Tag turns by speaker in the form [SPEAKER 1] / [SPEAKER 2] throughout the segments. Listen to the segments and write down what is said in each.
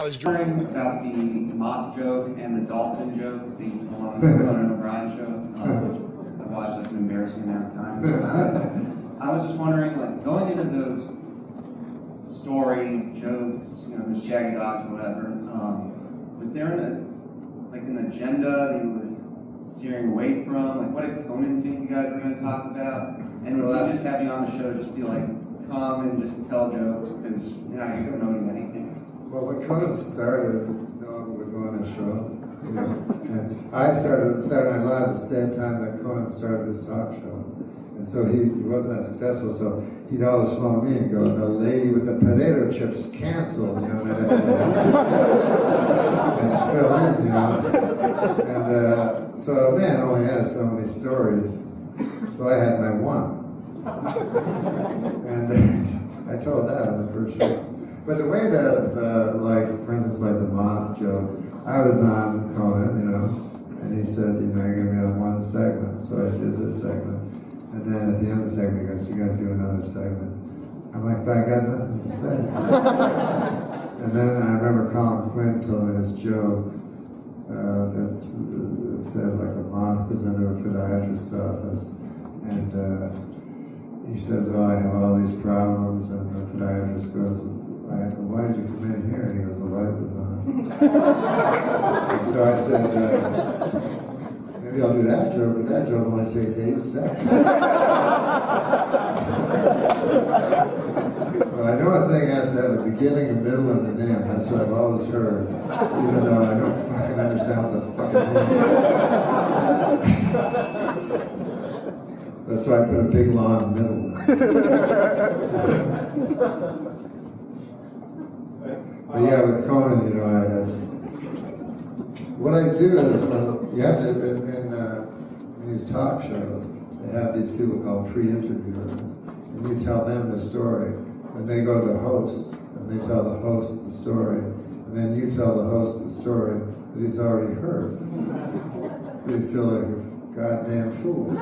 [SPEAKER 1] was
[SPEAKER 2] wondering about the moth joke and the dolphin joke, the Conan O'Brien show, which I've watched like an embarrassing amount of times. I was just wondering, like, going into those story jokes, you know, the shaggy dogs or whatever, was there an agenda that you were steering away from? Like, what did Conan think you guys were going to talk about? And would he just have you on the show just be like, come and just tell jokes because you don't know anything?
[SPEAKER 3] Well, when Conan started, no one would go on his show. You know, and I started Saturday Night Live at the same time that Conan started his talk show. And so he wasn't that successful, so he'd always phone me and go, the lady with the potato chips canceled, you know, and I'd fill in, you know. And so a man only has so many stories, so I had my one. And I told that on the first show. But the way like, for instance, like the moth joke, I was on Conan, you know, and he said, you know, you're going to be on one segment. So I did this segment. And then at the end of the segment, he goes, you got to do another segment. I'm like, but I got nothing to say. And then I remember Colin Quinn told me this joke that said, like, a moth was into a podiatrist's office. And he says, oh, I have all these problems. And the podiatrist goes, why did you come in here? And he goes, the light was on. And so I said, maybe I'll do that joke, but that joke only takes 8 seconds. So I know a thing has to have a beginning, a middle, and an end. That's what I've always heard, even though I don't fucking understand what the fucking means. That's why I put a big, long middle. But yeah, with Conan, you know, I just... What I do is, you have to, in these talk shows, they have these people called pre-interviewers, and you tell them the story, and they go to the host, and they tell the host the story, and then you tell the host the story that he's already heard. So you feel like a goddamn fool.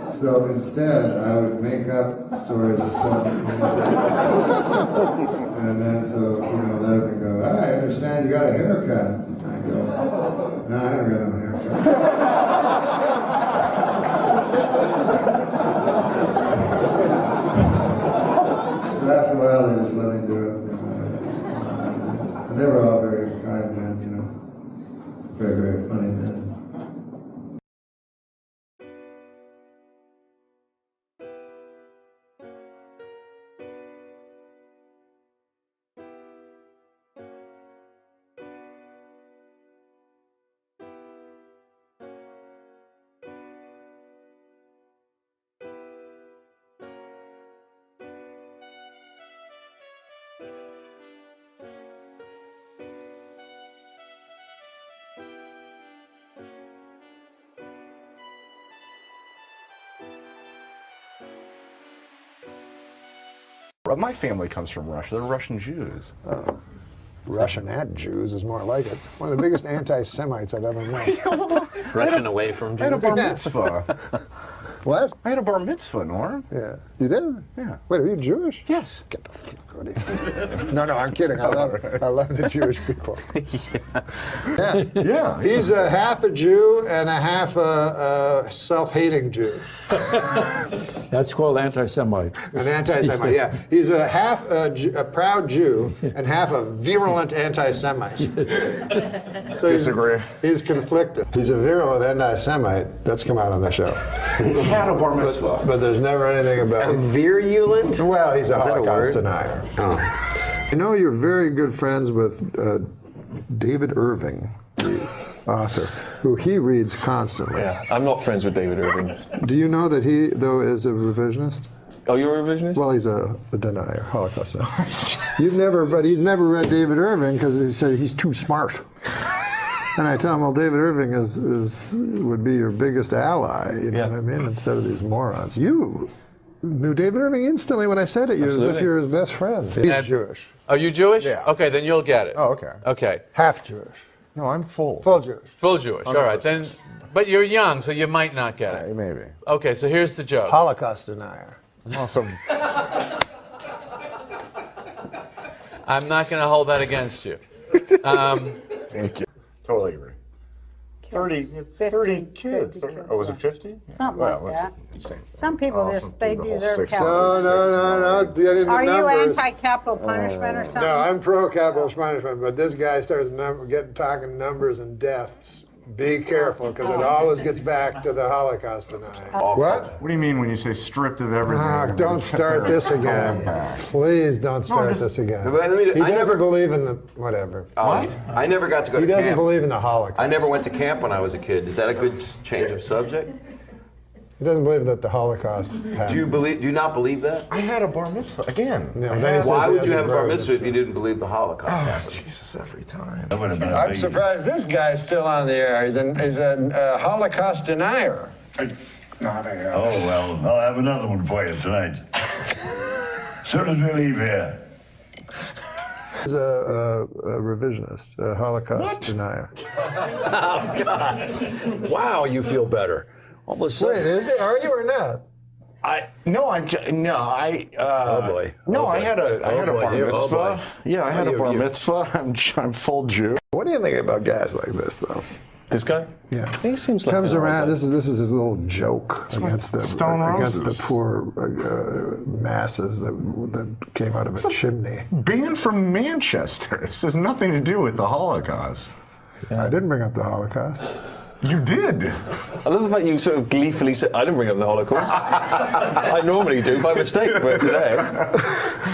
[SPEAKER 3] So instead, I would make up stories, and then so, you know, let him go, I understand you got a haircut. I go, no, I don't got no haircut. So after a while, they just let me do it. And they were all very kind men, you know, very, very funny men.
[SPEAKER 4] My family comes from Russia. They're Russian Jews.
[SPEAKER 1] Russian and Jews is more like it. One of the biggest anti-Semites I've ever met.
[SPEAKER 5] Russian away from
[SPEAKER 4] I had a
[SPEAKER 5] Jews.
[SPEAKER 4] bar mitzvah.
[SPEAKER 1] What?
[SPEAKER 4] I had a bar mitzvah, Norm.
[SPEAKER 1] Yeah. You did?
[SPEAKER 4] Yeah.
[SPEAKER 1] Wait, are you Jewish?
[SPEAKER 4] Yes.
[SPEAKER 1] Get the fuck out of here. No, I'm kidding. I love the Jewish people. Yeah.
[SPEAKER 4] Yeah.
[SPEAKER 1] He's a half a Jew and a half a self-hating Jew.
[SPEAKER 6] That's called anti-Semite.
[SPEAKER 1] An anti-Semite, yeah. He's a half a proud Jew and half a virulent anti-Semite. So
[SPEAKER 4] Disagree.
[SPEAKER 1] He's conflicted. He's a virulent anti-Semite. That's come out on the show.
[SPEAKER 4] Had a bar mitzvah.
[SPEAKER 1] But there's never anything about it.
[SPEAKER 5] Virulent?
[SPEAKER 1] Well, he's a
[SPEAKER 5] that a
[SPEAKER 1] Holocaust
[SPEAKER 5] word?
[SPEAKER 1] denier.
[SPEAKER 5] Oh.
[SPEAKER 1] I know you're very good friends with David Irving, the author, who he reads constantly.
[SPEAKER 7] Yeah, I'm not friends with David Irving.
[SPEAKER 1] Do you know that he, though, is a revisionist?
[SPEAKER 7] Oh, you're a revisionist?
[SPEAKER 1] Well, he's a denier, Holocaust denier. But he's never read David Irving because he said he's too smart. And I tell him, well, David Irving would be your biggest ally, you know what I mean, instead of these morons. You knew David Irving instantly when I said it, as if you're his best friend. He's Jewish.
[SPEAKER 6] Are you Jewish?
[SPEAKER 1] Yeah.
[SPEAKER 6] Okay, then you'll get it.
[SPEAKER 4] Oh, okay.
[SPEAKER 6] Okay.
[SPEAKER 1] Half Jewish.
[SPEAKER 4] No, I'm full.
[SPEAKER 1] Full Jewish.
[SPEAKER 6] Full Jewish. All right, then. But you're young, so you might not get it.
[SPEAKER 4] Maybe.
[SPEAKER 6] Okay, so here's the joke.
[SPEAKER 1] Holocaust denier.
[SPEAKER 4] I'm also.
[SPEAKER 6] I'm not going to hold that against you.
[SPEAKER 4] Thank you. Totally agree. 30 kids.
[SPEAKER 8] 50
[SPEAKER 4] Oh, was it 50?
[SPEAKER 8] Something
[SPEAKER 4] well,
[SPEAKER 8] like
[SPEAKER 4] it's
[SPEAKER 8] that.
[SPEAKER 4] the same thing.
[SPEAKER 8] Some people, they
[SPEAKER 4] the whole
[SPEAKER 8] deserve
[SPEAKER 4] 600.
[SPEAKER 8] capital.
[SPEAKER 1] No. Get into
[SPEAKER 8] Are you
[SPEAKER 1] numbers.
[SPEAKER 8] anti-capital punishment or something?
[SPEAKER 1] No, I'm pro-capital punishment, but this guy starts talking numbers and deaths. Be careful, because it always gets back to the Holocaust denial. What?
[SPEAKER 4] What do you mean when you say stripped of everything?
[SPEAKER 1] Don't start this again. Please don't start this again. He doesn't believe in the whatever.
[SPEAKER 9] What? I never got to go to
[SPEAKER 1] He
[SPEAKER 9] camp.
[SPEAKER 1] doesn't believe in the Holocaust.
[SPEAKER 9] I never went to camp when I was a kid. Is that a good change of subject?
[SPEAKER 1] He doesn't believe that the Holocaust happened.
[SPEAKER 9] Do you not believe that?
[SPEAKER 4] I had a bar mitzvah again.
[SPEAKER 1] Yeah, then he says
[SPEAKER 9] Why
[SPEAKER 1] he
[SPEAKER 9] would
[SPEAKER 1] has
[SPEAKER 9] you
[SPEAKER 1] a
[SPEAKER 9] have a bar
[SPEAKER 1] brother
[SPEAKER 9] mitzvah if
[SPEAKER 1] that's-
[SPEAKER 9] you didn't believe the Holocaust happened?
[SPEAKER 4] Jesus, every time.
[SPEAKER 1] I'm surprised this guy's still on the air. He's a Holocaust denier.
[SPEAKER 10] Oh, well, I'll have another one for you tonight. Soon as we leave here.
[SPEAKER 1] He's a revisionist, a Holocaust denier.
[SPEAKER 5] Oh, God. Wow, you feel better. All of a sudden.
[SPEAKER 1] Wait, is it? Are you or not?
[SPEAKER 4] I had a bar
[SPEAKER 5] boy.
[SPEAKER 4] mitzvah. Yeah, I had a bar mitzvah. I'm full Jew.
[SPEAKER 1] What do you think about guys like this, though?
[SPEAKER 7] This guy?
[SPEAKER 1] Yeah,
[SPEAKER 7] He seems like
[SPEAKER 1] comes
[SPEAKER 7] an
[SPEAKER 1] around.
[SPEAKER 7] odd
[SPEAKER 1] This is his little joke against the
[SPEAKER 4] Stone
[SPEAKER 1] against
[SPEAKER 4] Roses.
[SPEAKER 1] the poor masses that came out of a chimney.
[SPEAKER 4] Being from Manchester, this has nothing to do with the Holocaust.
[SPEAKER 1] I didn't bring up the Holocaust.
[SPEAKER 4] You did.
[SPEAKER 7] I love the fact you sort of gleefully said, I didn't bring up the Holocaust. I normally do by mistake, but today,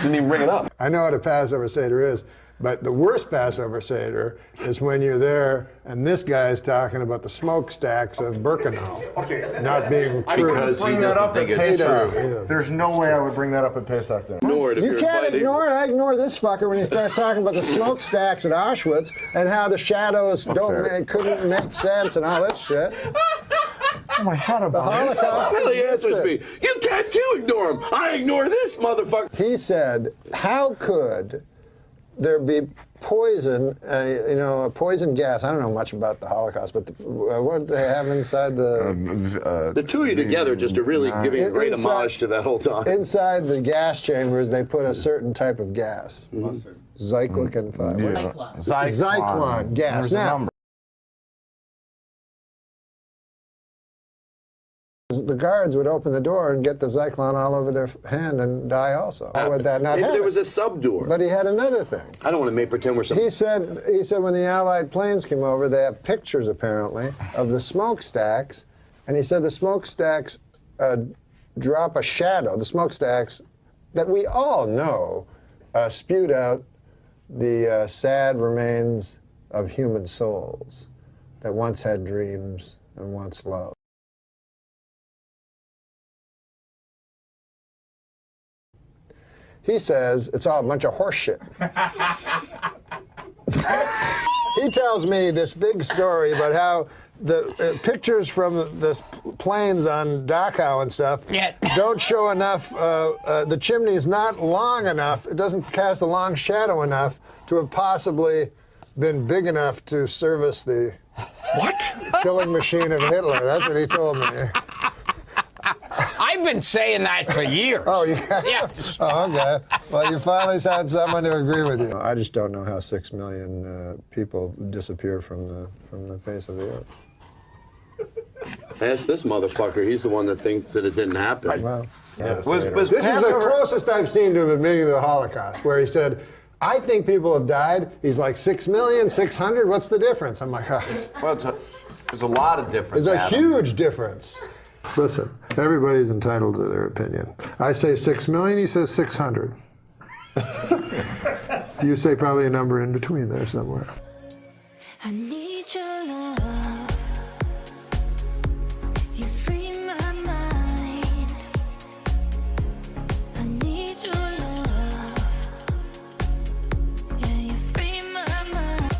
[SPEAKER 7] didn't even bring it up.
[SPEAKER 1] I know what a Passover Seder is, but the worst Passover Seder is when you're there and this guy is talking about the smokestacks of Birkenau not being true.
[SPEAKER 9] Because he
[SPEAKER 4] Bring that
[SPEAKER 9] doesn't
[SPEAKER 4] up
[SPEAKER 9] think
[SPEAKER 4] at
[SPEAKER 9] it's
[SPEAKER 4] Pesach.
[SPEAKER 9] true.
[SPEAKER 4] There's no way I would bring that up at Pesach then.
[SPEAKER 1] You can't ignore it. I ignore this fucker when he starts talking about the smokestacks at Auschwitz and how the shadows couldn't make sense and all that shit.
[SPEAKER 4] Oh, I had a
[SPEAKER 1] The Holocaust.
[SPEAKER 5] That really answers me. You can't too ignore him. I ignore this motherfucker.
[SPEAKER 1] He said, how could there be poison, a poison gas? I don't know much about the Holocaust, but what did they have inside the...
[SPEAKER 5] The two of you together just are really giving a great homage to that whole time.
[SPEAKER 1] Inside the gas chambers, they put a certain type of gas. Zyklon 5. Zyklon gas.
[SPEAKER 4] There's a
[SPEAKER 1] Now,
[SPEAKER 4] number.
[SPEAKER 1] the guards would open the door and get the Zyklon all over their hand and die also. How would that not
[SPEAKER 5] Maybe
[SPEAKER 1] happen?
[SPEAKER 5] there was a subdoor.
[SPEAKER 1] But he had another thing.
[SPEAKER 5] I don't want to make pretend we're some.
[SPEAKER 1] He said when the Allied planes came over, they have pictures apparently of the smokestacks, and he said the smokestacks drop a shadow. The smokestacks that we all know spewed out the sad remains of human souls that once had dreams and once loved. He says it's all a bunch of horse shit. He tells me this big story about how the pictures from the planes on Dachau and stuff don't show enough. The chimney is not long enough. It doesn't cast a long shadow enough to have possibly been big enough to service the killing machine of Hitler. That's what he told me.
[SPEAKER 11] I've been saying that for years.
[SPEAKER 1] Oh,
[SPEAKER 11] Yeah.
[SPEAKER 1] Oh, okay. Well, you finally found someone to agree with you. I just don't know how 6 million people disappear from the face of the earth.
[SPEAKER 5] Ask this motherfucker. He's the one that thinks that it didn't happen.
[SPEAKER 1] Well,
[SPEAKER 9] Was
[SPEAKER 1] this is the closest I've seen to him admitting to the Holocaust, where he said, I think people have died. He's like 6 million, 600. What's the difference? I'm like,
[SPEAKER 9] Well, there's a lot of difference.
[SPEAKER 1] there's a
[SPEAKER 9] Adam.
[SPEAKER 1] huge difference. Listen, everybody's entitled to their opinion. I say 6 million, he says 600. You say probably a number in between there somewhere.
[SPEAKER 12] I need your love. You free my mind. I need your love. Yeah, you free my mind.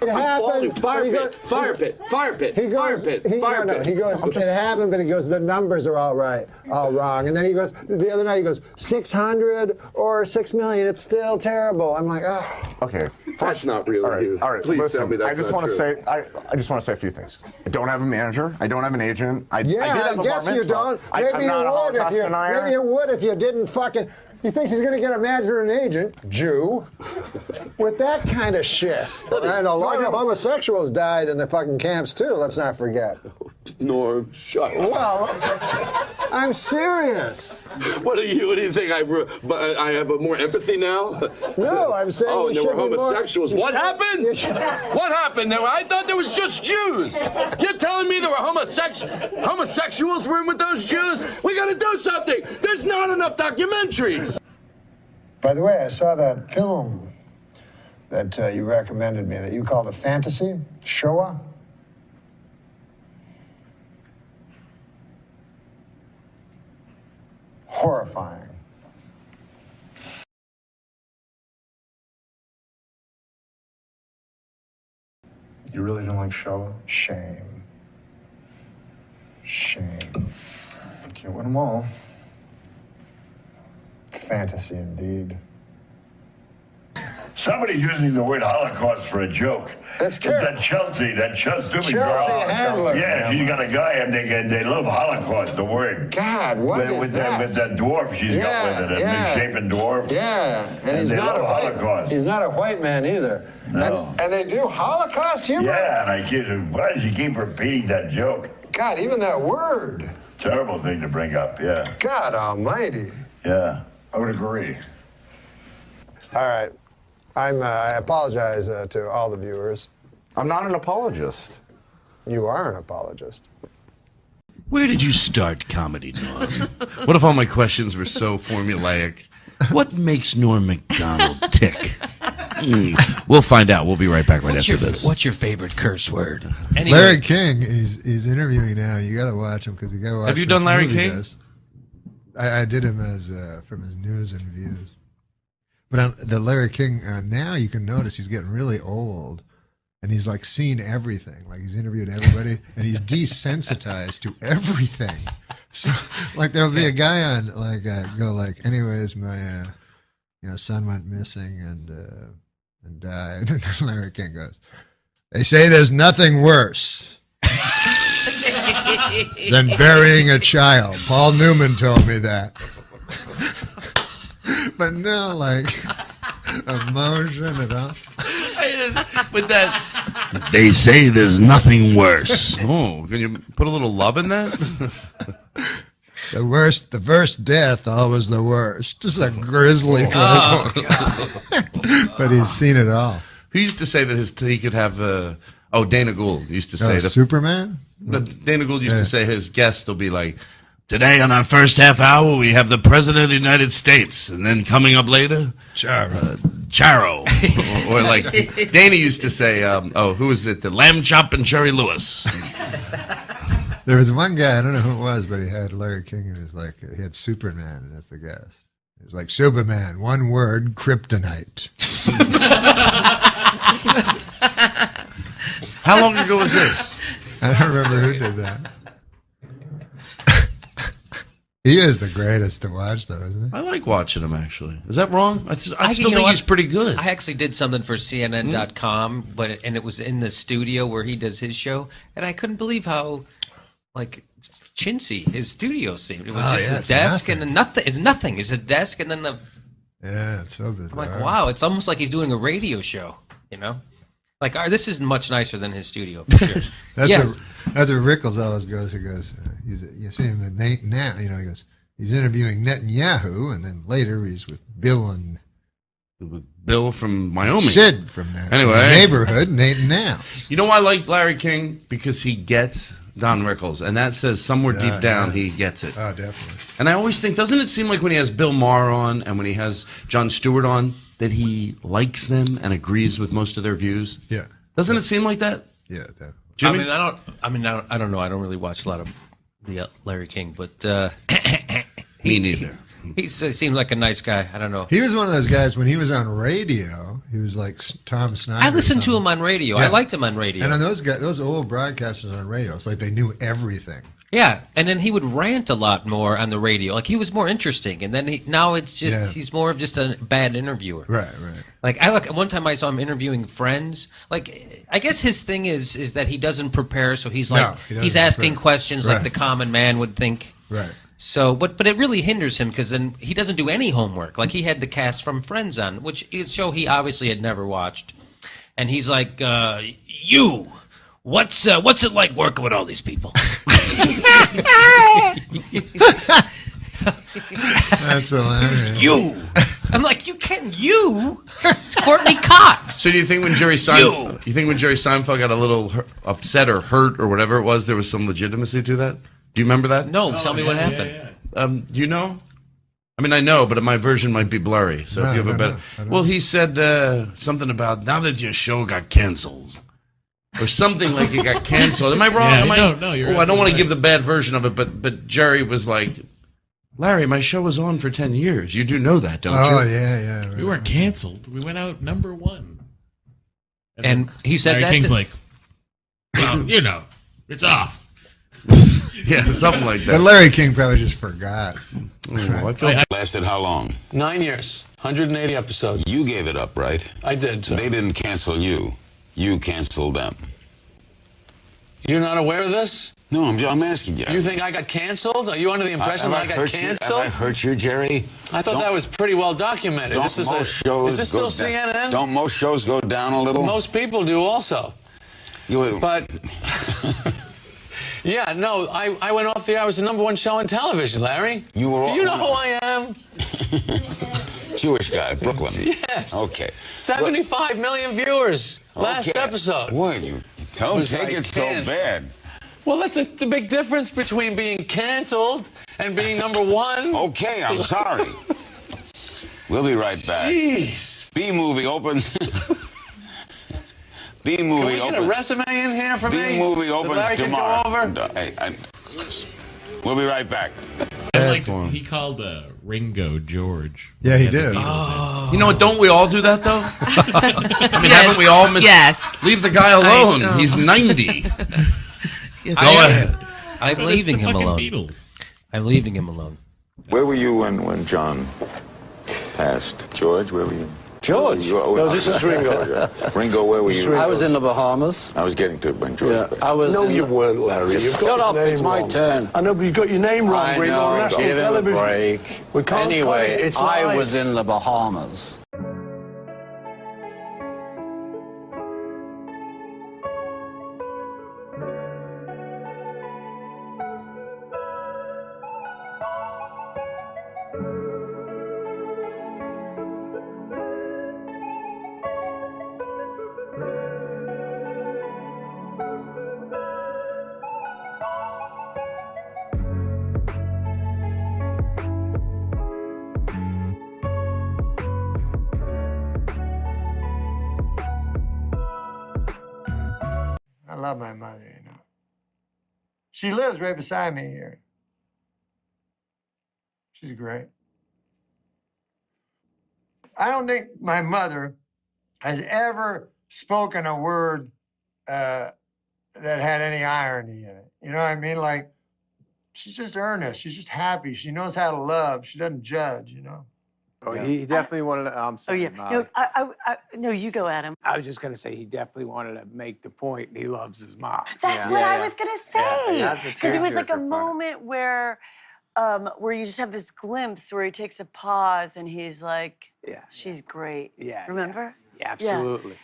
[SPEAKER 1] It happened.
[SPEAKER 5] Fire pit, fire pit, fire pit,
[SPEAKER 1] He goes,
[SPEAKER 5] fire pit, fire pit.
[SPEAKER 1] he goes, it happened, but he goes, the numbers are all right, all wrong. And then he goes, the other night he goes, 600 or 6 million, it's still terrible. I'm like, oh.
[SPEAKER 4] Okay.
[SPEAKER 5] That's not real.
[SPEAKER 4] All right.
[SPEAKER 5] Please
[SPEAKER 4] Listen,
[SPEAKER 5] tell me that's
[SPEAKER 4] I just
[SPEAKER 5] not
[SPEAKER 4] want to
[SPEAKER 5] true.
[SPEAKER 4] say, I just want to say a few things. I don't have a manager. I don't have an agent. I did
[SPEAKER 1] Yeah,
[SPEAKER 4] have
[SPEAKER 1] I
[SPEAKER 4] a
[SPEAKER 1] guess
[SPEAKER 4] bar
[SPEAKER 1] you
[SPEAKER 4] mitzvah.
[SPEAKER 1] don't.
[SPEAKER 4] I'm not a Holocaust denier.
[SPEAKER 1] Maybe you would if you didn't fucking. He thinks he's going to get a Mandarin agent, Jew, with that kind of shit. And a lot of homosexuals died in the fucking camps too, let's not forget.
[SPEAKER 8] Norm, shut up.
[SPEAKER 1] Well, I'm serious.
[SPEAKER 8] What do you think? I have more empathy now?
[SPEAKER 1] No, I'm saying
[SPEAKER 8] Oh,
[SPEAKER 1] you
[SPEAKER 8] there were
[SPEAKER 1] should be more-
[SPEAKER 8] homosexuals.
[SPEAKER 1] you
[SPEAKER 8] What
[SPEAKER 1] should-
[SPEAKER 8] happened?
[SPEAKER 1] you should-
[SPEAKER 8] What happened? I thought there was just Jews. You're telling me there were homosexuals were in with those Jews? We got to do something. There's not enough documentaries.
[SPEAKER 1] By the way, I saw that film that you recommended me that you called a fantasy, Shoah. Horrifying.
[SPEAKER 4] You really don't like Showa?
[SPEAKER 1] Shame. Shame.
[SPEAKER 4] Can't win them all.
[SPEAKER 1] Fantasy indeed.
[SPEAKER 10] Somebody's using the word Holocaust for a joke.
[SPEAKER 1] That's
[SPEAKER 10] It's
[SPEAKER 1] terrible.
[SPEAKER 10] that stupid
[SPEAKER 1] Chelsea
[SPEAKER 10] girl.
[SPEAKER 1] Handler.
[SPEAKER 10] Yeah, she's got a guy and they love Holocaust, the word.
[SPEAKER 1] God, what is
[SPEAKER 10] with
[SPEAKER 1] that?
[SPEAKER 10] With that dwarf she's got with it, a misshapen dwarf.
[SPEAKER 1] Yeah, and he's
[SPEAKER 10] they
[SPEAKER 1] not
[SPEAKER 10] love
[SPEAKER 1] a white.
[SPEAKER 10] Holocaust.
[SPEAKER 1] He's not a white man either.
[SPEAKER 10] No.
[SPEAKER 1] And they do Holocaust humor.
[SPEAKER 10] Yeah, and I keep, why does she keep repeating that joke?
[SPEAKER 1] God, even that word.
[SPEAKER 10] Terrible thing to bring up, yeah.
[SPEAKER 1] God Almighty.
[SPEAKER 10] Yeah.
[SPEAKER 4] I would agree.
[SPEAKER 1] All right, I apologize to all the viewers.
[SPEAKER 4] I'm not an apologist.
[SPEAKER 1] You are an apologist.
[SPEAKER 13] Where did you start comedy, Norm? What if all my questions were so formulaic? What makes Norm MacDonald tick? We'll find out. We'll be right back after this.
[SPEAKER 11] What's your favorite curse word?
[SPEAKER 3] Larry King is interviewing now. You got to watch him because you got to watch.
[SPEAKER 13] Have you
[SPEAKER 3] this
[SPEAKER 13] done Larry
[SPEAKER 3] movie he
[SPEAKER 13] King?
[SPEAKER 3] does. I did him as from his news and views. But on the Larry King now, you can notice he's getting really old, and he's like seen everything. Like he's interviewed everybody, and he's desensitized to everything. So, like there'll be a guy on like go like, anyways, my son went missing and died. And then Larry King goes, they say there's nothing worse than burying a child. Paul Newman told me that. But no, like, emotion at all.
[SPEAKER 13] With that, they say there's nothing worse. Oh, can you put a little love in that?
[SPEAKER 3] The first death, always the worst. Just a grisly.
[SPEAKER 13] Oh,
[SPEAKER 3] But he's seen it all.
[SPEAKER 13] Who used to say that he could have? Dana Gould used to say that.
[SPEAKER 3] Superman.
[SPEAKER 13] Dana Gould used to say his guest will be like, today on our first half hour we have the President of the United States, and then coming up later, Charo. or like Dana used to say, who is it? The Lamb Chop and Jerry Lewis.
[SPEAKER 3] There was one guy, I don't know who it was, but he had Larry King, and he had Superman as the guest. It was like, Superman, one word, kryptonite.
[SPEAKER 13] How long ago was this?
[SPEAKER 3] I don't remember who did that. He is the greatest to watch, though, isn't he?
[SPEAKER 13] I like watching him, actually. Is that wrong? I still
[SPEAKER 11] you know
[SPEAKER 13] think
[SPEAKER 11] what?
[SPEAKER 13] he's pretty good.
[SPEAKER 11] I actually did something for CNN.com, and it was in the studio where he does his show, and I couldn't believe how, like, chintzy his studio seemed. It was just a desk and nothing. It's nothing. It's a desk and then the.
[SPEAKER 3] Yeah, it's so bizarre.
[SPEAKER 11] I'm like, wow, it's almost like he's doing a radio show, you know? Like, this is much nicer than his studio, for sure.
[SPEAKER 3] That's what Rickles always goes. He goes, you see him now, he goes, he's interviewing Netanyahu, and then later he's with Bill and
[SPEAKER 13] Bill from Wyoming.
[SPEAKER 3] Sid from that neighborhood, Nate and Now.
[SPEAKER 13] You know why I like Larry King? Because he gets Don Rickles, and that says somewhere deep down he gets it.
[SPEAKER 3] Oh, definitely.
[SPEAKER 13] And I always think, doesn't it seem like when he has Bill Maher on and when he has Jon Stewart on, that he likes them and agrees with most of their views?
[SPEAKER 3] Yeah.
[SPEAKER 13] Doesn't it seem like that?
[SPEAKER 3] Yeah, definitely.
[SPEAKER 13] Jimmy?
[SPEAKER 11] I don't know. I don't really watch a lot of the Larry King, but
[SPEAKER 13] me neither.
[SPEAKER 11] He seems like a nice guy. I don't know.
[SPEAKER 3] He was one of those guys when he was on radio. He was like Tom Snyder.
[SPEAKER 11] I listened to him on radio.
[SPEAKER 3] Yeah.
[SPEAKER 11] I liked him on radio.
[SPEAKER 3] And on those old broadcasters on radio, it's like they knew everything.
[SPEAKER 11] Yeah, and then he would rant a lot more on the radio. Like, he was more interesting, and then now it's just he's more of just a bad interviewer.
[SPEAKER 3] Right.
[SPEAKER 11] Like, one time I saw him interviewing Friends. Like, I guess his thing is that he doesn't prepare, so he's like he's asking questions like the common man would think.
[SPEAKER 3] Right.
[SPEAKER 11] So, but it really hinders him because then he doesn't do any homework. Like he had the cast from Friends on, which is a show he obviously had never watched, and he's like, "You, what's it like working with all these people?"
[SPEAKER 1] That's hilarious.
[SPEAKER 11] You. I'm like, you can't. You. It's Courtney Cox.
[SPEAKER 13] So do you think when Jerry Seinfeld got a little upset or hurt or whatever it was, there was some legitimacy to that? Do you remember that?
[SPEAKER 11] No, tell me what happened.
[SPEAKER 13] Do you know? I mean, I know, but my version might be blurry. So if you have a better, well, he said something about now that your show got canceled, or something like it got canceled. Am I wrong?
[SPEAKER 14] No, you're.
[SPEAKER 13] I don't want to give the bad version of it, but Jerry was like, Larry, my show was on for 10 years. You do know that, don't you?
[SPEAKER 1] Oh yeah.
[SPEAKER 14] We weren't canceled. We went out #1.
[SPEAKER 11] And he said
[SPEAKER 14] Larry
[SPEAKER 11] that
[SPEAKER 14] King's like, well, it's off.
[SPEAKER 13] Yeah, something like that.
[SPEAKER 1] But Larry King probably just forgot.
[SPEAKER 5] Lasted how long?
[SPEAKER 8] 9 years, 180 episodes.
[SPEAKER 5] You gave it up, right?
[SPEAKER 8] I did.
[SPEAKER 5] They didn't cancel you. You canceled them.
[SPEAKER 8] You're not aware of this?
[SPEAKER 5] No, I'm asking you.
[SPEAKER 8] You think I got canceled? Are you under the impression that I got canceled?
[SPEAKER 5] Have I hurt you, Jerry?
[SPEAKER 8] I thought that was pretty well documented.
[SPEAKER 5] Is
[SPEAKER 8] this still CNN?
[SPEAKER 5] Don't most shows go down a little?
[SPEAKER 8] Most people do also. But, yeah, no, I went off the air. I was the #1 show on television, Larry. Do you know who I am?
[SPEAKER 5] Jewish guy, Brooklyn.
[SPEAKER 8] Yes.
[SPEAKER 5] Okay.
[SPEAKER 8] 75 million viewers last episode.
[SPEAKER 5] Boy, you don't take it so bad.
[SPEAKER 8] Well, that's the big difference between being canceled and being #1.
[SPEAKER 5] Okay, I'm sorry. We'll be right back.
[SPEAKER 8] Jeez.
[SPEAKER 5] B-movie opens. B-movie opens.
[SPEAKER 8] Can we get a resume in here for me?
[SPEAKER 5] B-movie opens
[SPEAKER 8] Larry can
[SPEAKER 5] tomorrow.
[SPEAKER 8] go over?
[SPEAKER 5] We'll be right back.
[SPEAKER 14] He called Ringo George.
[SPEAKER 1] Yeah, he
[SPEAKER 14] Had the
[SPEAKER 1] did.
[SPEAKER 14] Beatles in.
[SPEAKER 13] You know what? Don't we all do that though? I mean, haven't we all leave the guy alone? He's 90.
[SPEAKER 11] Go ahead. I'm
[SPEAKER 14] But
[SPEAKER 11] leaving
[SPEAKER 14] it's the
[SPEAKER 11] him
[SPEAKER 14] fucking
[SPEAKER 11] alone.
[SPEAKER 14] Beatles.
[SPEAKER 11] I'm leaving him alone.
[SPEAKER 5] Where were you when John passed? George, where were you?
[SPEAKER 15] George? No, this is Ringo.
[SPEAKER 5] Ringo, where were you?
[SPEAKER 15] I was in the Bahamas.
[SPEAKER 5] I was getting to it when George.
[SPEAKER 15] I was.
[SPEAKER 16] No, you weren't, Larry. You've got
[SPEAKER 15] Shut up!
[SPEAKER 16] his name
[SPEAKER 15] It's my
[SPEAKER 16] wrong.
[SPEAKER 15] turn.
[SPEAKER 16] I know, but you've got your name wrong,
[SPEAKER 15] I
[SPEAKER 16] Ringo, on
[SPEAKER 15] know.
[SPEAKER 16] national
[SPEAKER 15] Give him a
[SPEAKER 16] television.
[SPEAKER 15] break.
[SPEAKER 16] We can't
[SPEAKER 15] Anyway,
[SPEAKER 16] play it. It's
[SPEAKER 15] I
[SPEAKER 16] live.
[SPEAKER 15] was in the Bahamas.
[SPEAKER 1] I love my mother, She lives right beside me here. She's great. I don't think my mother has ever spoken a word that had any irony in it. You know what I mean? Like, she's just earnest. She's just happy. She knows how to love. She doesn't judge,
[SPEAKER 17] Oh, he definitely wanted to. I'm sorry, Molly.
[SPEAKER 18] No, you go, Adam.
[SPEAKER 17] I was just going to say he definitely wanted to make the point he loves his mom.
[SPEAKER 18] That's what I was gonna say.
[SPEAKER 17] That's a
[SPEAKER 18] Because it was like a
[SPEAKER 17] tearjerker, funny.
[SPEAKER 18] moment where you just have this glimpse where he takes a pause and he's like, "She's great."
[SPEAKER 17] Yeah.
[SPEAKER 18] Remember?
[SPEAKER 17] Yeah, absolutely.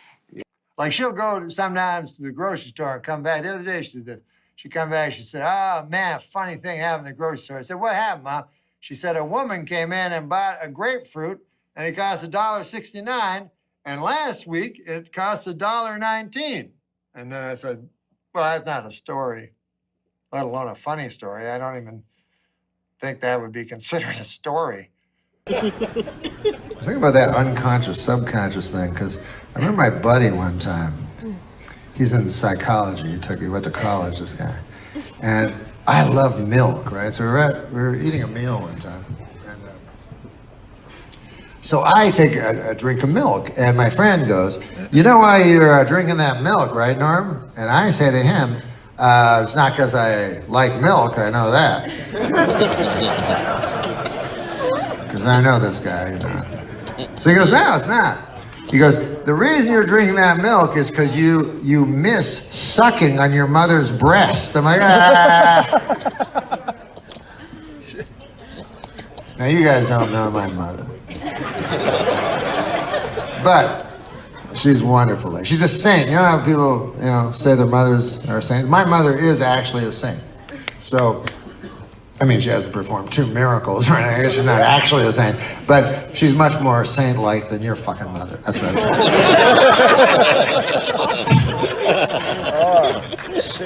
[SPEAKER 1] Like, she'll go sometimes to the grocery store and come back. The other day, she did this. She come back, she said, "Oh, man, funny thing happened in the grocery store." I said, "What happened, Mom?" She said, "A woman came in and bought a grapefruit, and it cost $1.69, and last week it cost $1.19. And then I said, "Well, that's not a story, let alone a funny story. I don't even think that would be considered a story." Think about that unconscious, subconscious thing, because I remember my buddy one time, he's in psychology, he went to college, this guy, and I love milk, right? So we were eating a meal one time, and so I take a drink of milk, and my friend goes, "You know why you're drinking that milk, right, Norm?" And I say to him, "It's not because I like milk, I know that." Because I know this guy, So he goes, "No, it's not." He goes, "The reason you're drinking that milk is because you miss sucking on your mother's breast." I'm like, ah.
[SPEAKER 3] Now, you guys don't know my mother. But she's wonderful. She's a saint. You know how people, say their mothers are saints? My mother is actually a saint. So, I mean, she hasn't performed 2 miracles or anything. She's not actually a saint. But she's much more saint-like than your fucking mother. That's what I'm saying.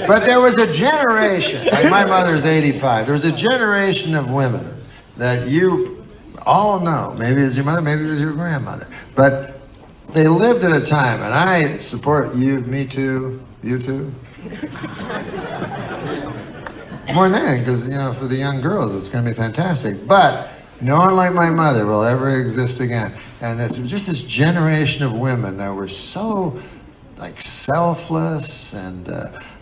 [SPEAKER 3] But there was a generation, like my mother's 85, there was a generation of women that you all know. Maybe it was your mother, maybe it was your grandmother. But they lived at a time, and I support you, me too, you too. More than anything, because, for the young girls, it's going to be fantastic. But no one like my mother will ever exist again. And it's just this generation of women that were so, selfless, and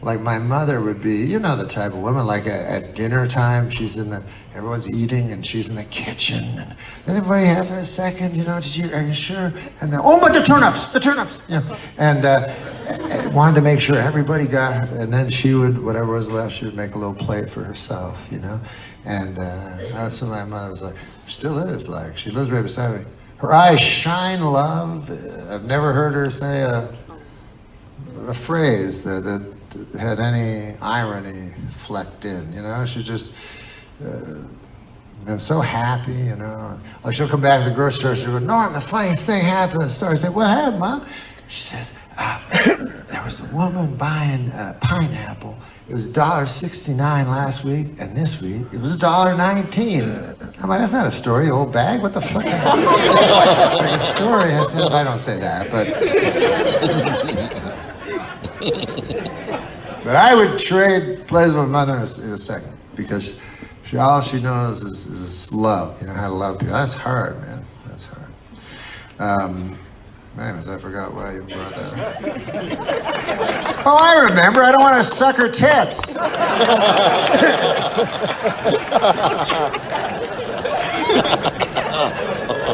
[SPEAKER 3] like my mother would be, the type of woman, like at dinner time, everyone's eating, and she's in the kitchen, and everybody have a second, are you sure? And then, oh, but the turnips, and wanted to make sure everybody got, and then she would, whatever was left, she would make a little plate for herself, and that's what my mother was like. Still is like. She lives right beside me. Her eyes shine love. I've never heard her say a phrase that had any irony flecked in, She just, and so happy, Like she'll come back to the grocery store, she'll go, Norm, the funniest thing happened in the store. I say, what happened, Mom? She says, there was a woman buying pineapple. It was $1.69 last week, and this week it was $1.19. I'm like, that's not a story, old bag. What the fuck? A story. I don't say that, but I would trade places with my mother in a second, because all she knows is love. How to love people. That's hard, man. That's hard. Anyways, I forgot why you brought that up. Oh, I remember. I don't want to suck her tits.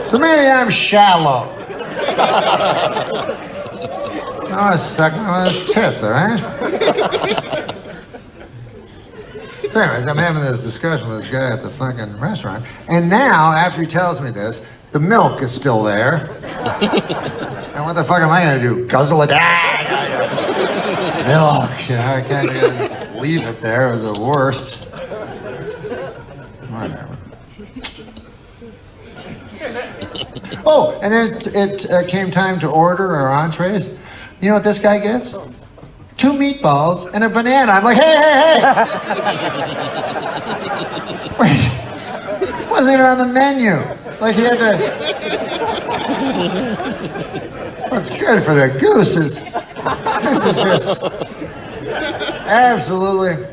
[SPEAKER 3] So maybe I'm shallow. I want to suck my mother's tits, all right? So anyways, I'm having this discussion with this guy at the fucking restaurant, and now, after he tells me this, the milk is still there. And what the fuck am I gonna do? Guzzle it? Milk, I can't just leave it there. It was the worst. Whatever. Oh, and then it came time to order our entrees. You know what this guy gets? 2 meatballs and a banana. I'm like, hey! Wait, wasn't even on the menu. Like he had to. What's good for the goose is, this is just absolutely.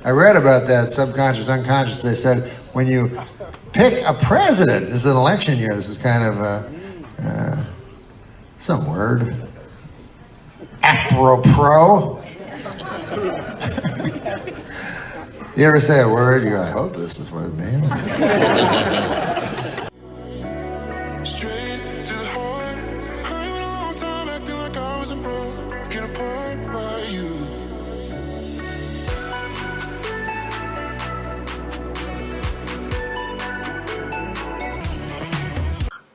[SPEAKER 3] I read about that subconscious, unconscious. They said when you pick a president, this is an election year. This is kind of some word. Apropos. You ever say a word, you go, I hope this is what it means.
[SPEAKER 12] Straight to the heart. I went a long time acting like I was broken apart by you.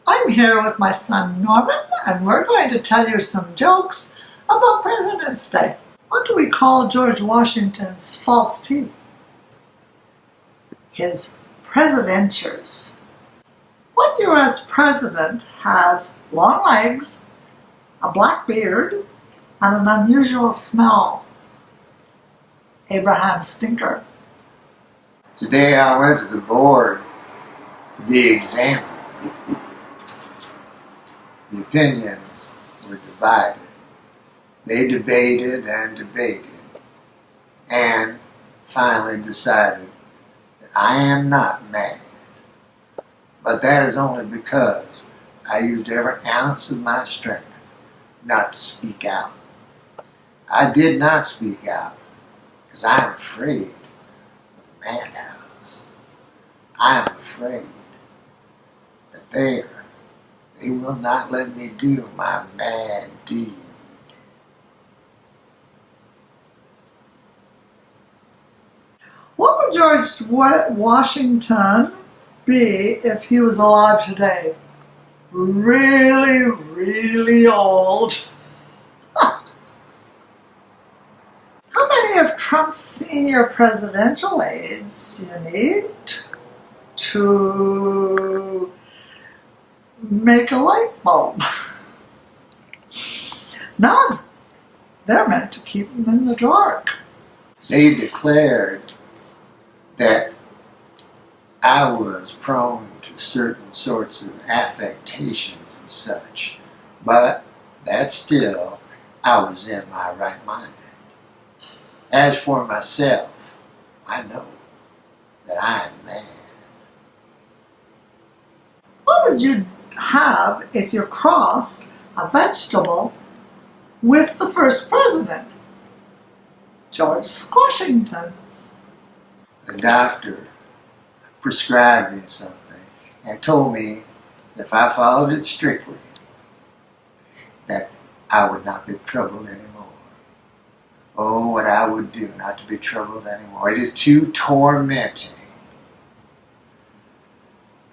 [SPEAKER 19] I'm here with my son Norman, and we're going to tell you some jokes about President's Day. What do we call George Washington's false teeth? His presidentures. What U.S. president has long legs, a black beard, and an unusual smell? Abraham Stinker.
[SPEAKER 3] Today I went to the board to be examined. The opinions were divided. They debated and debated, and finally decided that I am not mad. But that is only because I used every ounce of my strength not to speak out. I did not speak out because I am afraid of the madhouse. I am afraid that they will not let me do my mad deed.
[SPEAKER 19] What George Washington be if he was alive today? Really, really old. How many of Trump's senior presidential aides do you need to make a light bulb? None. They're meant to keep them in the dark.
[SPEAKER 20] They declared that I was prone to certain sorts of affectations and such, but that still, I was in my right mind. As for myself, I know that I am mad.
[SPEAKER 19] What would you have if you crossed a vegetable with the first president, George Washington?
[SPEAKER 20] The doctor prescribed me something and told me if I followed it strictly, that I would not be troubled anymore. Oh, what I would do not to be troubled anymore. It is too tormenting.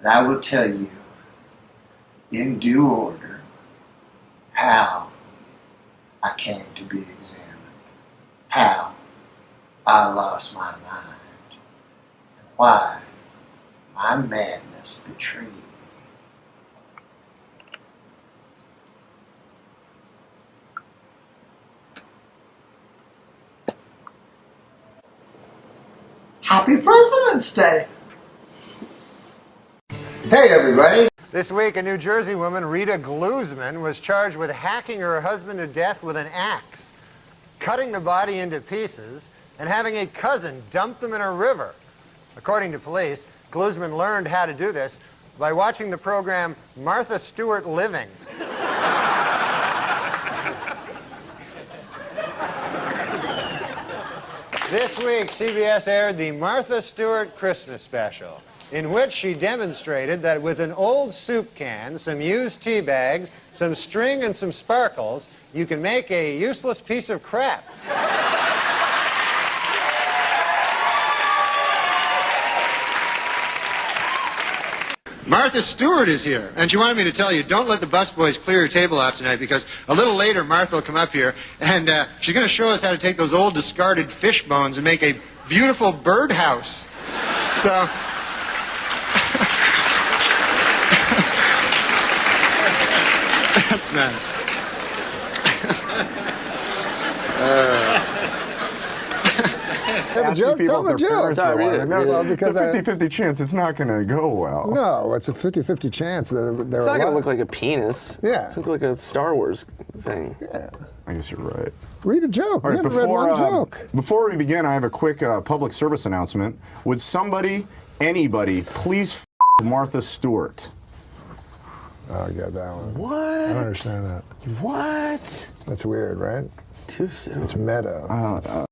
[SPEAKER 20] But I will tell you, in due order, how I came to be examined, how I lost my mind, and why my madness betrayed me.
[SPEAKER 19] Happy President's Day.
[SPEAKER 20] Hey everybody!
[SPEAKER 1] This week, a New Jersey woman, Rita Glusman, was charged with hacking her husband to death with an axe, cutting the body into pieces, and having a cousin dump them in a river. According to police, Glusman learned how to do this by watching the program Martha Stewart Living. This week, CBS aired the Martha Stewart Christmas special, in which she demonstrated that with an old soup can, some used tea bags, some string, and some sparkles, you can make a useless piece of crap. Martha Stewart is here, and she wanted me to tell you, don't let the busboys clear your table off tonight, because a little later Martha will come up here, and she's going to show us how to take those old discarded fish bones and make a beautiful birdhouse. So... That's nice. Have a joke? Tell them a joke.
[SPEAKER 4] Because it's a 50-50 chance it's not going to go well.
[SPEAKER 1] No, it's a 50-50 chance that they're
[SPEAKER 7] It's not going to
[SPEAKER 1] alive.
[SPEAKER 7] look like a penis.
[SPEAKER 1] Yeah.
[SPEAKER 7] It's going to look like a Star Wars thing.
[SPEAKER 1] Yeah.
[SPEAKER 4] I guess you're right.
[SPEAKER 1] Read a joke.
[SPEAKER 4] All
[SPEAKER 1] We
[SPEAKER 4] right,
[SPEAKER 1] haven't read one joke.
[SPEAKER 4] before we begin, I have a quick public service announcement. Would somebody, anybody, please f Martha Stewart?
[SPEAKER 1] Oh, I got that one.
[SPEAKER 7] What?
[SPEAKER 1] I don't understand that.
[SPEAKER 7] What?
[SPEAKER 1] That's weird, right?
[SPEAKER 7] Too soon.
[SPEAKER 1] It's meta.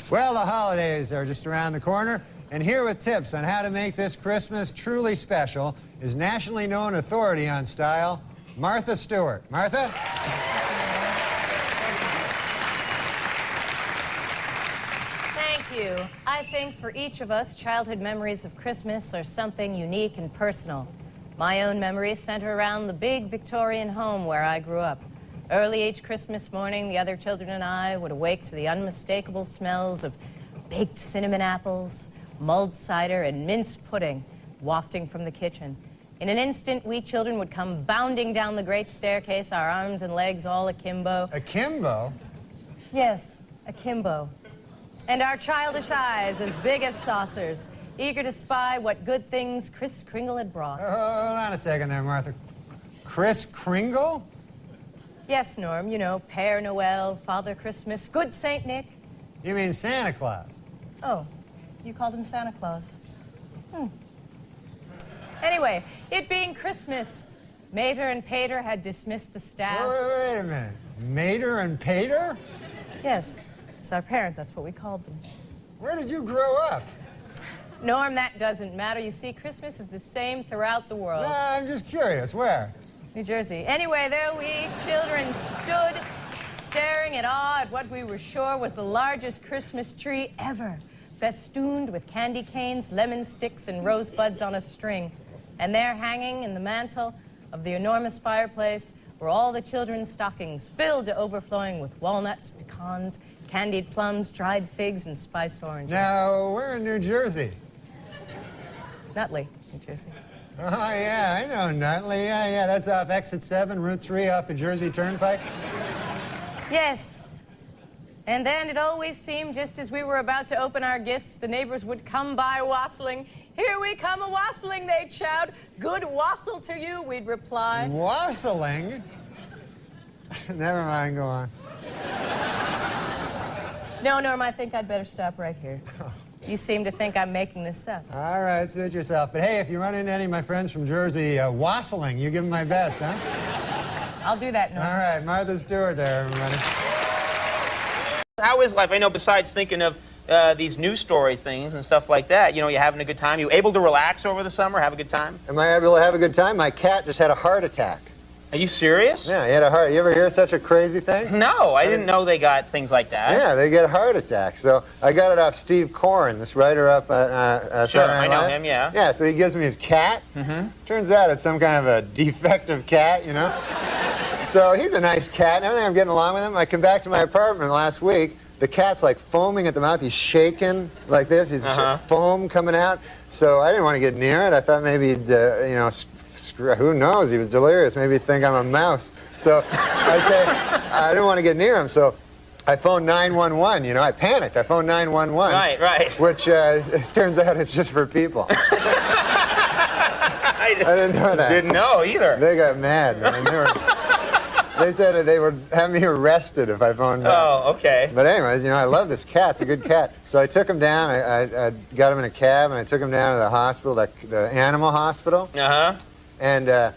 [SPEAKER 1] Well, the holidays are just around the corner, and here with tips on how to make this Christmas truly special is nationally known authority on style, Martha Stewart. Martha?
[SPEAKER 21] Thank you. I think for each of us, childhood memories of Christmas are something unique and personal. My own memories center around the big Victorian home where I grew up. Early each Christmas morning, the other children and I would awake to the unmistakable smells of baked cinnamon apples, mulled cider, and mince pudding wafting from the kitchen. In an instant, we children would come bounding down the great staircase, our arms and legs all akimbo.
[SPEAKER 1] Akimbo?
[SPEAKER 21] Yes, akimbo. And our childish eyes as big as saucers, eager to spy what good things Kris Kringle had brought.
[SPEAKER 1] Hold on a second there, Martha. Kris Kringle?
[SPEAKER 21] Yes, Norm, you know, Père Noël, Father Christmas, good Saint Nick.
[SPEAKER 1] You mean Santa Claus?
[SPEAKER 21] Oh, you called him Santa Claus. Anyway, it being Christmas, Mater and Pater had dismissed the staff.
[SPEAKER 1] Wait a minute. Mater and Pater?
[SPEAKER 21] Yes, That's our parents. That's what we called them.
[SPEAKER 3] Where did you grow up?
[SPEAKER 21] Norm, that doesn't matter. You see, Christmas is the same throughout the world.
[SPEAKER 3] Nah, I'm just curious. Where?
[SPEAKER 21] New Jersey. Anyway, there we children stood staring in awe at what we were sure was the largest Christmas tree ever, festooned with candy canes, lemon sticks, and rosebuds on a string. And there, hanging in the mantel of the enormous fireplace, were all the children's stockings, filled to overflowing with walnuts, pecans, candied plums, dried figs, and spiced oranges.
[SPEAKER 3] Now, we're in New Jersey.
[SPEAKER 21] Nutley, New Jersey.
[SPEAKER 3] Oh, yeah, I know Nutley. Yeah, that's off Exit 7, Route 3, off the Jersey Turnpike.
[SPEAKER 21] Yes. And then it always seemed just as we were about to open our gifts, the neighbors would come by wassailing. Here we come a-wassailing, they'd shout. Good wassail to you, we'd reply.
[SPEAKER 3] Wassailing? Never mind, go on.
[SPEAKER 21] No, Norm, I think I'd better stop right here. You seem to think I'm making this up.
[SPEAKER 3] All right, suit yourself. But hey, if you run into any of my friends from Jersey wassailing, you give them my best, huh?
[SPEAKER 21] I'll do that, Norm.
[SPEAKER 3] All right, Martha Stewart there, everybody.
[SPEAKER 2] How is life? I know besides thinking of these news story things and stuff like that, you know, you having a good time? You able to relax over the summer, have a good time?
[SPEAKER 3] Am I able to have a good time? My cat just had a heart attack.
[SPEAKER 2] Are you serious?
[SPEAKER 3] Yeah, he had a heart. You ever hear such a crazy thing?
[SPEAKER 2] No, I didn't know they got things like that.
[SPEAKER 3] Yeah, they get heart attacks. So I got it off Steve Corrin, this writer up at
[SPEAKER 2] Sure,
[SPEAKER 3] Saturday Night
[SPEAKER 2] I know
[SPEAKER 3] Live.
[SPEAKER 2] him, yeah.
[SPEAKER 3] Yeah, so he gives me his cat.
[SPEAKER 2] Mm-hmm.
[SPEAKER 3] Turns out it's some kind of a defective cat, you know? So he's a nice cat and everything. I'm getting along with him. I come back to my apartment last week. The cat's like foaming at the mouth. He's shaking like this. He's foam coming out. So I didn't want to get near it. I thought maybe he'd, you know, who knows? He was delirious. Maybe he'd think I'm a mouse. So I say, I didn't want to get near him. So I phoned 911. You know, I panicked. I phoned 911.
[SPEAKER 2] Right.
[SPEAKER 3] Which it turns out it's just for people. I didn't know that.
[SPEAKER 2] Didn't know either.
[SPEAKER 3] They got mad, man. They said they would have me arrested if I phoned back.
[SPEAKER 2] Oh, okay.
[SPEAKER 3] But anyways, you know, I love this cat. It's a good cat. So I took him down. I got him in a cab, and I took him down to the hospital, the animal hospital.
[SPEAKER 2] Uh-huh.
[SPEAKER 3] And the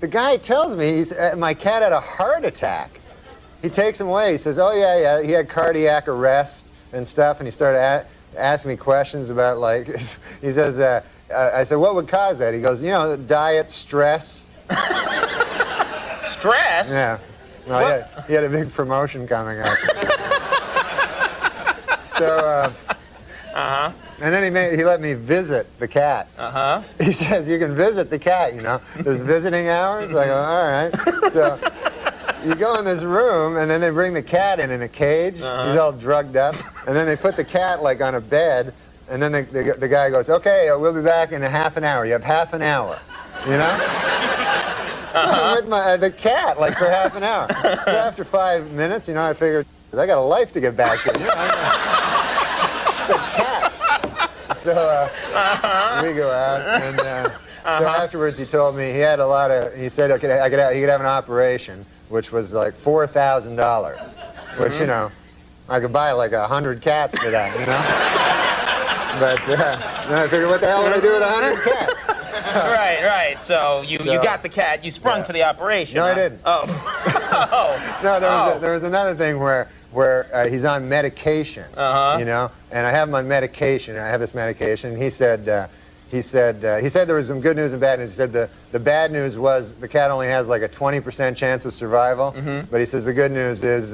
[SPEAKER 3] guy tells me my cat had a heart attack. He takes him away. He says, oh, yeah, he had cardiac arrest and stuff. And he started asking me questions about, like, he says, I said, what would cause that? He goes, you know, diet, stress.
[SPEAKER 2] Stress?
[SPEAKER 3] Yeah. Well, he had a big promotion coming up. So, and then he let me visit the cat. He says, you can visit the cat, you know. There's visiting hours. I go, all right. So you go in this room, and then they bring the cat in a cage. He's all drugged up. And then they put the cat, like, on a bed. And then the guy goes, okay, we'll be back in a half an hour. You have half an hour, you know? So I'm with the cat, like, for half an hour. So after 5 minutes, you know, I figured, I got a life to get back to. You know, it's a cat. So we go out, and so afterwards he told me he had a lot of, he said, okay, he could have an operation, which was like $4,000, which, you know, I could buy like 100 cats for that, you know? But then I figured, what the hell would I do with 100 cats?
[SPEAKER 2] Right. So you got the cat. You sprung for the operation.
[SPEAKER 3] No, I didn't.
[SPEAKER 2] Oh.
[SPEAKER 3] No, there was another thing where he's on medication, you know, and I have him on medication. I have this medication, and he said there was some good news and bad news. He said the bad news was the cat only has like a 20% chance of survival, but he says the good news is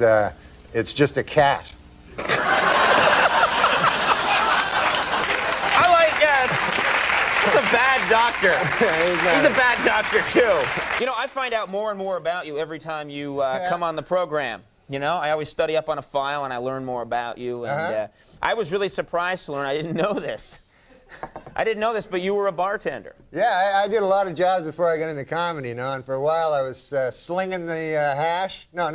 [SPEAKER 3] it's just a cat.
[SPEAKER 2] He's a bad doctor. He's a bad doctor, too. You know, I find out more and more about you every time you come on the program. You know, I always study up on a file, and I learn more about you. And I was really surprised to learn. I didn't know this. I didn't know this, but you were a bartender.
[SPEAKER 3] Yeah, I did a lot of jobs before I got into comedy, you know, and for a while I was slinging the hash. No.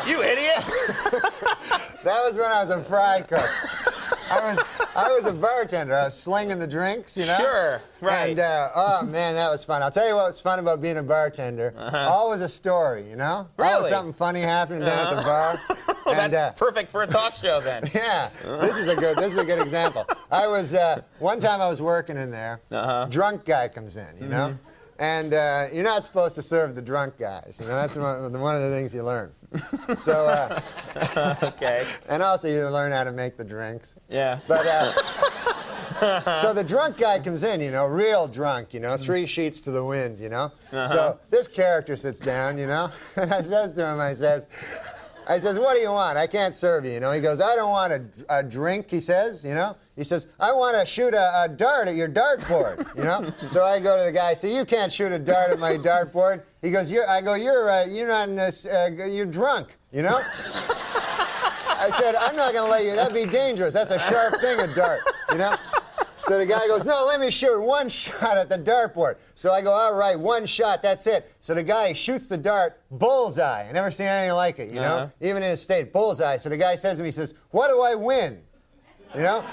[SPEAKER 2] You idiot.
[SPEAKER 3] That was when I was a fry cook. I was a bartender. I was slinging the drinks, you know?
[SPEAKER 2] Sure, right.
[SPEAKER 3] And, oh, man, that was fun. I'll tell you what was fun about being a bartender. Always a story, you know?
[SPEAKER 2] Really?
[SPEAKER 3] Always something funny happening down at the bar.
[SPEAKER 2] Well, that's perfect for a talk show, then.
[SPEAKER 3] Yeah, this is a good example. One time I was working in there. Drunk guy comes in, you know? And you're not supposed to serve the drunk guys. You know, that's one of the things you learn. So,
[SPEAKER 2] okay.
[SPEAKER 3] And also you learn how to make the drinks.
[SPEAKER 2] Yeah.
[SPEAKER 3] But so the drunk guy comes in, you know, real drunk, you know, 3 sheets to the wind, you know. So this character sits down, you know, and I says to him, I says, what do you want? I can't serve you, you know. He goes, I don't want a drink, he says, you know. He says, I want to shoot a dart at your dartboard, you know. So I go to the guy, I say, you can't shoot a dart at my dartboard. He goes, you're not in this, you're drunk, you know. I said, I'm not going to let you, that'd be dangerous. That's a sharp thing, a dart, you know. So the guy goes, no, let me shoot 1 shot at the dartboard. So I go, all right, 1 shot, that's it. So the guy shoots the dart, bullseye. I never seen anything like it, you know, even in his state, bullseye. So the guy says to me, he says, what do I win? You know?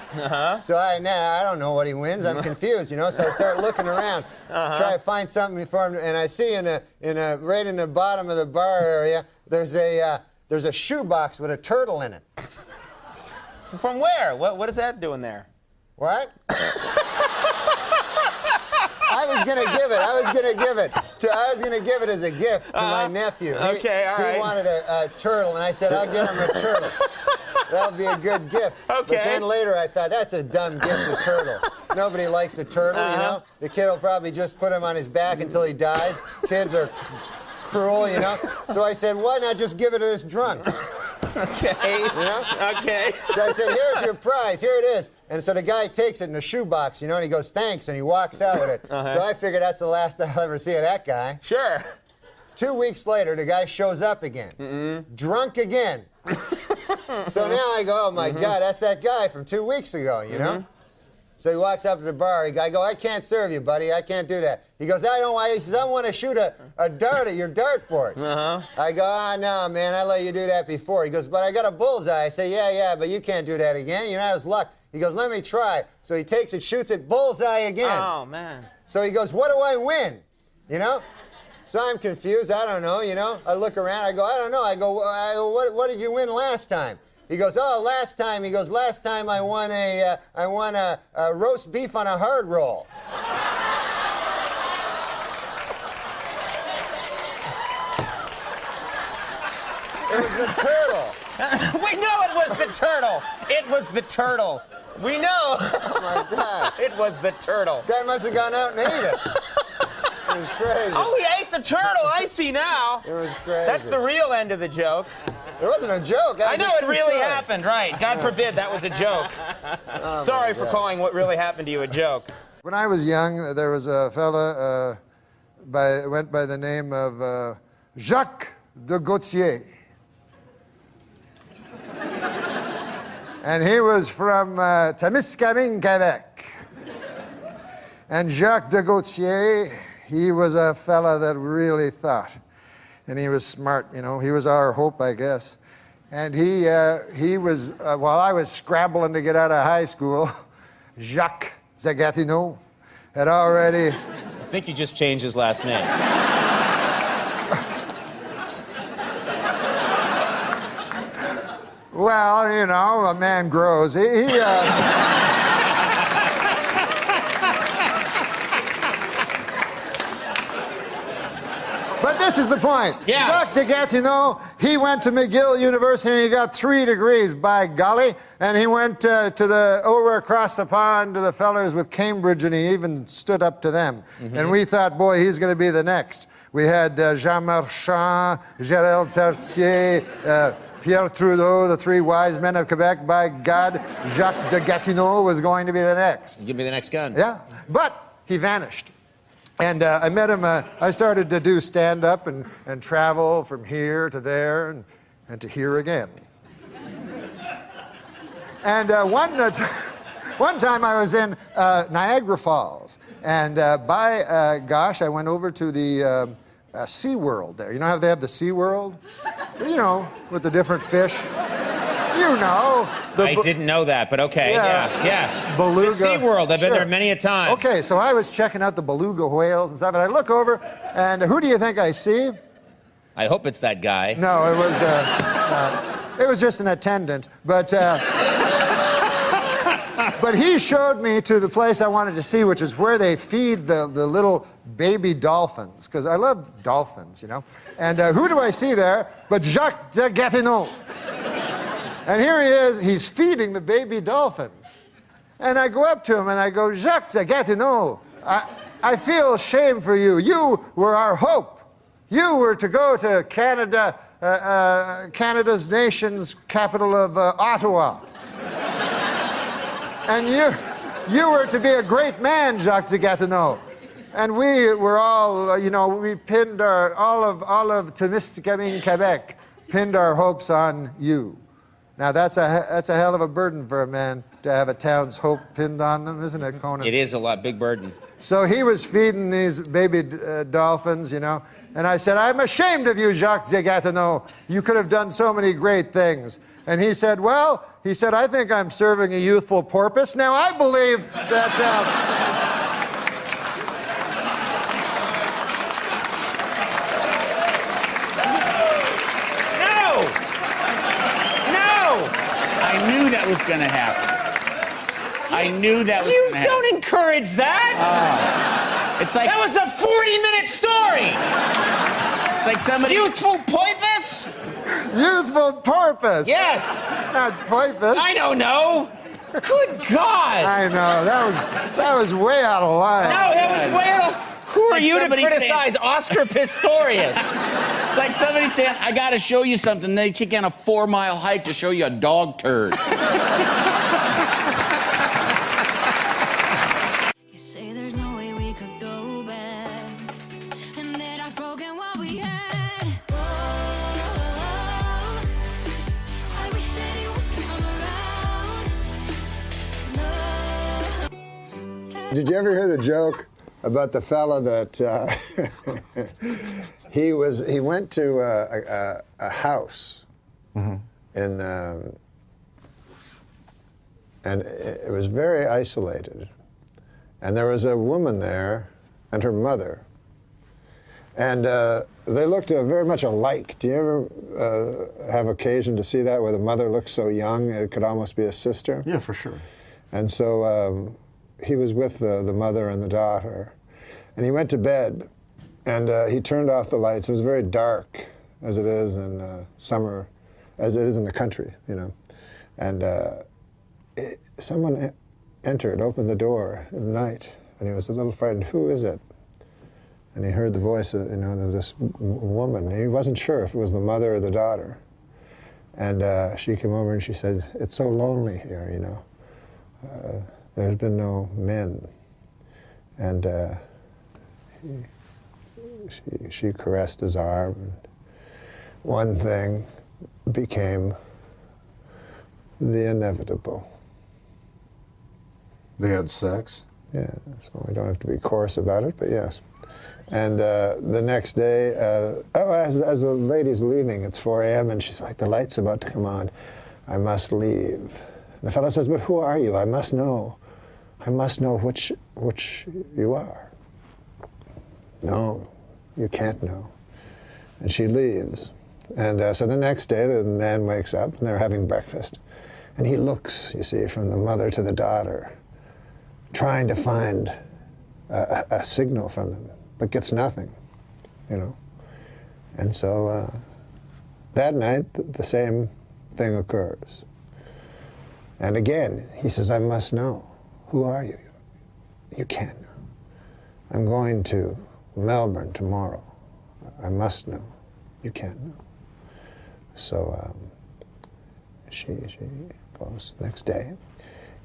[SPEAKER 3] So I don't know what he wins. I'm confused, you know. So I start looking around, try to find something for him, and I see right in the bottom of the bar area, there's a shoebox with a turtle in it.
[SPEAKER 2] From where? What is that doing there?
[SPEAKER 3] What? I was gonna give it as a gift to my nephew.
[SPEAKER 2] Okay, all right.
[SPEAKER 3] He wanted a turtle, and I said, I'll get him a turtle. That'll be a good gift.
[SPEAKER 2] Okay.
[SPEAKER 3] But then later I thought, that's a dumb gift, a turtle. Nobody likes a turtle, you know? The kid will probably just put him on his back until he dies. Kids are cruel, you know? So I said, why not just give it to this drunk?
[SPEAKER 2] Okay.
[SPEAKER 3] You know?
[SPEAKER 2] Okay.
[SPEAKER 3] So I said, here's your prize, here it is. And so the guy takes it in a shoebox, you know, and he goes, thanks, and he walks out with it. So I figured that's the last I'll ever see of that guy.
[SPEAKER 2] Sure.
[SPEAKER 3] 2 weeks later, the guy shows up again. Drunk again. So now I go, oh my God, that's that guy from 2 weeks ago, you know? So he walks up to the bar. I go, I can't serve you, buddy. I can't do that. He goes, he says, I want to shoot a dart at your dartboard. I go, no, man, I let you do that before. He goes, but I got a bullseye. I say, yeah, but you can't do that again. You're not as luck. He goes, let me try. So he takes it, shoots it, bullseye again.
[SPEAKER 2] Oh, man.
[SPEAKER 3] So he goes, what do I win? You know? So I'm confused. I don't know, you know? I look around. I go, I don't know. I go, what did you win last time? He goes, last time I won a roast beef on a hard roll. It was the turtle.
[SPEAKER 2] We know it was the turtle. It was the turtle. We know.
[SPEAKER 3] Oh my God.
[SPEAKER 2] It was the turtle.
[SPEAKER 3] Guy must have gone out and ate it. It was crazy.
[SPEAKER 2] Oh, he ate the turtle. I see now.
[SPEAKER 3] It was crazy.
[SPEAKER 2] That's the real end of the joke.
[SPEAKER 3] It wasn't a joke.
[SPEAKER 2] I know it really happened, right? God forbid that was a joke. Sorry for calling what really happened to you a joke.
[SPEAKER 3] When I was young, there was a fella went by the name of Jacques de Gautier. And he was from Témiscamingue, Quebec. And Jacques de Gautier, he was a fella that really thought. And he was smart, you know. He was our hope, I guess. And he was, while I was scrabbling to get out of high school, Jacques Zagatineau had already...
[SPEAKER 2] I think you just changed his last name.
[SPEAKER 3] Well, you know, a man grows. But this is the point.
[SPEAKER 2] Yeah.
[SPEAKER 3] Jacques de Gatineau, he went to McGill University and he got 3 degrees, by golly. And he went over across the pond to the fellers with Cambridge and he even stood up to them. And we thought, boy, he's going to be the next. We had Jean Marchand, Gérald Tertier, Pierre Trudeau, the 3 wise men of Quebec. By God, Jacques de Gatineau was going to be the next.
[SPEAKER 2] Give me the next gun.
[SPEAKER 3] Yeah, but he vanished. And I met him, I started to do stand-up and travel from here to there and to here again. And one time I was in Niagara Falls, and gosh, I went over to the Sea World there. You know how they have the Sea World? You know, with the different fish. You know.
[SPEAKER 2] I didn't know that, but okay, yes.
[SPEAKER 3] Beluga.
[SPEAKER 2] The Sea World, I've been there many a time.
[SPEAKER 3] Okay, so I was checking out the beluga whales and stuff, and I look over, and who do you think I see?
[SPEAKER 2] I hope it's that guy.
[SPEAKER 3] No, it was just an attendant, but...
[SPEAKER 1] But he showed me to the place I wanted to see, which is where they feed the little baby dolphins, because I love dolphins, you know. And who do I see there but Jacques de Gatineau? And here he is, he's feeding the baby dolphins. And I go up to him and I go, Jacques de Gatineau, I feel shame for you. You were our hope. You were to go to Canada, Canada's nation's capital of Ottawa. And you were to be a great man, Jacques de Gatineau. And we were all, you know, we pinned all of Témiscamingue, Quebec, pinned our hopes on you. Now that's a hell of a burden for a man to have a town's hope pinned on them, isn't it, Conan?
[SPEAKER 2] It is a lot, big burden.
[SPEAKER 1] So he was feeding these baby dolphins, you know, and I said, I'm ashamed of you, Jacques de Gatineau. You could have done so many great things. And he said, well, I think I'm serving a youthful porpoise. Now, I believe that...
[SPEAKER 6] I knew that was going to happen. I knew that was going to happen.
[SPEAKER 2] You don't encourage that.
[SPEAKER 6] It's like...
[SPEAKER 2] That was a 40-minute story.
[SPEAKER 6] It's like somebody...
[SPEAKER 2] Youthful porpoise?
[SPEAKER 1] Youthful porpoise.
[SPEAKER 2] Yes.
[SPEAKER 1] Not porpoise.
[SPEAKER 2] I don't know. Good God.
[SPEAKER 1] I know. That was way out of line.
[SPEAKER 2] No, that was way out of... Who are you to criticize Oscar Pistorius?
[SPEAKER 6] It's like somebody saying, I got to show you something. They take on a 4-mile hike to show you a dog turd.
[SPEAKER 12] You say there's no way we could go back, and that I've broken what we had. Oh, I wish that you would come around. No.
[SPEAKER 3] Did you ever hear the joke about the fella that he went to a house in and it was very isolated, and there was a woman there and her mother, and they looked very much alike. Do you ever have occasion to see that, where the mother looks so young it could almost be a sister?
[SPEAKER 4] Yeah, for sure.
[SPEAKER 3] And so he was with the mother and the daughter, and he went to bed, and he turned off the lights. It was very dark, as it is in summer, as it is in the country, you know. And someone entered, opened the door at night, and he was a little frightened. Who is it? And he heard the voice of, you know, this woman. He wasn't sure if it was the mother or the daughter. And she came over and she said, "It's so lonely here, you know. There's been no men." And she caressed his arm, and one thing became the inevitable.
[SPEAKER 4] They had sex?
[SPEAKER 3] Yeah, so we don't have to be coarse about it, but yes. And the next day, as the lady's leaving, it's 4 a.m., and she's like, the light's about to come on. I must leave. And the fellow says, but who are you? I must know. I must know which you are. No, you can't know. And she leaves. And so the next day, the man wakes up, and they're having breakfast. And he looks, you see, from the mother to the daughter, trying to find a signal from them, but gets nothing, you know. And so that night, the same thing occurs. And again, he says, I must know. Who are you? You can't know. I'm going to Melbourne tomorrow. I must know. You can't know. So she goes next day.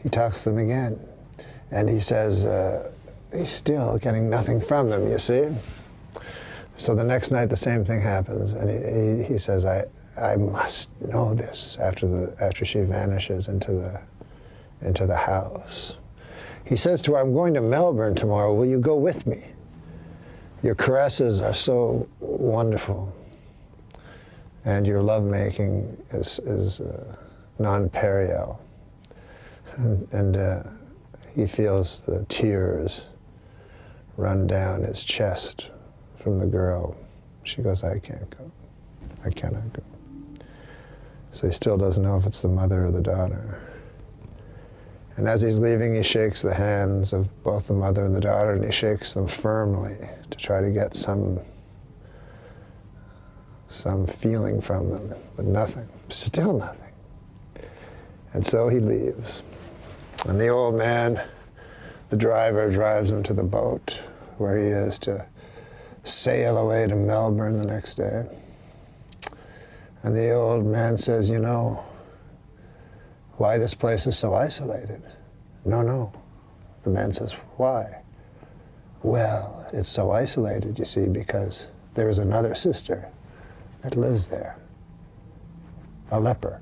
[SPEAKER 3] He talks to them again. And he says, he's still getting nothing from them, you see? So the next night, the same thing happens. And he says, I must know this after she vanishes into the house. He says to her, I'm going to Melbourne tomorrow. Will you go with me? Your caresses are so wonderful. And your lovemaking is non-perial. And he feels the tears run down his chest from the girl. She goes, I can't go. I cannot go. So he still doesn't know if it's the mother or the daughter.
[SPEAKER 1] And as he's leaving, he shakes the hands of both the mother and the daughter, and he shakes them firmly to try to get some feeling from them, but nothing, still nothing. And so he leaves. And the old man, the driver, drives him to the boat where he is to sail away to Melbourne the next day. And the old man says, you know, why this place is so isolated? No. The man says, why? Well, it's so isolated, you see, because there is another sister that lives there, a leper.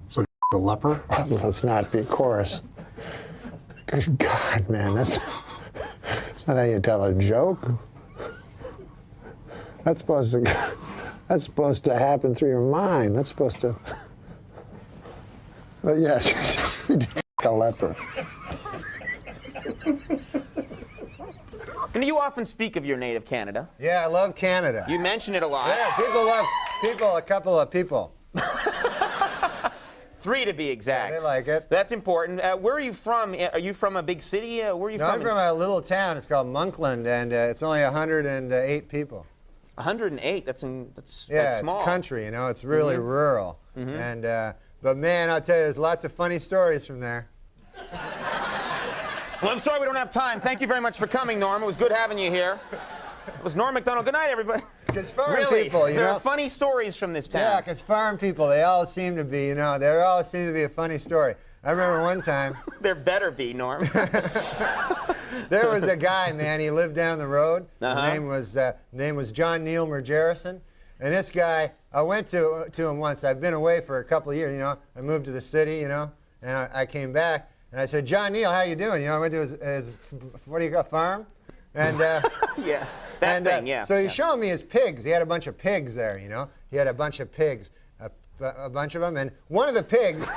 [SPEAKER 4] So the leper?
[SPEAKER 1] Let's not be coarse. Good God, man, that's not how you tell a joke. That's supposed to happen through your mind. That's supposed to. But yes, a leper.
[SPEAKER 2] And you often speak of your native Canada.
[SPEAKER 3] Yeah, I love Canada.
[SPEAKER 2] You mention it a lot.
[SPEAKER 3] Yeah, people love a couple of people.
[SPEAKER 2] 3 to be exact.
[SPEAKER 3] Yeah, they like it.
[SPEAKER 2] That's important. Where are you from? Are you from a big city? Where are you
[SPEAKER 3] No,
[SPEAKER 2] from?
[SPEAKER 3] I'm from a little town. It's called Monkland, and it's only 108 people.
[SPEAKER 2] 108. That's
[SPEAKER 3] yeah,
[SPEAKER 2] small.
[SPEAKER 3] It's country. You know, it's really rural. And but man, I'll tell you, there's lots of funny stories from there.
[SPEAKER 2] Well, I'm sorry we don't have time. Thank you very much for coming, Norm. It was good having you here. It was Norm MacDonald. Good night, everybody.
[SPEAKER 3] Because farm
[SPEAKER 2] really,
[SPEAKER 3] people, you
[SPEAKER 2] there
[SPEAKER 3] know.
[SPEAKER 2] are funny stories from this town.
[SPEAKER 3] Yeah, because farm people, they all seem to be, you know, there always seems to be a funny story. I remember one time.
[SPEAKER 2] There better be, Norm.
[SPEAKER 3] There was a guy, man. He lived down the road. His name was John Neil Mergerison. And this guy, I went to him once. I've been away for a couple of years, you know. I moved to the city, you know, and I came back. And I said, John Neil, how you doing? You know, I went to his what do you call, farm? And
[SPEAKER 2] yeah, that thing, yeah.
[SPEAKER 3] So he's showing me his pigs. He had a bunch of pigs there, you know. He had a bunch of pigs, a bunch of them, and one of the pigs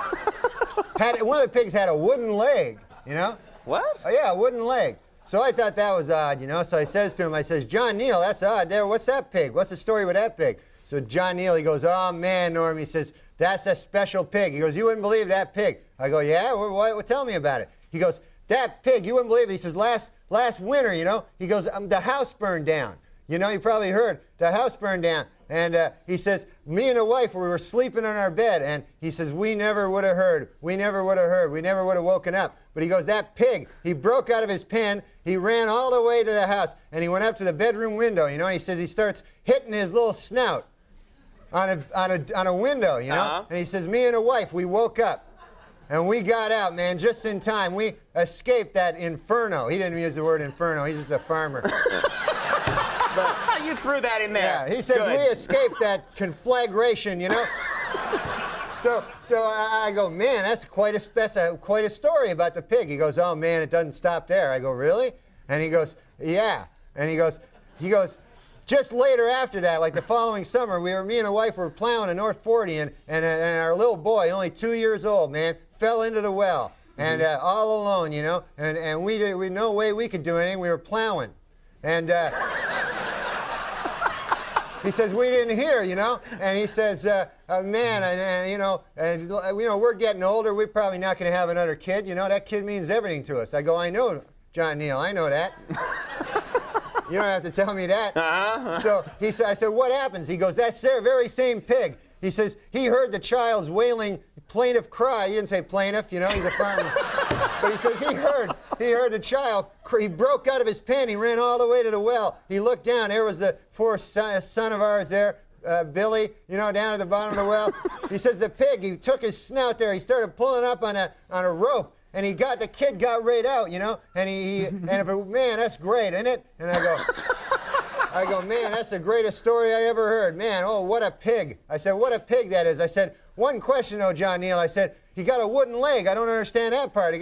[SPEAKER 3] had a wooden leg, you know.
[SPEAKER 2] What?
[SPEAKER 3] Oh yeah, a wooden leg. So I thought that was odd, you know. So I says to him, I says, John Neil, that's odd. There, what's that pig? What's the story with that pig? So John Neil, he goes, oh man, Norm, he says, that's a special pig. He goes, you wouldn't believe that pig. I go, yeah, what, tell me about it. He goes, that pig, you wouldn't believe it. He says, last winter, you know, he goes, the house burned down. You know, you probably heard, the house burned down. And he says, me and the wife, we were sleeping on our bed. And he says, we never would have heard. We never would have heard. We never would have woken up. But he goes, that pig, he broke out of his pen. He ran all the way to the house. And he went up to the bedroom window, you know. And he says he starts hitting his little snout on a window, you know. And he says, me and the wife, we woke up. And we got out, man, just in time. We escaped that inferno. He didn't use the word inferno. He's just a farmer.
[SPEAKER 2] But you threw that in there.
[SPEAKER 3] Yeah, he says we escaped that conflagration, you know. So I go, man, that's quite a story about the pig. He goes, oh man, it doesn't stop there. I go, really? And he goes, yeah. And he goes, just later after that, like the following summer, me and the wife were plowing in North 40, and our little boy, only 2 years old, man, fell into the well, and all alone, you know, and we no way we could do anything. We were plowing, and he says we didn't hear, you know, and he says, man, and you know, we're getting older. We're probably not going to have another kid, you know. That kid means everything to us. I go, I know, John Neil, I know that. You don't have to tell me that. So I said, what happens? He goes, that very same pig. He says, he heard the child's wailing plaintive cry. He didn't say plaintiff, you know, he's a farmer. But he says he heard the child. He broke out of his pen. He ran all the way to the well. He looked down. There was the poor son of ours there, Billy, you know, down at the bottom of the well. He says the pig, he took his snout there. He started pulling up on a rope. And the kid got right out, you know, and man, that's great, isn't it? And I go, man, that's the greatest story I ever heard. Man, oh, what a pig. I said, what a pig that is. I said, one question though, John Neil. I said, he got a wooden leg. I don't understand that part.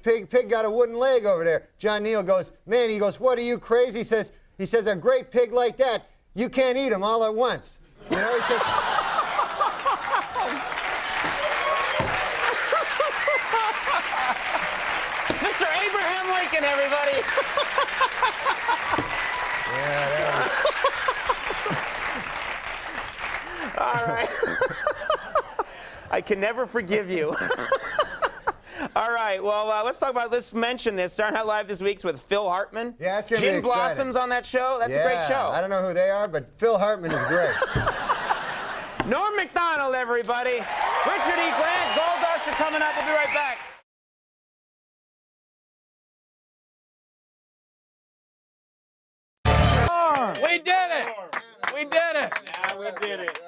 [SPEAKER 3] Pig got a wooden leg over there. John Neil goes, man, he goes, what are you crazy? He says, a great pig like that, you can't eat him all at once. You know, he says,
[SPEAKER 2] Lincoln, everybody.
[SPEAKER 3] Yeah, that was...
[SPEAKER 2] All right. I can never forgive you. All right, well, let's mention this. Saturday Night Live this week's with Phil Hartman.
[SPEAKER 9] Yeah, it's going to be
[SPEAKER 2] Gin
[SPEAKER 9] exciting.
[SPEAKER 2] Blossoms on that show. That's a great show.
[SPEAKER 9] I don't know who they are, but Phil Hartman is great.
[SPEAKER 2] Norm MacDonald, everybody. Richard E. Grant, Gold Dust are coming up. We'll be right back.
[SPEAKER 8] We did it! We did it!
[SPEAKER 17] Yeah, we did it.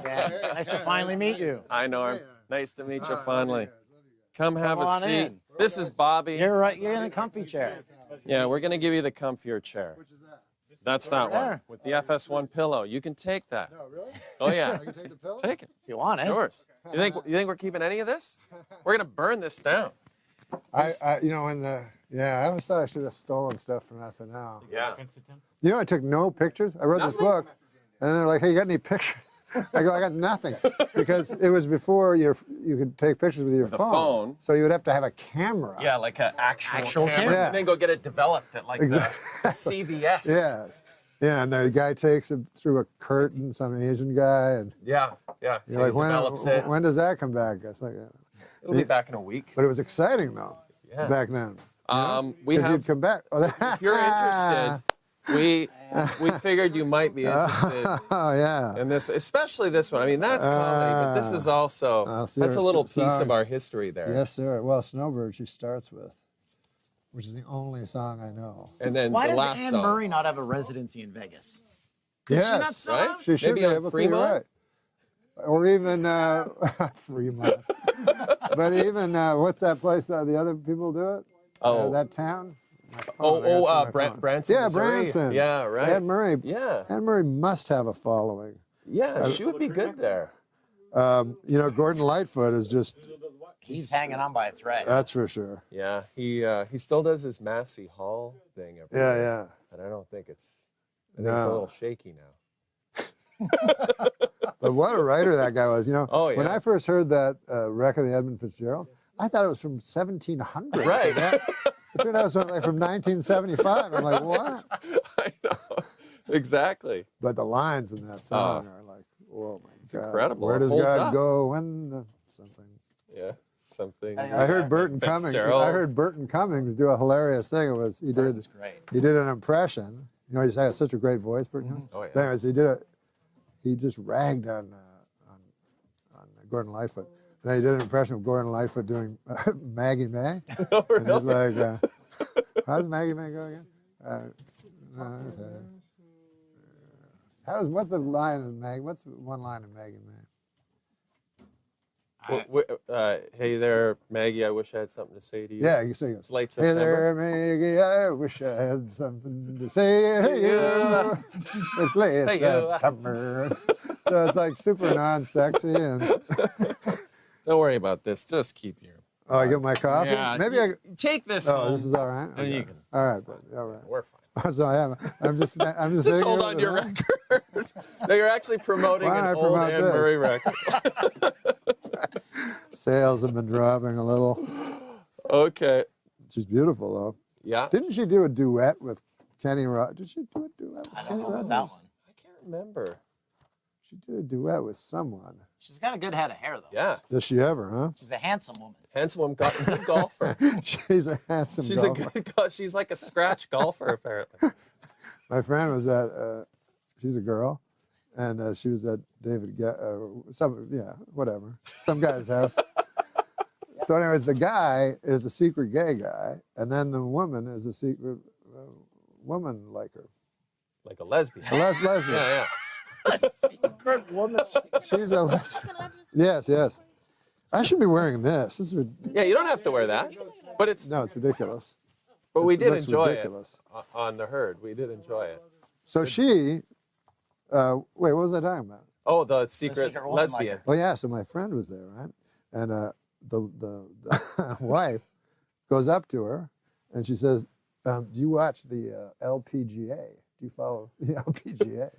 [SPEAKER 17] Yeah, nice to finally meet you.
[SPEAKER 7] Hi, Norm. Nice to meet you finally. Come have
[SPEAKER 17] Come
[SPEAKER 7] a
[SPEAKER 17] on
[SPEAKER 7] seat.
[SPEAKER 17] in.
[SPEAKER 7] This is Bobby.
[SPEAKER 17] You're right. You're in the comfy chair.
[SPEAKER 7] Yeah, we're going to give you the comfier chair. Which is that? That's that one.
[SPEAKER 17] There.
[SPEAKER 7] With the FS1 pillow. You can take that.
[SPEAKER 9] No, really?
[SPEAKER 7] Oh, yeah.
[SPEAKER 9] I can take the pillow?
[SPEAKER 7] Take it.
[SPEAKER 17] If you want it.
[SPEAKER 7] Yours. You think we're keeping any of this? We're going to burn this down.
[SPEAKER 1] I always thought I should have stolen stuff from SNL.
[SPEAKER 7] Yeah.
[SPEAKER 1] You know, I took no pictures. I wrote this book, and they're like, "Hey, you got any pictures?" I go, "I got nothing," because it was before you could take pictures with your
[SPEAKER 7] With a
[SPEAKER 1] phone.
[SPEAKER 7] phone.
[SPEAKER 1] So you would have to have a camera.
[SPEAKER 7] Yeah, like an actual camera.
[SPEAKER 1] camera. Yeah.
[SPEAKER 7] And then go get it developed at like the CVS.
[SPEAKER 1] Yes. Yeah, and the guy takes it through a curtain, some Asian guy, and
[SPEAKER 7] Yeah.
[SPEAKER 1] you're
[SPEAKER 7] He
[SPEAKER 1] like,
[SPEAKER 7] develops it.
[SPEAKER 1] when does that come back? It's like,
[SPEAKER 7] It'll be back in a week.
[SPEAKER 1] But it was exciting though,
[SPEAKER 7] Yeah.
[SPEAKER 1] back then.
[SPEAKER 7] We
[SPEAKER 1] 'Cause
[SPEAKER 7] have.
[SPEAKER 1] you'd come back.
[SPEAKER 7] If you're interested, we figured you might be interested
[SPEAKER 1] Oh yeah.
[SPEAKER 7] in this, especially this one. I mean, that's comedy, but this is also
[SPEAKER 1] see
[SPEAKER 7] that's a
[SPEAKER 1] her
[SPEAKER 7] little piece
[SPEAKER 1] songs.
[SPEAKER 7] of our history there.
[SPEAKER 1] Yes, sir. Well, Snowbird she starts with, which is the only song I know.
[SPEAKER 7] And then
[SPEAKER 17] Why
[SPEAKER 7] the
[SPEAKER 17] does
[SPEAKER 7] last
[SPEAKER 17] Anne
[SPEAKER 7] song.
[SPEAKER 17] Murray not have a residency in Vegas? Could she not
[SPEAKER 1] Yes,
[SPEAKER 17] sell
[SPEAKER 7] right?
[SPEAKER 17] out?
[SPEAKER 1] she should
[SPEAKER 7] Maybe
[SPEAKER 1] be
[SPEAKER 7] on
[SPEAKER 1] able to.
[SPEAKER 7] Fremont?
[SPEAKER 1] Right. Or even Fremont. But even what's that place? The other people do it.
[SPEAKER 7] Oh.
[SPEAKER 1] That town. My phone, I answered my phone.
[SPEAKER 7] Branson.
[SPEAKER 1] Yeah,
[SPEAKER 7] Missouri.
[SPEAKER 1] Branson.
[SPEAKER 7] Yeah, right.
[SPEAKER 1] Anne Murray.
[SPEAKER 7] Yeah.
[SPEAKER 1] Anne Murray must have a following.
[SPEAKER 7] Yeah, she would be good there.
[SPEAKER 1] Gordon Lightfoot is just.
[SPEAKER 17] He's hanging on by a thread.
[SPEAKER 1] That's for sure.
[SPEAKER 7] Yeah, he still does his Massey Hall thing every
[SPEAKER 1] Yeah,
[SPEAKER 7] year,
[SPEAKER 1] yeah.
[SPEAKER 7] And I don't think it's. I think it's a
[SPEAKER 1] No.
[SPEAKER 7] little shaky now.
[SPEAKER 1] But what a writer that guy was.
[SPEAKER 7] Oh,
[SPEAKER 1] When
[SPEAKER 7] yeah.
[SPEAKER 1] I first heard that record of Edmund Fitzgerald, I thought it was from 1700.
[SPEAKER 7] Right.
[SPEAKER 1] It turned out it was like from 1975. I'm like, what?
[SPEAKER 7] I know. Exactly.
[SPEAKER 1] But the lines in that song are like, oh my
[SPEAKER 7] It's
[SPEAKER 1] God.
[SPEAKER 7] incredible.
[SPEAKER 1] Where
[SPEAKER 7] It
[SPEAKER 1] does
[SPEAKER 7] holds
[SPEAKER 1] God
[SPEAKER 7] up.
[SPEAKER 1] go when the something?
[SPEAKER 7] Yeah, something.
[SPEAKER 1] I heard Burton Cummings.
[SPEAKER 7] Fitzgerald.
[SPEAKER 1] I heard Burton Cummings do a hilarious thing. It was he did.
[SPEAKER 17] great.
[SPEAKER 1] He did an impression. You just had such a great voice, Burton Cummings.
[SPEAKER 7] Oh, yeah.
[SPEAKER 1] But anyways, he just ragged on Gordon Lightfoot. Then he did an impression of Gordon Lightfoot doing Maggie May.
[SPEAKER 7] Oh,
[SPEAKER 1] And he's
[SPEAKER 7] really?
[SPEAKER 1] like, how does Maggie May go again? What's the line in Maggie? What's one line in Maggie May?
[SPEAKER 7] Hey there, Maggie. I wish I had something to say to you.
[SPEAKER 1] Yeah, you sing it.
[SPEAKER 7] It's late
[SPEAKER 1] Hey
[SPEAKER 7] September.
[SPEAKER 1] there, Maggie, I wish I had something to say to you. It's late
[SPEAKER 7] Hey, you.
[SPEAKER 1] September. So it's like super non-sexy and.
[SPEAKER 7] Don't worry about this. Just keep your.
[SPEAKER 1] Oh, I get my coffee?
[SPEAKER 7] Yeah,
[SPEAKER 1] Maybe I.
[SPEAKER 7] take this.
[SPEAKER 1] Oh,
[SPEAKER 7] home,
[SPEAKER 1] this is all right.
[SPEAKER 7] and you
[SPEAKER 1] Okay.
[SPEAKER 7] can.
[SPEAKER 1] All right, buddy. All right.
[SPEAKER 7] We're fine.
[SPEAKER 1] So I am. I'm just.
[SPEAKER 7] Just
[SPEAKER 1] sitting
[SPEAKER 7] hold
[SPEAKER 1] here
[SPEAKER 7] on
[SPEAKER 1] with
[SPEAKER 7] to your
[SPEAKER 1] it.
[SPEAKER 7] record. No, you're actually promoting
[SPEAKER 1] Why don't
[SPEAKER 7] an
[SPEAKER 1] I
[SPEAKER 7] old
[SPEAKER 1] promote
[SPEAKER 7] Anne
[SPEAKER 1] this?
[SPEAKER 7] Murray record.
[SPEAKER 1] Sales have been dropping a little.
[SPEAKER 7] Okay.
[SPEAKER 1] She's beautiful though.
[SPEAKER 7] Yeah.
[SPEAKER 1] Didn't she do a duet with Kenny Rogers? Did she do a duet with Kenny Rogers?
[SPEAKER 17] That one.
[SPEAKER 7] I can't remember.
[SPEAKER 1] She did a duet with someone.
[SPEAKER 17] She's got a good head of hair, though.
[SPEAKER 7] Yeah.
[SPEAKER 1] Does she ever, huh?
[SPEAKER 17] She's a handsome woman.
[SPEAKER 7] Handsome woman, good golfer.
[SPEAKER 1] She's a handsome
[SPEAKER 7] She's
[SPEAKER 1] golfer.
[SPEAKER 7] a good. She's like a scratch golfer, apparently.
[SPEAKER 1] My friend was at. She's a girl, and she was at David. Some guy's house. So, anyways, the guy is a secret gay guy, and then the woman is a secret woman like her.
[SPEAKER 7] Like a lesbian.
[SPEAKER 1] A lesbian.
[SPEAKER 7] Yeah,
[SPEAKER 17] Secret woman.
[SPEAKER 1] She's a lesbian. Yes. I should be wearing this. This is
[SPEAKER 7] yeah. You don't have to wear that, but it's.
[SPEAKER 1] No, it's ridiculous.
[SPEAKER 7] But we
[SPEAKER 1] It
[SPEAKER 7] did
[SPEAKER 1] looks
[SPEAKER 7] enjoy
[SPEAKER 1] ridiculous.
[SPEAKER 7] it on the herd. We did enjoy it.
[SPEAKER 1] So she. Wait, what was I talking about?
[SPEAKER 7] Oh, the secret
[SPEAKER 17] secret woman
[SPEAKER 7] lesbian.
[SPEAKER 1] Oh yeah, so my friend was there, right? And the wife goes up to her, and she says, "Do you watch the LPGA? Do you follow the LPGA?"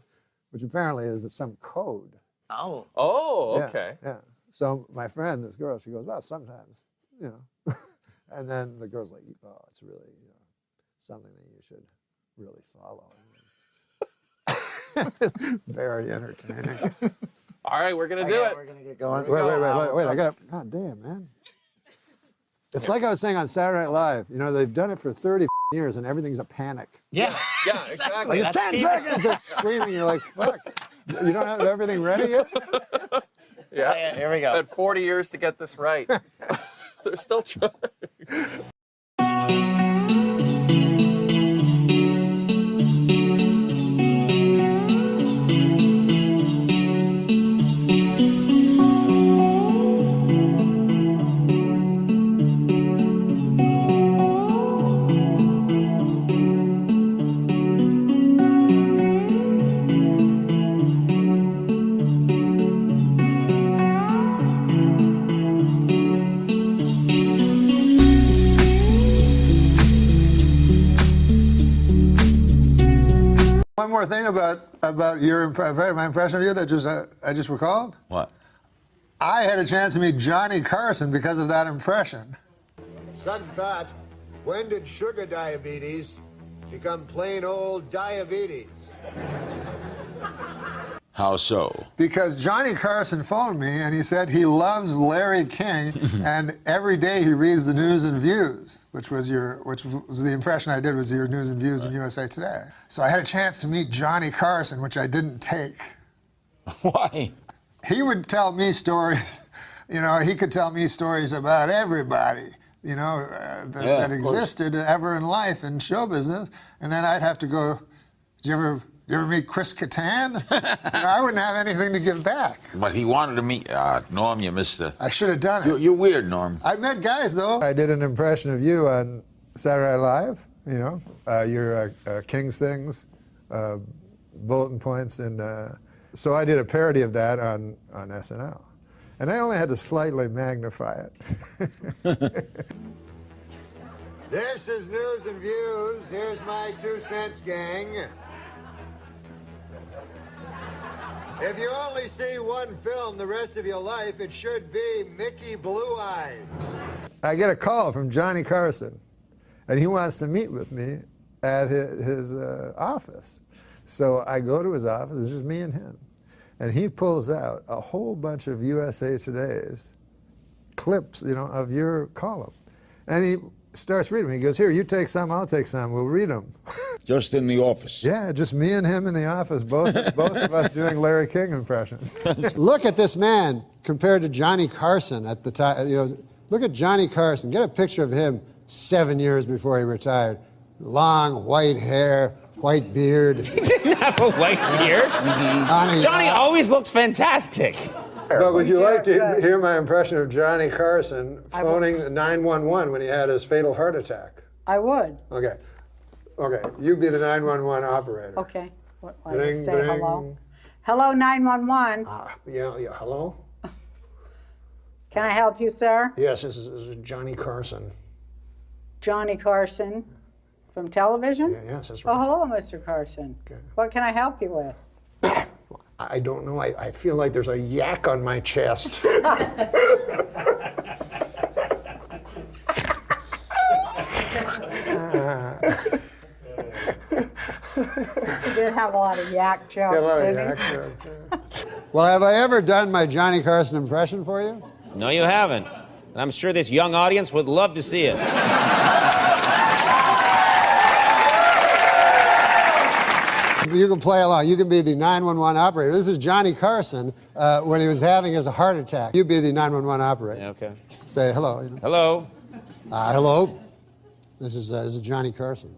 [SPEAKER 1] Which apparently is some code.
[SPEAKER 17] Oh.
[SPEAKER 7] Oh,
[SPEAKER 1] Yeah,
[SPEAKER 7] okay.
[SPEAKER 1] Yeah. So my friend, this girl, she goes, "Well, sometimes, And then the girl's like, "Oh, it's really, something that you should really follow." Very entertaining.
[SPEAKER 8] All right, we're gonna do it.
[SPEAKER 9] We're gonna get going.
[SPEAKER 1] Wait, I got, God damn, man. It's like I was saying on Saturday Night Live, you know, they've done it for 30 years and everything's a panic.
[SPEAKER 8] Yeah, exactly.
[SPEAKER 1] Like, it's 10 seconds, they're screaming, you're like, fuck, you don't have everything ready yet?
[SPEAKER 2] Yeah, here we go.
[SPEAKER 8] Had 40 years to get this right. They're still trying.
[SPEAKER 1] One more thing about your my impression of you that I just recalled.
[SPEAKER 6] What?
[SPEAKER 1] I had a chance to meet Johnny Carson because of that impression.
[SPEAKER 9] Sudden thought, when did sugar diabetes become plain old diabetes?
[SPEAKER 6] How so?
[SPEAKER 1] Because Johnny Carson phoned me and he said he loves Larry King and every day he reads the News and Views, which was the impression I did was your News and Views in USA Today. So I had a chance to meet Johnny Carson, which I didn't take.
[SPEAKER 6] Why?
[SPEAKER 1] He would tell me stories, you know, he could tell me stories about everybody, you know, that existed ever in life in show business, and then I'd have to go, did you ever meet Chris Kattan? You know, I wouldn't have anything to give back.
[SPEAKER 6] But he wanted to meet Norm. You missed the.
[SPEAKER 1] I should have done it.
[SPEAKER 6] You're weird, Norm.
[SPEAKER 1] I met guys though. I did an impression of you on Saturday Night Live. You know, your King's Things, bulletin points, and so I did a parody of that on SNL, and I only had to slightly magnify it.
[SPEAKER 9] This is News and Views. Here's my 2 cents, gang. If you only see one film the rest of your life, it should be Mickey Blue Eyes.
[SPEAKER 1] I get a call from Johnny Carson, and he wants to meet with me at his office. So I go to his office, it's just me and him. And he pulls out a whole bunch of USA Today's clips, you know, of your column. And he starts reading them. He goes, here, you take some, I'll take some, we'll read them.
[SPEAKER 6] Just in the office?
[SPEAKER 1] Yeah, just me and him in the office, both of us doing Larry King impressions. Look at this man compared to Johnny Carson at the time. You know, look at Johnny Carson. Get a picture of him 7 years before he retired. Long white hair, white beard.
[SPEAKER 2] He didn't have a white beard. Johnny always looked fantastic.
[SPEAKER 1] But would you like to hear my impression of Johnny Carson phoning 911 when he had his fatal heart attack?
[SPEAKER 10] I would.
[SPEAKER 1] Okay. Okay, you be the 911 operator.
[SPEAKER 10] Okay. What, I
[SPEAKER 1] Ding,
[SPEAKER 10] just say
[SPEAKER 1] ding.
[SPEAKER 10] hello? Hello, 911.
[SPEAKER 1] Yeah, hello?
[SPEAKER 10] Can I help you, sir?
[SPEAKER 1] Yes, this is Johnny Carson.
[SPEAKER 10] Johnny Carson from television?
[SPEAKER 1] Yeah, yes, that's right.
[SPEAKER 10] Oh, hello, Mr. Carson.
[SPEAKER 1] Okay.
[SPEAKER 10] What can I help you with?
[SPEAKER 1] I don't know. I feel like there's a yak on my chest.
[SPEAKER 10] You did have a lot of yak jokes, didn't you?
[SPEAKER 1] Well, have I ever done my Johnny Carson impression for you?
[SPEAKER 2] No, you haven't. And I'm sure this young audience would love to see it.
[SPEAKER 1] You can play along. You can be the 911 operator. This is Johnny Carson when he was having his heart attack. You be the 911 operator.
[SPEAKER 2] Yeah, okay.
[SPEAKER 1] Say hello.
[SPEAKER 2] Hello.
[SPEAKER 1] Hello. This is Johnny Carson.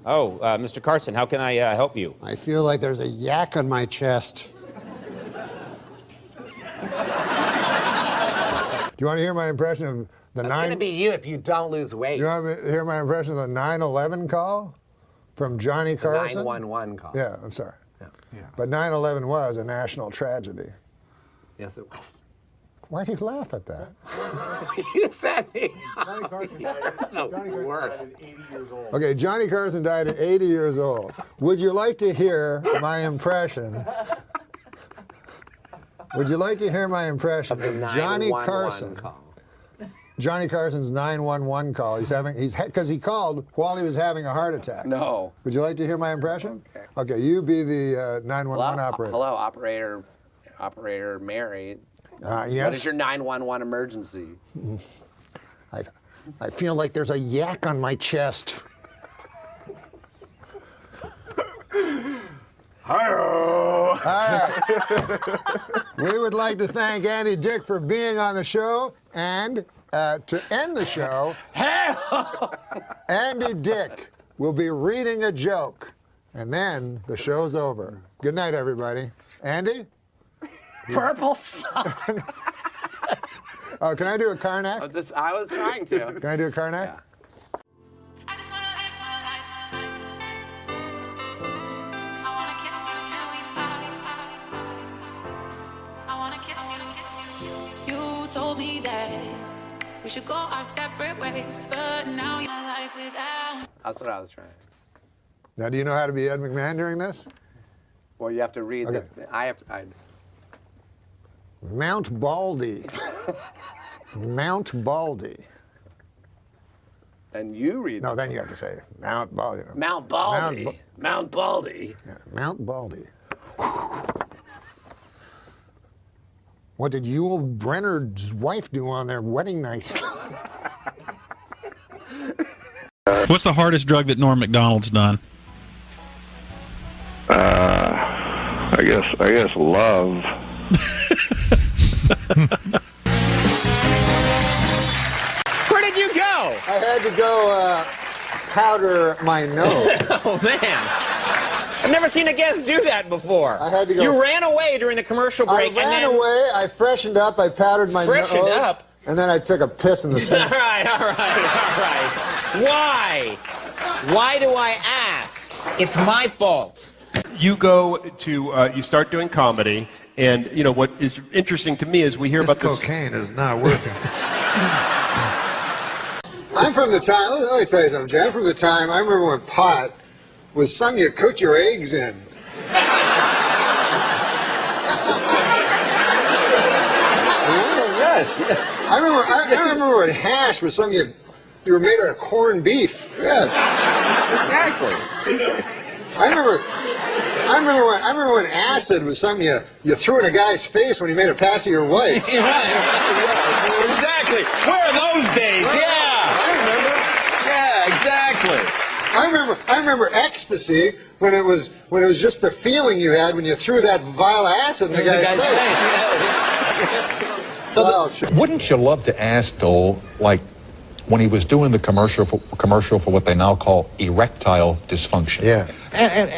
[SPEAKER 2] Oh, Mr. Carson, how can I help you?
[SPEAKER 1] I feel like there's a yak on my chest. Do you want to hear my impression of the
[SPEAKER 9] That's going to be you if you don't lose weight.
[SPEAKER 1] Do you want to hear my impression of the 911 call from Johnny Carson?
[SPEAKER 9] 911 call.
[SPEAKER 1] Yeah, I'm sorry. Yeah. But 9/11 was a national tragedy.
[SPEAKER 9] Yes, it was.
[SPEAKER 1] Why do you laugh at that?
[SPEAKER 9] You said it.
[SPEAKER 1] Johnny Carson died
[SPEAKER 9] at
[SPEAKER 1] 80 years old. Okay, Johnny Carson died at 80 years old. Would you like to hear my impression? Would you like to hear my impression of Johnny Carson?
[SPEAKER 9] Call.
[SPEAKER 1] Johnny Carson's 911 call. Because he called while he was having a heart attack.
[SPEAKER 9] No.
[SPEAKER 1] Would you like to hear my impression? Okay, you be the 911 operator.
[SPEAKER 9] Hello, operator.
[SPEAKER 13] Operator Mary.
[SPEAKER 1] Yes.
[SPEAKER 13] What is your 911 emergency?
[SPEAKER 1] I feel like there's a yak on my chest.
[SPEAKER 13] Hi-oh.
[SPEAKER 1] All right. We would like to thank Andy Dick for being on the show, and to end the show, Andy Dick will be reading a joke, and then the show's over. Good night, everybody. Andy?
[SPEAKER 13] Purple sun.
[SPEAKER 1] Oh, can I do a Karnak?
[SPEAKER 13] I was trying to.
[SPEAKER 1] Can I do a Karnak?
[SPEAKER 13] Yeah.
[SPEAKER 22] You told me that we should go our separate ways, but now your life without.
[SPEAKER 13] That's what I was trying.
[SPEAKER 1] Now, do you know how to be Ed McMahon during this?
[SPEAKER 13] Well, you have to read
[SPEAKER 1] Okay. Mount Baldy. Mount Baldy.
[SPEAKER 13] And you read.
[SPEAKER 1] No, then you have to say Mount Baldy.
[SPEAKER 13] Mount Baldy. Mount Baldy.
[SPEAKER 1] Yeah, Mount Baldy. What did Yul Brenner's wife do on their wedding night?
[SPEAKER 23] What's the hardest drug that Norm MacDonald's done?
[SPEAKER 24] I guess love.
[SPEAKER 2] Where did you go?
[SPEAKER 1] I had to go powder my nose.
[SPEAKER 2] Oh, man. I've never seen a guest do that before.
[SPEAKER 1] I had to go.
[SPEAKER 2] You ran away during the commercial break.
[SPEAKER 1] I ran away, I freshened up, I powdered my nose.
[SPEAKER 2] Freshened up?
[SPEAKER 1] And then I took a piss in the sink.
[SPEAKER 2] All right. Why? Why do I ask? It's my fault.
[SPEAKER 25] You go to, you start doing comedy, and, you know, what is interesting to me is we hear about this.
[SPEAKER 1] Cocaine is not working. I'm from the time, let me tell you something, Jay. I'm from the time, I remember when pot was something you cooked your eggs in. Yes. I remember when hash was something you were made out of corned beef. Yeah. Exactly. I remember when acid was something you threw in a guy's face when he made a pass of your wife.
[SPEAKER 13] Exactly. Where are those days? Yeah.
[SPEAKER 1] I remember.
[SPEAKER 13] Yeah, exactly.
[SPEAKER 1] I remember ecstasy when it was just the feeling you had when you threw that vial of acid in the guy's face.
[SPEAKER 5] So wouldn't you love to ask Dole, like, when he was doing the commercial for what they now call erectile dysfunction?
[SPEAKER 1] Yeah.
[SPEAKER 5] And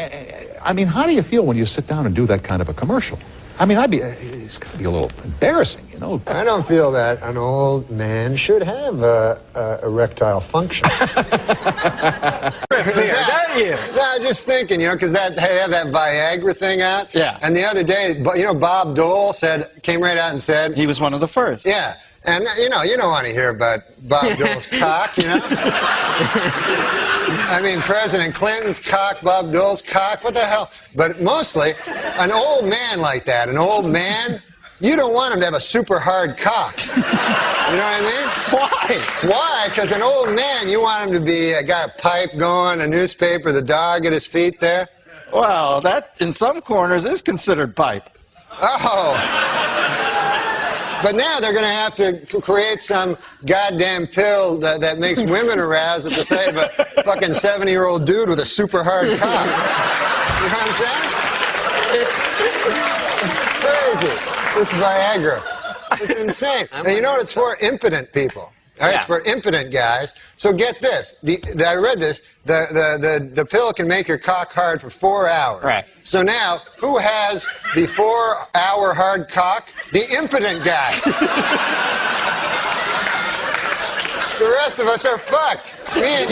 [SPEAKER 5] I mean, how do you feel when you sit down and do that kind of a commercial? I mean, it's got to be a little embarrassing, you know.
[SPEAKER 1] I don't feel that an old man should have erectile function.
[SPEAKER 13] Don't you?
[SPEAKER 1] No, just thinking, you know, because they have that Viagra thing out.
[SPEAKER 13] Yeah.
[SPEAKER 1] And the other day, you know, Bob Dole came right out and said
[SPEAKER 13] He was one of the first.
[SPEAKER 1] Yeah. And, you don't want to hear about Bob Dole's cock, you know? I mean, President Clinton's cock, Bob Dole's cock, what the hell? But mostly, an old man like that, you don't want him to have a super hard cock. You know what I mean?
[SPEAKER 13] Why?
[SPEAKER 1] Why? Because an old man, you want him to be, got a pipe going, a newspaper, the dog at his feet there.
[SPEAKER 13] Well, that, in some corners, is considered pipe.
[SPEAKER 1] Oh. But now they're going to have to create some goddamn pill that makes women aroused at the sight of a fucking 70-year-old dude with a super hard cock. You know what I'm saying? It's crazy. This Viagra. It's insane. And you know what it's for? Impotent people. All right, It's for impotent guys. So get this. I read this. The pill can make your cock hard for 4 hours.
[SPEAKER 13] Right.
[SPEAKER 1] So now, who has the 4-hour hard cock? The impotent guy. The rest of us are fucked. Me and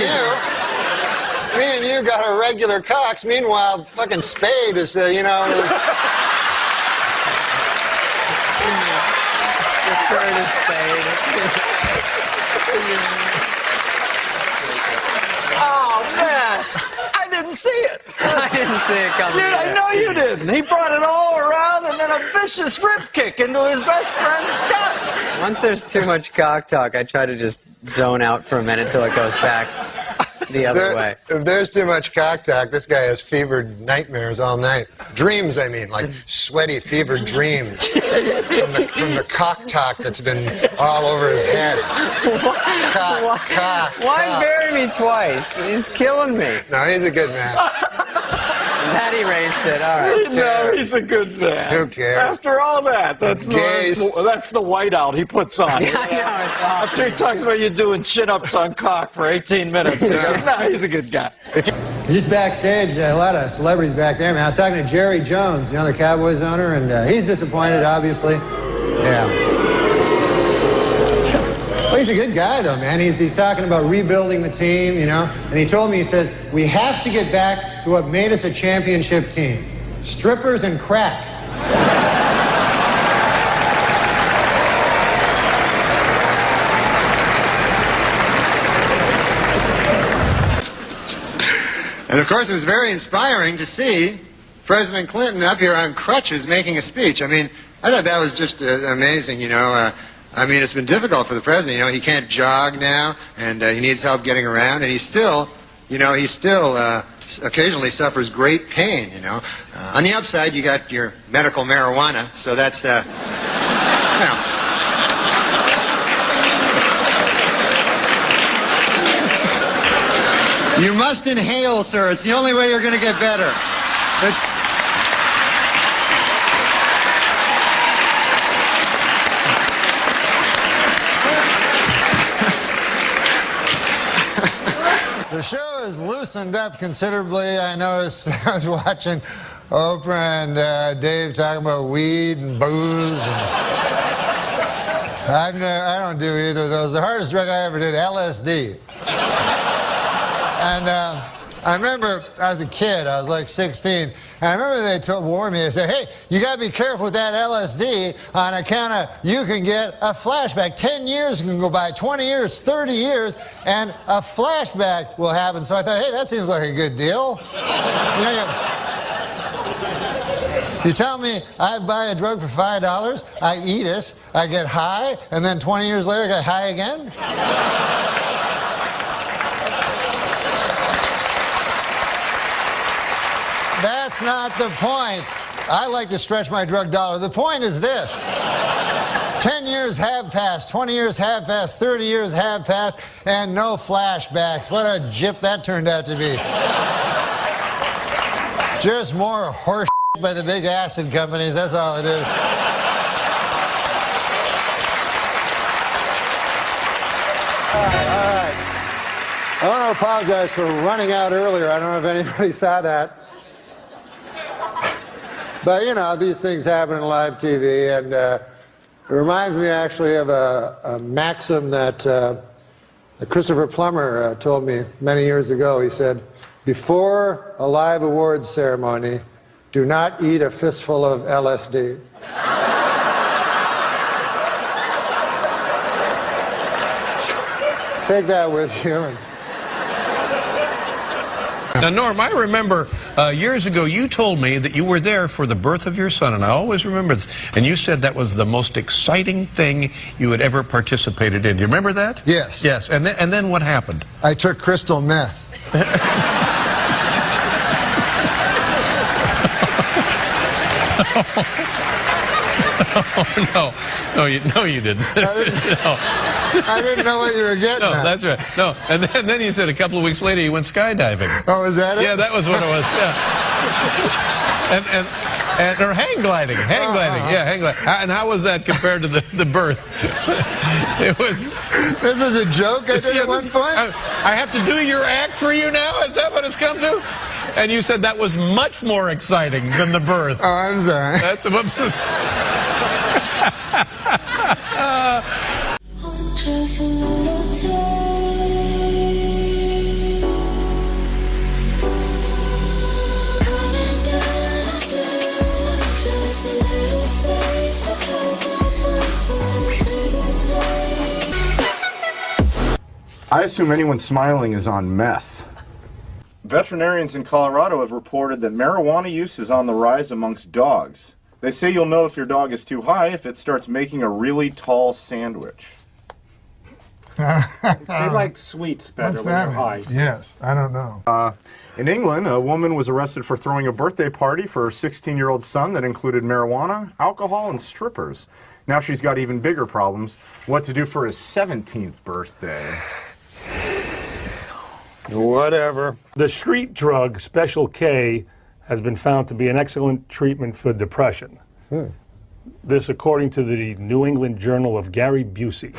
[SPEAKER 1] you got our regular cocks. Meanwhile, fucking Spade is,
[SPEAKER 13] Oh, man. I didn't see it.
[SPEAKER 2] I didn't see it coming.
[SPEAKER 13] Dude, I know you didn't. He brought it all around and then a vicious rip kick into his best friend's gut.
[SPEAKER 26] Once there's too much cock talk, I try to just zone out for a minute till it goes back.
[SPEAKER 11] the other way.
[SPEAKER 9] If there's too much cock talk, this guy has fevered nightmares all night. Dreams, I mean, like sweaty, fevered dreams from the cock talk that's been all over his head.
[SPEAKER 11] Why bury me twice? He's killing me.
[SPEAKER 9] No, he's a good man.
[SPEAKER 11] That erased it. All right.
[SPEAKER 13] No, he's a good man.
[SPEAKER 9] Who cares?
[SPEAKER 13] After all that, that's the whiteout he puts on.
[SPEAKER 11] Yeah, I know, it's awful.
[SPEAKER 13] After he talks about you doing chin-ups on cock for 18 minutes. No, he's a good guy.
[SPEAKER 3] Just backstage, a lot of celebrities back there, man. I was talking to Jerry Jones, you know, the Cowboys owner, and he's disappointed, obviously. Yeah. Well, he's a good guy, though, man. He's talking about rebuilding the team, you know. And he told me, he says, we have to get back to what made us a championship team. Strippers and crack.
[SPEAKER 9] And of course, it was very inspiring to see President Clinton up here on crutches making a speech. I mean, I thought that was just amazing, you know. I mean, it's been difficult for the president. You know, he can't jog now, and he needs help getting around, and he still occasionally suffers great pain, you know. On the upside, you got your medical marijuana, so that's, you know. You must inhale, sir. It's the only way you're going to get better.
[SPEAKER 3] The show has loosened up considerably. I noticed I was watching Oprah and Dave talking about weed and booze. And I don't do either of those. The hardest drug I ever did, LSD. And I remember I was a kid, I was like 16, and I remember they warned me, they said, hey, you gotta be careful with that LSD on account of you can get a flashback. 10 years can go by, 20 years, 30 years, and a flashback will happen. So I thought, hey, that seems like a good deal. You know, you tell me I buy a drug for $5, I eat it, I get high, and then 20 years later I get high again? That's not the point. I like to stretch my drug dollar. The point is this. 10 years have passed, 20 years have passed, 30 years have passed, and no flashbacks. What a gyp that turned out to be. Just more horse by the big acid companies, that's all it is. All right. I want to apologize for running out earlier. I don't know if anybody saw that. But, you know, these things happen in live TV, and it reminds me actually of a maxim that Christopher Plummer told me many years ago. He said, before a live awards ceremony, do not eat a fistful of LSD. Take that with you.
[SPEAKER 14] Now, Norm, I remember years ago you told me that you were there for the birth of your son, and I always remember this. And you said that was the most exciting thing you had ever participated in. Do you remember that?
[SPEAKER 3] Yes.
[SPEAKER 14] Yes. And then what happened?
[SPEAKER 3] I took crystal meth.
[SPEAKER 14] No, you didn't.
[SPEAKER 3] I didn't know what you were getting at.
[SPEAKER 14] That's right. No, and then you said a couple of weeks later you went skydiving.
[SPEAKER 3] Oh, was that it?
[SPEAKER 14] Yeah, that was what it was. Yeah. Or hang gliding. Yeah, hang gliding. And how was that compared to the birth? It was.
[SPEAKER 3] This was a joke I did at one point?
[SPEAKER 14] I have to do your act for you now? Is that what it's come to? And you said that was much more exciting than the birth.
[SPEAKER 3] Oh, I'm sorry.
[SPEAKER 14] That's whoops.
[SPEAKER 22] Just a little coming down the stairs, just a little space to hold
[SPEAKER 4] I assume anyone smiling is on meth. Veterinarians in Colorado have reported that marijuana use is on the rise amongst dogs. They say you'll know if your dog is too high if it starts making a really tall sandwich.
[SPEAKER 15] They like sweets better
[SPEAKER 1] What's
[SPEAKER 15] when
[SPEAKER 1] that
[SPEAKER 15] they're high.
[SPEAKER 1] mean? Yes, I don't know.
[SPEAKER 4] In England, a woman was arrested for throwing a birthday party for her 16-year-old son that included marijuana, alcohol, and strippers. Now she's got even bigger problems. What to do for his 17th birthday?
[SPEAKER 15] Whatever. The street drug Special K has been found to be an excellent treatment for depression. This according to the New England Journal of Gary Busey.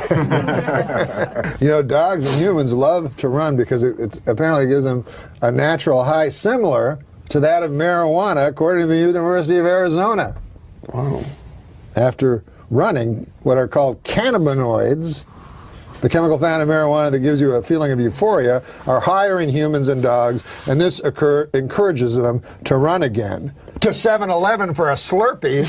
[SPEAKER 1] You know, dogs and humans love to run because it apparently gives them a natural high similar to that of marijuana, according to the University of Arizona. Wow. After running what are called cannabinoids, the chemical found in marijuana that gives you a feeling of euphoria, are higher in humans and dogs, and this encourages them to run again. To 7-Eleven for a Slurpee.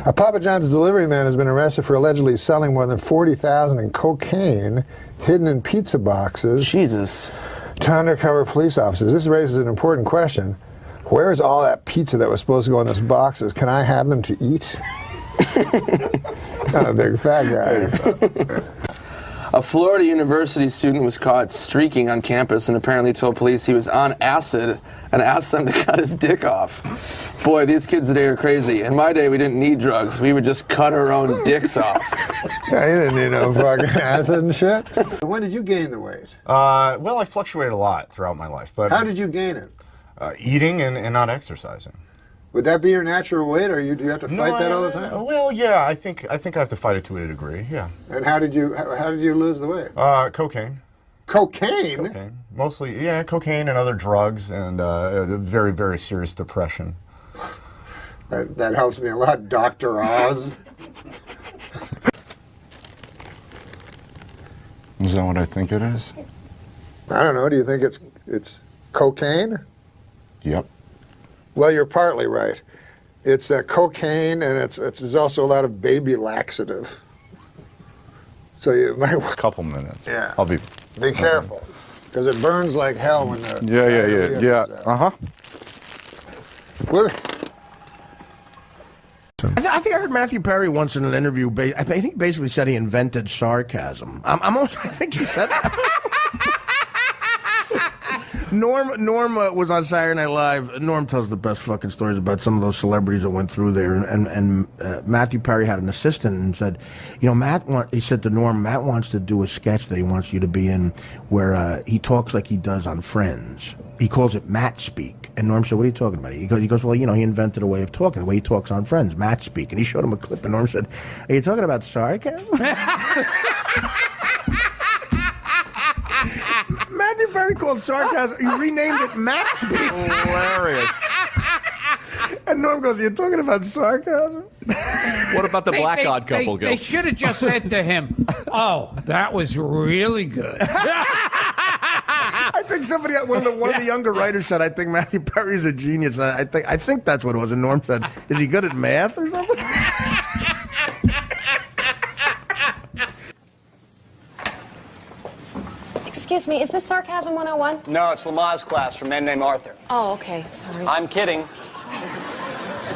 [SPEAKER 1] A Papa John's delivery man has been arrested for allegedly selling more than $40,000 in cocaine hidden in pizza boxes.
[SPEAKER 16] Jesus.
[SPEAKER 1] To undercover police officers. This raises an important question. Where is all that pizza that was supposed to go in those boxes? Can I have them to eat? I'm a big fat guy.
[SPEAKER 16] A Florida University student was caught streaking on campus and apparently told police he was on acid and asked them to cut his dick off. Boy, these kids today are crazy. In my day, we didn't need drugs. We would just cut our own dicks off.
[SPEAKER 1] Yeah, you didn't need no fucking acid and shit. When did you gain the weight?
[SPEAKER 4] Well, I fluctuated a lot throughout my life. But
[SPEAKER 1] how did you gain it?
[SPEAKER 4] Eating and not exercising.
[SPEAKER 1] Would that be your natural weight, or do you have to fight that all the time?
[SPEAKER 4] Well, yeah, I think I have to fight it to a degree. Yeah.
[SPEAKER 1] And how did you lose the weight?
[SPEAKER 4] Cocaine.
[SPEAKER 1] Cocaine?
[SPEAKER 4] Cocaine. Mostly, yeah, cocaine and other drugs, and very, very serious depression.
[SPEAKER 1] That helps me a lot, Dr. Oz.
[SPEAKER 4] Is that what I think it is?
[SPEAKER 1] I don't know. Do you think it's cocaine?
[SPEAKER 4] Yep.
[SPEAKER 1] Well, you're partly right. It's cocaine, and it's also a lot of baby laxative. So you might.
[SPEAKER 4] A couple minutes.
[SPEAKER 1] Yeah.
[SPEAKER 4] I'll be
[SPEAKER 1] careful, because it burns like hell when the.
[SPEAKER 4] Yeah.
[SPEAKER 18] I think I heard Matthew Perry once in an interview. I think he basically said he invented sarcasm. I think he said that. Norm was on Saturday Night Live. Norm tells the best fucking stories about some of those celebrities that went through there. And Matthew Perry had an assistant and said, you know, he said to Norm, Matt wants to do a sketch that he wants you to be in where he talks like he does on Friends. He calls it Matt Speak. And Norm said, what are you talking about? He goes, well, you know, he invented a way of talking, the way he talks on Friends, Matt Speak. And he showed him a clip, and Norm said, are you talking about sarcasm? Matthew Perry called sarcasm. He renamed it Matt Speak.
[SPEAKER 7] Hilarious.
[SPEAKER 18] And Norm goes, you're talking about sarcasm?
[SPEAKER 19] What about the black odd couple, Gil?
[SPEAKER 20] They should have just said to him, oh, that was really good.
[SPEAKER 18] I think one of the younger writers said, I think Matthew Perry's a genius. I think that's what it was. And Norm said, is he good at math or something?
[SPEAKER 26] Excuse me, is this Sarcasm 101?
[SPEAKER 11] No, it's Lamaze class for men named Arthur.
[SPEAKER 26] Oh, okay, sorry.
[SPEAKER 11] I'm kidding.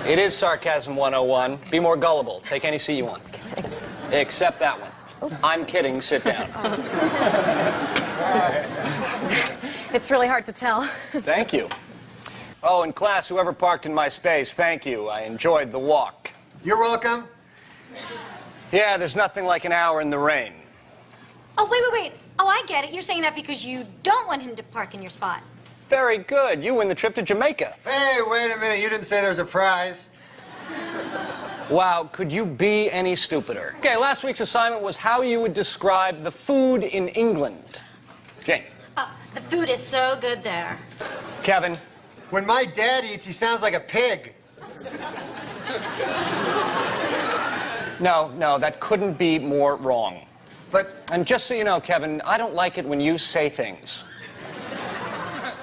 [SPEAKER 11] It is Sarcasm 101. Be more gullible. Take any seat you want.
[SPEAKER 26] Thanks.
[SPEAKER 11] Except that one.
[SPEAKER 26] Oops.
[SPEAKER 11] I'm kidding. Sit down.
[SPEAKER 26] It's really hard to tell.
[SPEAKER 11] Thank you. Oh, in class, whoever parked in my space, thank you. I enjoyed the walk.
[SPEAKER 9] You're welcome.
[SPEAKER 11] Yeah, there's nothing like an hour in the rain.
[SPEAKER 27] Oh, wait. Oh, I get it. You're saying that because you don't want him to park in your spot.
[SPEAKER 11] Very good. You win the trip to Jamaica.
[SPEAKER 9] Hey, wait a minute. You didn't say there was a prize.
[SPEAKER 11] Wow, could you be any stupider? Okay, last week's assignment was how you would describe the food in England. Jane.
[SPEAKER 27] The food is so good there.
[SPEAKER 11] Kevin.
[SPEAKER 9] When my dad eats, he sounds like a pig.
[SPEAKER 11] No, that couldn't be more wrong. And just so you know, Kevin, I don't like it when you say things.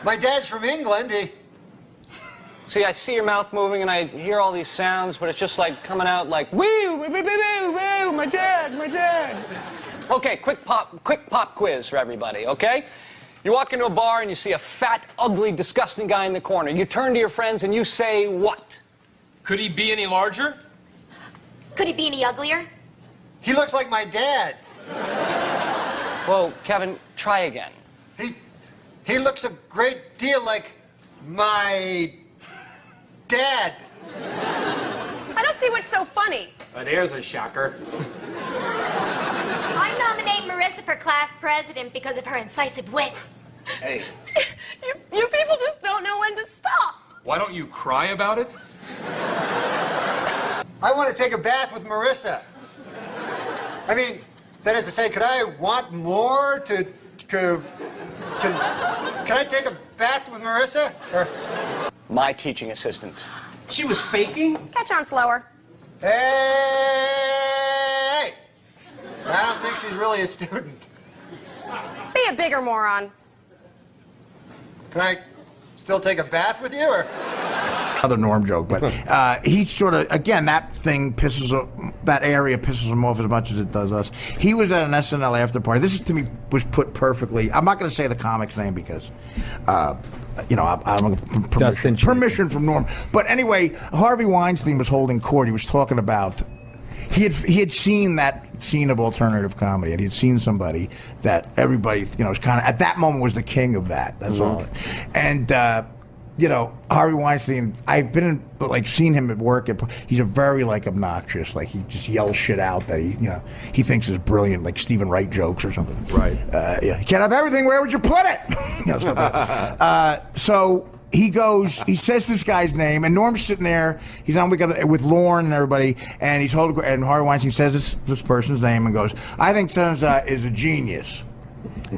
[SPEAKER 9] My dad's from England.
[SPEAKER 11] See, I see your mouth moving and I hear all these sounds, but it's just like coming out like, woo, woo, woo, woo, woo, my dad. Okay, quick pop quiz for everybody, okay? You walk into a bar and you see a fat, ugly, disgusting guy in the corner. You turn to your friends and you say what?
[SPEAKER 8] Could he be any larger?
[SPEAKER 27] Could he be any uglier?
[SPEAKER 9] He looks like my dad.
[SPEAKER 11] Whoa, Kevin, try again.
[SPEAKER 9] He looks a great deal like my dad.
[SPEAKER 26] I don't see what's so funny.
[SPEAKER 6] There's a shocker.
[SPEAKER 27] I nominate Marissa for class president because of her incisive wit.
[SPEAKER 6] Hey.
[SPEAKER 26] You people just don't know when to stop.
[SPEAKER 19] Why don't you cry about it?
[SPEAKER 9] I want to take a bath with Marissa. I mean, that is to say, could I want more to... Can I take a bath with Marissa? Or...
[SPEAKER 11] My teaching assistant.
[SPEAKER 6] She was faking?
[SPEAKER 26] Catch on slower.
[SPEAKER 9] Hey! I don't think she's really a student.
[SPEAKER 26] Be a bigger moron.
[SPEAKER 9] Can I still take a bath with you, or...?
[SPEAKER 18] Another Norm joke, but he sort of, again, that thing that area pisses him off as much as it does us. He was at an SNL after party. This is, to me, was put perfectly. I'm not going to say the comic's name because, you know, I'm permission from Norm. But anyway, Harvey Weinstein was holding court. He was talking about, he had seen that scene of alternative comedy, and he had seen somebody that everybody, you know, was kind of, at that moment was the king of that. That's all. And, you know, Harvey Weinstein, I've been in, like, seen him at work. He's a very, like, obnoxious, like, he just yells shit out that he, you know, he thinks is brilliant, like Stephen Wright jokes or something. Right. Yeah, you can't have everything, where would you put it? You know, stuff like that. So he goes, he says this guy's name, and Norm's sitting there, he's on with Lorne and everybody, and he's holding, and Harvey Weinstein says this person's name and goes, I think Sons is a genius.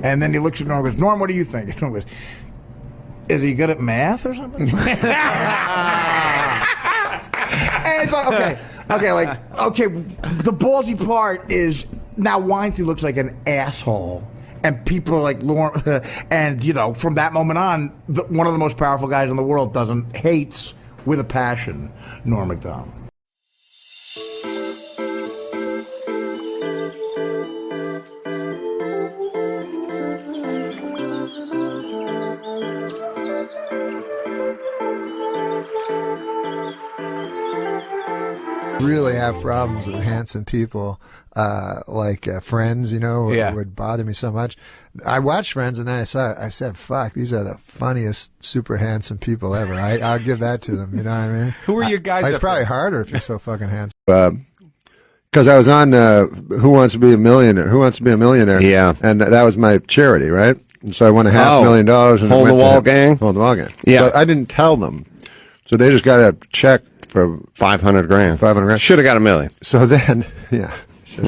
[SPEAKER 18] And then he looks at Norm and goes, Norm, what do you think? And Norm goes, is he good at math or something? And it's like, okay, the ballsy part is now Weinstein looks like an asshole. And people are like, and you know, from that moment on, one of the most powerful guys in the world hates with a passion Norm MacDonald.
[SPEAKER 3] Really have problems with handsome people, like Friends, you know, would bother me so much. I watched Friends and then I said, fuck, these are the funniest, super handsome people ever. I'll give that to them, you know what I mean?
[SPEAKER 10] Who are you guys?
[SPEAKER 3] It's probably harder if you're so fucking handsome. Because I was on Who Wants to Be a Millionaire? Who Wants to Be a Millionaire? Yeah. And that was my charity, right? And so I won $500,000. And
[SPEAKER 10] Hole in the Wall gang?
[SPEAKER 3] Hole in the Wall gang.
[SPEAKER 10] Yeah.
[SPEAKER 3] But I didn't tell them. So they just got a check for $500,000. $500,000.
[SPEAKER 10] Should have got $1 million.
[SPEAKER 3] So then, yeah.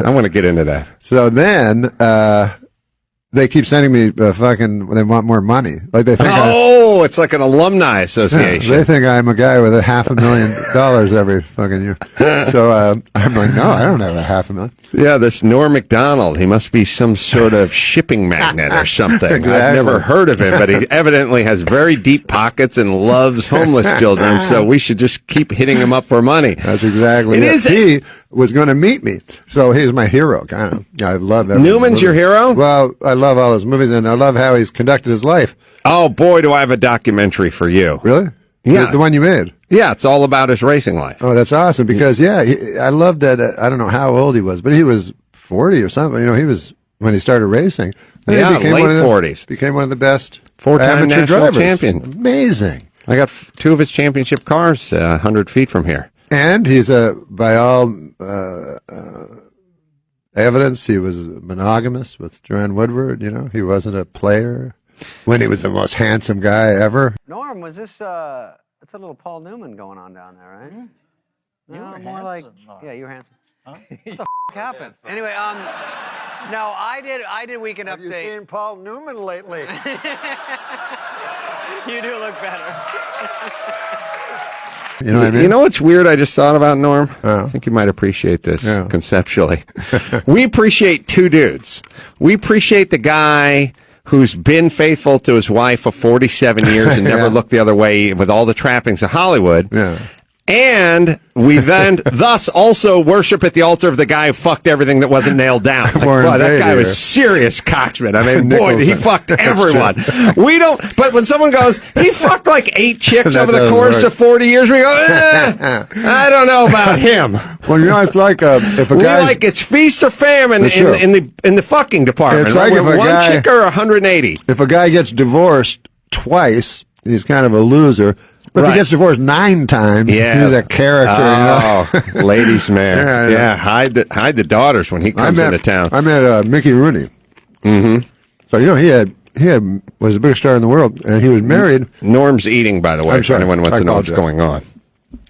[SPEAKER 10] I want to get into that.
[SPEAKER 3] So then, they keep sending me they want more money. Like they think
[SPEAKER 10] it's like an alumni association.
[SPEAKER 3] Yeah, they think I'm a guy with $500,000 every fucking year. So I'm like, no, I don't have $500,000.
[SPEAKER 10] Yeah, this Norm MacDonald, he must be some sort of shipping magnate or something.
[SPEAKER 3] Exactly.
[SPEAKER 10] I've never heard of him, but he evidently has very deep pockets and loves homeless children, so we should just keep hitting him up for money.
[SPEAKER 3] That's exactly it. He was going to meet me, so he's my hero, kind of. I love that.
[SPEAKER 10] Newman's your hero?
[SPEAKER 3] Well, I love all his movies, and I love how he's conducted his life.
[SPEAKER 10] Oh, boy, do I have a documentary for you.
[SPEAKER 3] Really?
[SPEAKER 10] Yeah.
[SPEAKER 3] The one you made?
[SPEAKER 10] Yeah, it's all about his racing life.
[SPEAKER 3] Oh, that's awesome, because, I love that, I don't know how old he was, but he was 40 or something. You know, he was, when he started racing. And
[SPEAKER 10] yeah,
[SPEAKER 3] he became
[SPEAKER 10] late
[SPEAKER 3] 40s. Became one of the best
[SPEAKER 10] four-time
[SPEAKER 3] amateur
[SPEAKER 10] national
[SPEAKER 3] drivers.
[SPEAKER 10] champion.
[SPEAKER 3] Amazing.
[SPEAKER 10] I got 2 of his championship cars 100 feet from here.
[SPEAKER 3] And he's by all evidence, he was monogamous with Joanne Woodward. You know, he wasn't a player when he was the most handsome guy ever.
[SPEAKER 11] Norm, was this, that's a little Paul Newman going on down there, right?
[SPEAKER 1] You
[SPEAKER 11] No,
[SPEAKER 1] were
[SPEAKER 11] more
[SPEAKER 1] handsome.
[SPEAKER 11] like, yeah, you were handsome. Huh? What the f*** happened? Anyway, no, I did Weekend
[SPEAKER 1] Have
[SPEAKER 11] Update.
[SPEAKER 1] you seen Paul Newman lately?
[SPEAKER 11] You do look better.
[SPEAKER 3] You know what I mean?
[SPEAKER 10] You know what's weird I just thought about, Norm? I think you might appreciate this conceptually. We appreciate 2 dudes. We appreciate the guy who's been faithful to his wife for 47 years and never looked the other way with all the trappings of Hollywood.
[SPEAKER 3] Yeah.
[SPEAKER 10] And we then thus also worship at the altar of the guy who fucked everything that wasn't nailed down. Like, boy, that guy was serious cocksman. I mean, boy, he fucked everyone. We don't, but when someone goes, he fucked like 8 chicks over the course of 40 years, we go, I don't know about him.
[SPEAKER 1] Well, you know, it's like if a guy,
[SPEAKER 10] like it's feast or famine in the fucking department.
[SPEAKER 1] It's like if a
[SPEAKER 10] one
[SPEAKER 1] guy,
[SPEAKER 10] chick or 180.
[SPEAKER 1] If a guy gets divorced twice, he's kind of a loser. But if he gets divorced 9 times, he's a character.
[SPEAKER 10] Oh,
[SPEAKER 1] you know?
[SPEAKER 10] Ladies' man. Yeah, hide the daughters when he comes into town.
[SPEAKER 1] I met Mickey Rooney.
[SPEAKER 10] Mm-hmm.
[SPEAKER 1] So, you know, he was the biggest star in the world, and he was married.
[SPEAKER 10] Norm's eating, by the way, if anyone wants to know what's going on.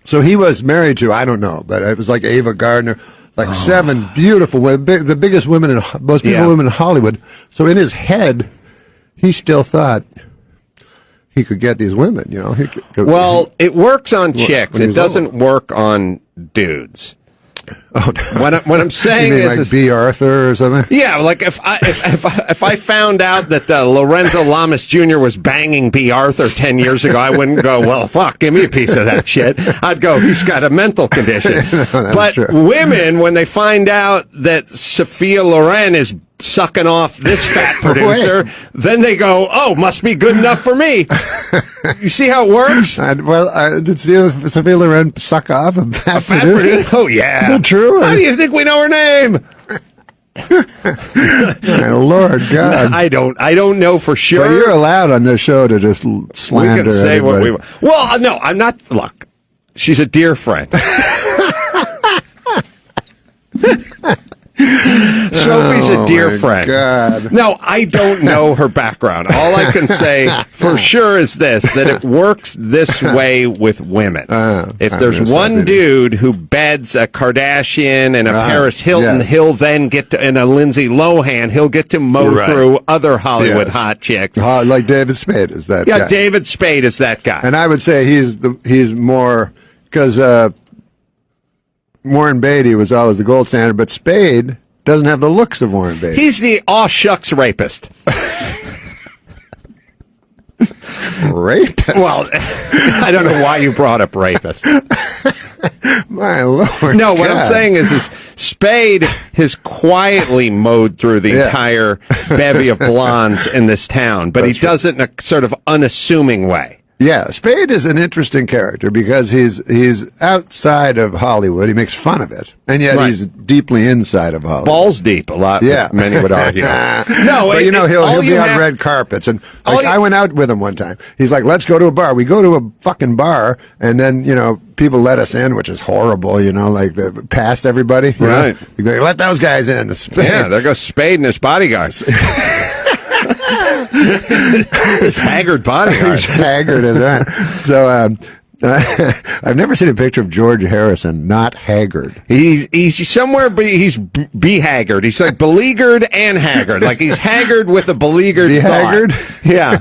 [SPEAKER 1] So he was married to, I don't know, but it was like Ava Gardner, like 7 beautiful women, the biggest women, most beautiful women in Hollywood. So in his head, he still thought he could get these women, you know.
[SPEAKER 10] It works on chicks. It doesn't work on dudes.
[SPEAKER 1] Oh,
[SPEAKER 10] what I'm saying
[SPEAKER 1] you mean
[SPEAKER 10] is
[SPEAKER 1] like B. Arthur or something.
[SPEAKER 10] Yeah, like if I found out that Lorenzo Lamas Jr. was banging B. Arthur 10 years ago, I wouldn't go, well, fuck, give me a piece of that shit. I'd go, he's got a mental condition. But women, when they find out that Sophia Loren is sucking off this fat producer, then they go, oh, must be good enough for me. You see how it works?
[SPEAKER 1] Did Sophia Loren suck off a fat producer?
[SPEAKER 10] Oh, yeah.
[SPEAKER 1] Is that true?
[SPEAKER 10] How do you think we know her name?
[SPEAKER 1] My Lord God.
[SPEAKER 10] I don't know for sure.
[SPEAKER 1] But you're allowed on this show to just slander
[SPEAKER 10] we can say
[SPEAKER 1] everybody.
[SPEAKER 10] what we want. Well, no, I'm not. Look, she's a dear friend. Sophie's a dear friend.
[SPEAKER 1] God.
[SPEAKER 10] No, I don't know her background. All I can say for sure is this, that it works this way with women. If there's one dude who beds a Kardashian and a Paris Hilton, he'll then get to, and a Lindsay Lohan, he'll get to mow through other Hollywood hot chicks.
[SPEAKER 1] Like David Spade is that guy.
[SPEAKER 10] Yeah, David Spade is that guy.
[SPEAKER 1] And I would say he's more, because Warren Beatty was always the gold standard, but Spade doesn't have the looks of Warren Beatty.
[SPEAKER 10] He's the aw shucks rapist.
[SPEAKER 1] Rapist?
[SPEAKER 10] Well, I don't know why you brought up rapist.
[SPEAKER 1] My Lord.
[SPEAKER 10] No, what I'm saying is Spade has quietly mowed through the entire bevy of blondes in this town, but he does it in a sort of unassuming way.
[SPEAKER 1] Yeah, Spade is an interesting character because he's outside of Hollywood. He makes fun of it, and yet he's deeply inside of Hollywood.
[SPEAKER 10] Balls deep, a lot.
[SPEAKER 1] Yeah,
[SPEAKER 10] many would argue.
[SPEAKER 1] No, but he'll be on red carpets, and I went out with him one time. He's like, "Let's go to a bar." We go to a fucking bar, and then people let us in, which is horrible. Like past everybody.
[SPEAKER 10] Right.
[SPEAKER 1] You go, let those guys in.
[SPEAKER 10] Yeah, there goes Spade and his bodyguards. His haggard bodyguard.
[SPEAKER 1] He's haggard as that. So I've never seen a picture of George Harrison not haggard.
[SPEAKER 10] He's somewhere, but he's be-haggard. He's like beleaguered and haggard. Like he's haggard with a beleaguered
[SPEAKER 1] Be-haggard?
[SPEAKER 10] thought. Yeah.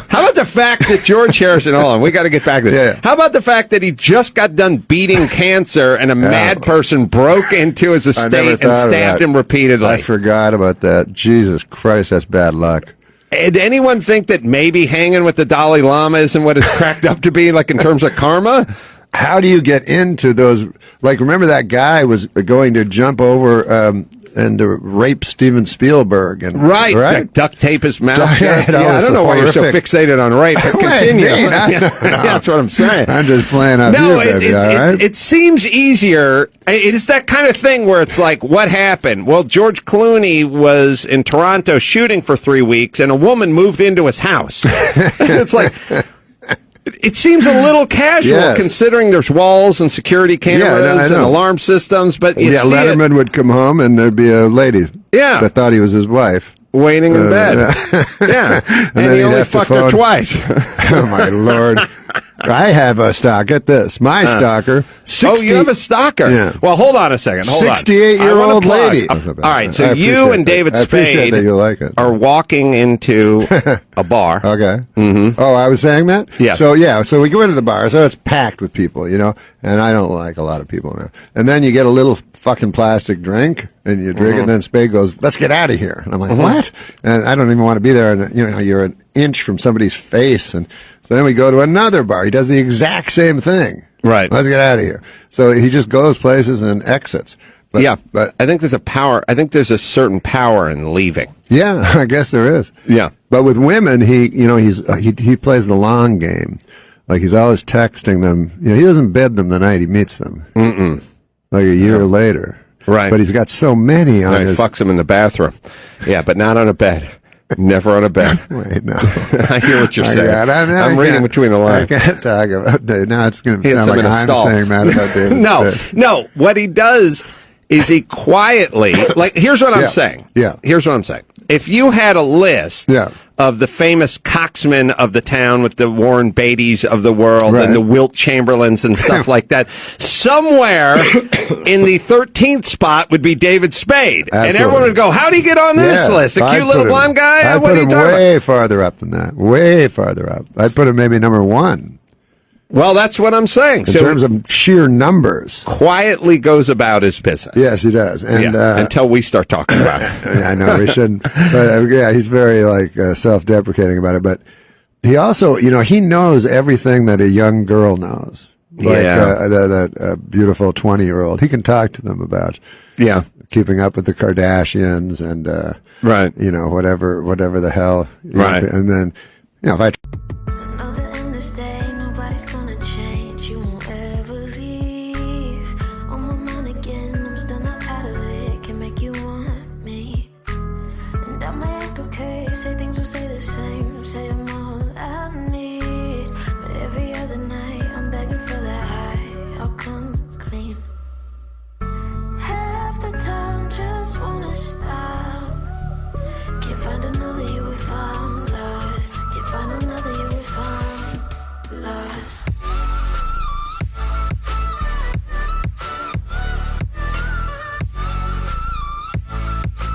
[SPEAKER 10] How about the fact that George Harrison, hold on, we got to get back to this.
[SPEAKER 1] Yeah.
[SPEAKER 10] How about the fact that he just got done beating cancer and a mad person broke into his estate and stabbed him repeatedly?
[SPEAKER 1] I forgot about that. Jesus Christ, that's bad luck.
[SPEAKER 10] Did anyone think that maybe hanging with the Dalai Lama isn't what it's cracked up to be, like in terms of karma?
[SPEAKER 1] How do you get into those? Like, remember that guy was going to jump over and to rape Steven Spielberg, and
[SPEAKER 10] right? Duct tape his mouth. I don't know why you're so fixated on rape. But continue. That's what I'm saying.
[SPEAKER 1] I'm just playing up here, baby.
[SPEAKER 10] It seems easier. It's that kind of thing where it's like, what happened? Well, George Clooney was in Toronto shooting for 3 weeks, and a woman moved into his house. It's like, it seems a little casual considering there's walls and security cameras and alarm systems. But
[SPEAKER 1] Letterman would come home and there'd be a lady that thought he was his wife.
[SPEAKER 10] Waiting in bed. And
[SPEAKER 1] then
[SPEAKER 10] he only fucked her twice.
[SPEAKER 1] Oh, my Lord. I have a stock. Get this. My stalker.
[SPEAKER 10] 60, you have a stalker?
[SPEAKER 1] Yeah.
[SPEAKER 10] Well, hold on a second.
[SPEAKER 1] 68-year-old lady.
[SPEAKER 10] All right, so you and David Spade are walking into a bar.
[SPEAKER 1] Okay.
[SPEAKER 10] Mm-hmm.
[SPEAKER 1] Oh, I was saying that?
[SPEAKER 10] Yeah.
[SPEAKER 1] So we go into the bar. So it's packed with people, and I don't like a lot of people now. And then you get a little fucking plastic drink, and you drink it, and then Spade goes, let's get out of here. And I'm like, what? And I don't even want to be there. And, you're an inch from somebody's face. And so then we go to another bar. He does the exact same thing.
[SPEAKER 10] Right.
[SPEAKER 1] Let's get out of here. So he just goes places and exits. But
[SPEAKER 10] I think there's a power. I think there's a certain power in leaving.
[SPEAKER 1] Yeah, I guess there is.
[SPEAKER 10] Yeah.
[SPEAKER 1] But with women, he plays the long game. Like he's always texting them. He doesn't bed them the night he meets them. Like a year later.
[SPEAKER 10] Right.
[SPEAKER 1] But he's got so many on his...
[SPEAKER 10] He fucks them in the bathroom. Yeah, but not on a bed. Never on a bed.
[SPEAKER 1] Wait, no.
[SPEAKER 10] I hear what you're saying. I'm reading between the lines.
[SPEAKER 1] I can't talk about Dave. Now it's going to
[SPEAKER 10] Hits
[SPEAKER 1] sound
[SPEAKER 10] him
[SPEAKER 1] like
[SPEAKER 10] in a
[SPEAKER 1] I'm
[SPEAKER 10] stall.
[SPEAKER 1] saying that about David.
[SPEAKER 10] No. What he does is he quietly, like, here's what I'm saying.
[SPEAKER 1] Yeah.
[SPEAKER 10] Here's what I'm saying. If you had a list of the famous coxmen of the town with the Warren Beatty's of the world and the Wilt Chamberlains and stuff like that, somewhere in the 13th spot would be David Spade.
[SPEAKER 1] Absolutely.
[SPEAKER 10] And everyone would go, how'd he get on this list? A cute little blonde guy?
[SPEAKER 1] I'd
[SPEAKER 10] What
[SPEAKER 1] put
[SPEAKER 10] are you
[SPEAKER 1] him
[SPEAKER 10] talking about?
[SPEAKER 1] way farther up than that. Way farther up. I'd put him maybe number 1.
[SPEAKER 10] Well, that's what I'm saying.
[SPEAKER 1] In terms of sheer numbers.
[SPEAKER 10] Quietly goes about his business.
[SPEAKER 1] Yes, he does. And
[SPEAKER 10] until we start talking about it.
[SPEAKER 1] Yeah, I know we shouldn't. But he's very self-deprecating about it. But he also, he knows everything that a young girl knows. Like that beautiful 20-year-old. He can talk to them about keeping up with the Kardashians and whatever the hell.
[SPEAKER 10] Right.
[SPEAKER 1] And then if I
[SPEAKER 22] Nobody's gonna change, you won't ever leave. On my mind again, I'm still not tired of it. Can make you want me. And I might act okay, say things will stay the same. Say I'm all I need. But every other night, I'm begging for that high. I'll come clean. Half the time, just wanna stop. Can't find another you if I'm lost. Can't find another you if I'm lost.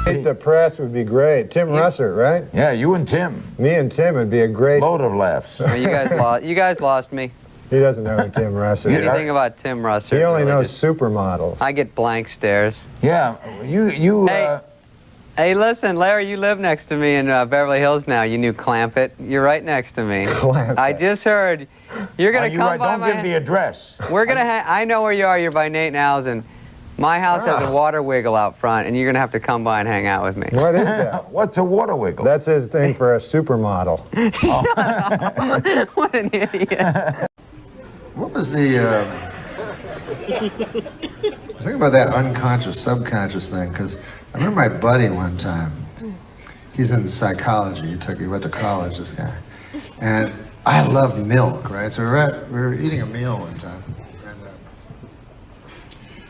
[SPEAKER 3] The press would be great. Tim Russer, right?
[SPEAKER 5] Yeah, you and Tim.
[SPEAKER 3] Me and Tim would be a great
[SPEAKER 5] load of laughs.
[SPEAKER 11] Oh, you guys lost me.
[SPEAKER 3] He doesn't know who Tim Russer is.
[SPEAKER 11] Anything about Tim Russer?
[SPEAKER 3] He only
[SPEAKER 11] really
[SPEAKER 3] knows
[SPEAKER 11] just-
[SPEAKER 3] supermodels.
[SPEAKER 11] I get blank stares.
[SPEAKER 5] Yeah, you.
[SPEAKER 11] Hey, listen, Larry, you live next to me in Beverly Hills now. You knew Clampett. You're right next to me.
[SPEAKER 3] Clampett.
[SPEAKER 11] I just heard you're gonna
[SPEAKER 5] Are you
[SPEAKER 11] come
[SPEAKER 5] right?
[SPEAKER 11] by
[SPEAKER 5] Don't
[SPEAKER 11] my.
[SPEAKER 5] give the address.
[SPEAKER 11] We're gonna. I know where you are. You're by Nate and Al's, and my house has a water wiggle out front, and you're gonna have to come by and hang out with me.
[SPEAKER 3] What is that?
[SPEAKER 5] What's a water wiggle?
[SPEAKER 3] That's his thing for a supermodel.
[SPEAKER 11] What an idiot.
[SPEAKER 1] What was the... I was thinking about that unconscious, subconscious thing, because I remember my buddy one time, he's in psychology, he went to college, this guy, and I love milk, right? So we were eating a meal one time, and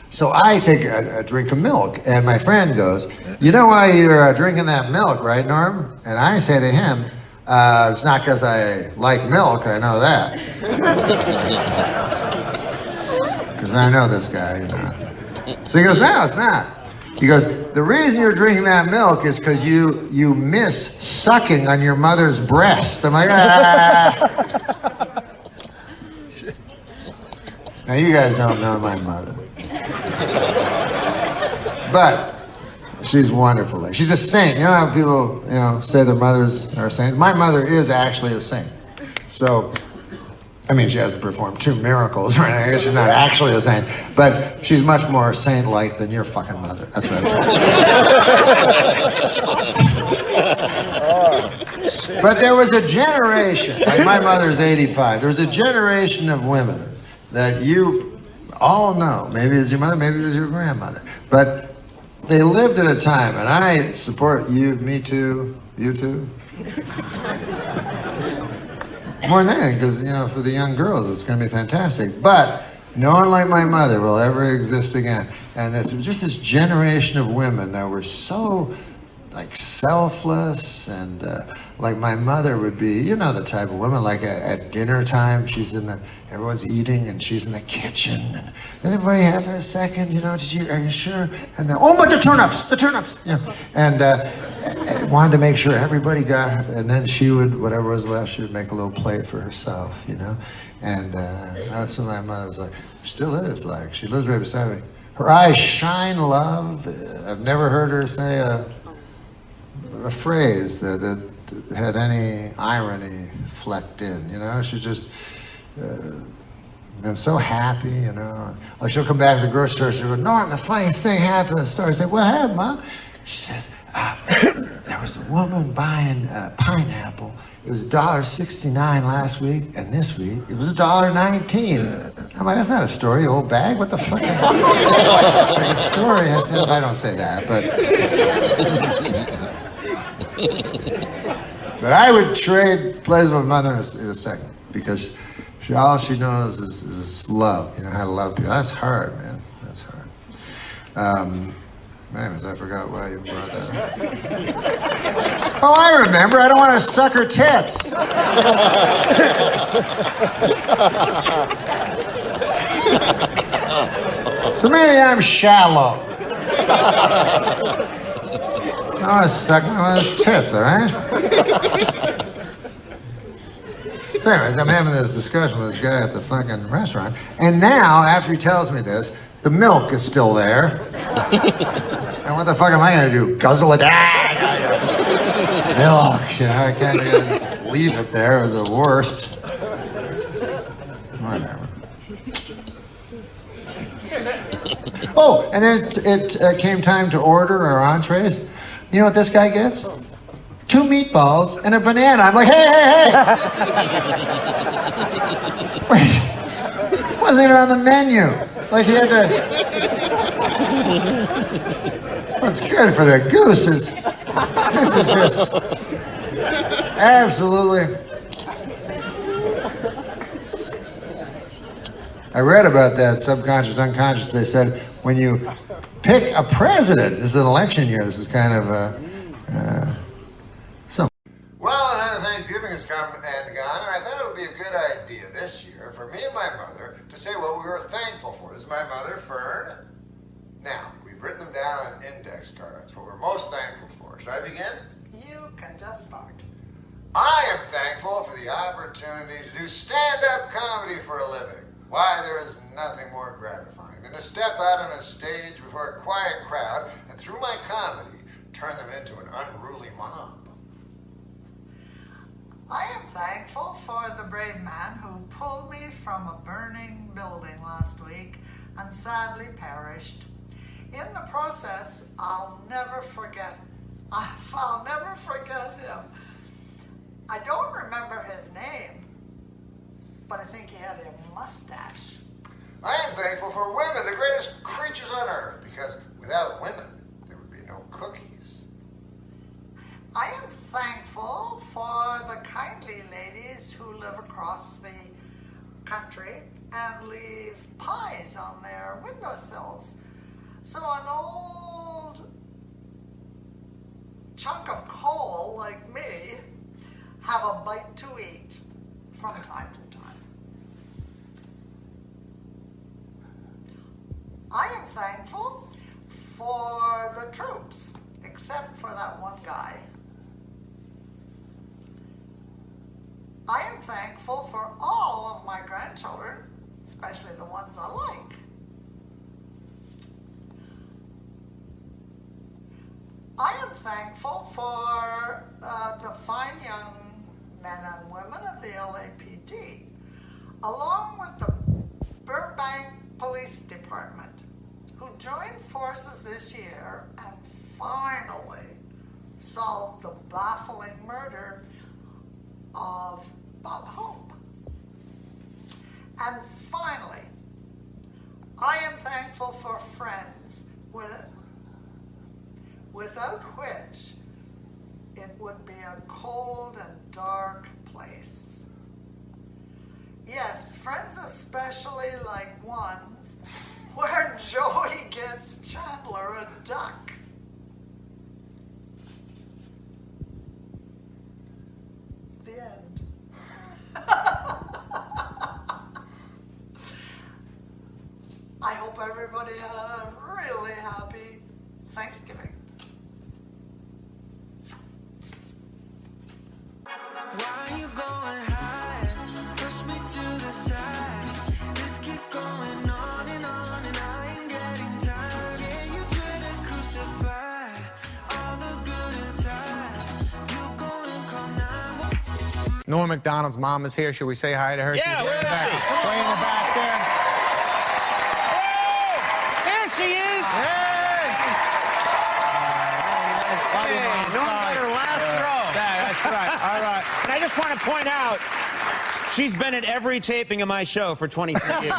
[SPEAKER 1] so I take a drink of milk, and my friend goes, you know why you're drinking that milk, right, Norm? And I say to him, it's not because I like milk, I know that. Because I know this guy, So he goes, no, it's not. He goes, the reason you're drinking that milk is because you miss sucking on your mother's breast. I'm like, ah. Now you guys don't know my mother. But she's wonderful. She's a saint. You know how people, say their mothers are saints? My mother is actually a saint. So, I mean, she hasn't performed 2 miracles, right? I guess she's not actually a saint, but she's much more saint-like than your fucking mother. That's what I'm saying. But there was a generation, like my mother's 85, there was a generation of women that you all know. Maybe it was your mother, maybe it was your grandmother. But they lived at a time, and I support you, me too, you too. More than anything, because, for the young girls, it's going to be fantastic. But no one like my mother will ever exist again. And it's just this generation of women that were so, selfless and, like my mother would be, the type of woman, like at dinner time, everyone's eating and she's in the kitchen. And everybody have a second, are you sure? And then, but the turnips. And wanted to make sure everybody got, and then she would, whatever was left, she would make a little plate for herself, And that's what my mother was like. Still is like. She lives right beside me. Her eyes shine love. I've never heard her say a phrase that had any irony flecked in. She just
[SPEAKER 3] And so happy, you know. Like she'll come back to the grocery store, she'll go, Norm, the funniest thing happened at the store. I say, what happened, Mom? She says, there was a woman buying pineapple. It was $1.69 last week, and this week it was $1.19. I'm like, that's not a story, you old bag. What the fuck? Like a story has to. I don't say that, but I would trade places with my mother in a second because all she knows is love. You know how to love people. That's hard, man. That's hard. Anyways, I forgot why you brought that up. Oh, I remember. I don't want to suck her tits. So maybe I'm shallow. I want to suck my mother's tits, all right? So anyways, I'm having this discussion with this guy at the fucking restaurant, and now, after he tells me this, the milk is still there. And what the fuck am I gonna do? Guzzle it? Milk, you know, I can't just leave it there. It was the worst. Whatever. Oh, and then it came time to order our entrees. You know what this guy gets? 2 meatballs and a banana. I'm like, hey! Wait, wasn't even on the menu. Like he had to. What's good for the goose is this is just absolutely. I read about that subconscious, unconscious. They said when you pick a president, this is an election year. This is kind of some.
[SPEAKER 9] Well, another Thanksgiving has come and gone, and I thought it would be a good idea this year for me and my mother to say what we were thankful for. This is my mother, Fern. Now, we've written them down on index cards, what we're most thankful for. Should I begin?
[SPEAKER 2] You can just start.
[SPEAKER 9] I am thankful for the opportunity to do stand-up comedy for a living. Why, there is nothing more gratifying than to step out on a stage before a quiet crowd and through my comedy, turn them into an unruly mob.
[SPEAKER 2] I am thankful for the brave man who pulled me from a burning building last week and sadly perished. In the process, I'll never forget him. I don't remember his name, but I think he had a mustache.
[SPEAKER 9] I am thankful for women, the greatest creatures on earth, because without women, there would be no cookies.
[SPEAKER 2] I am thankful for the kindly ladies who live across the country and leave pies on their windowsills. So an old chunk of coal like me have a bite to eat from time to time. I am thankful for the troops, except for that one guy. I am thankful for all of my grandchildren, especially the ones I like. I am thankful for the fine young men and women of the LAPD, along with the Burbank Police Department, who joined forces this year and finally solved the baffling murder of Bob Hope. And finally, I am thankful for friends without which it would be a cold and dark place. Yes, friends especially like ones where Joey gets Chandler a duck. The end. I hope everybody had a really happy Thanksgiving.
[SPEAKER 12] Why you going high? Push me to the side. Just keep going on and on, and I ain't getting tired. Yeah, you try to crucify all the good inside. You go and call 911.
[SPEAKER 13] Norm MacDonald's mom is here. Should we say hi to her?
[SPEAKER 11] Yeah,
[SPEAKER 13] She's
[SPEAKER 11] where is she?
[SPEAKER 13] way in the back there.
[SPEAKER 11] There she is.
[SPEAKER 13] Hey, Norm got her last row. That's right. All right.
[SPEAKER 14] And I just want to point out, she's been at every taping of my show for 23 years. She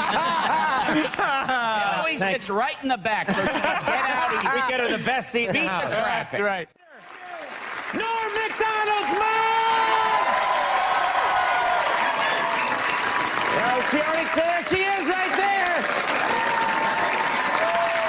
[SPEAKER 14] always sits right in the back, so you can get out of here. We get her the best seat, beat the traffic.
[SPEAKER 13] That's right.
[SPEAKER 14] Norm MacDonald's mom!
[SPEAKER 11] Well, there she is right there.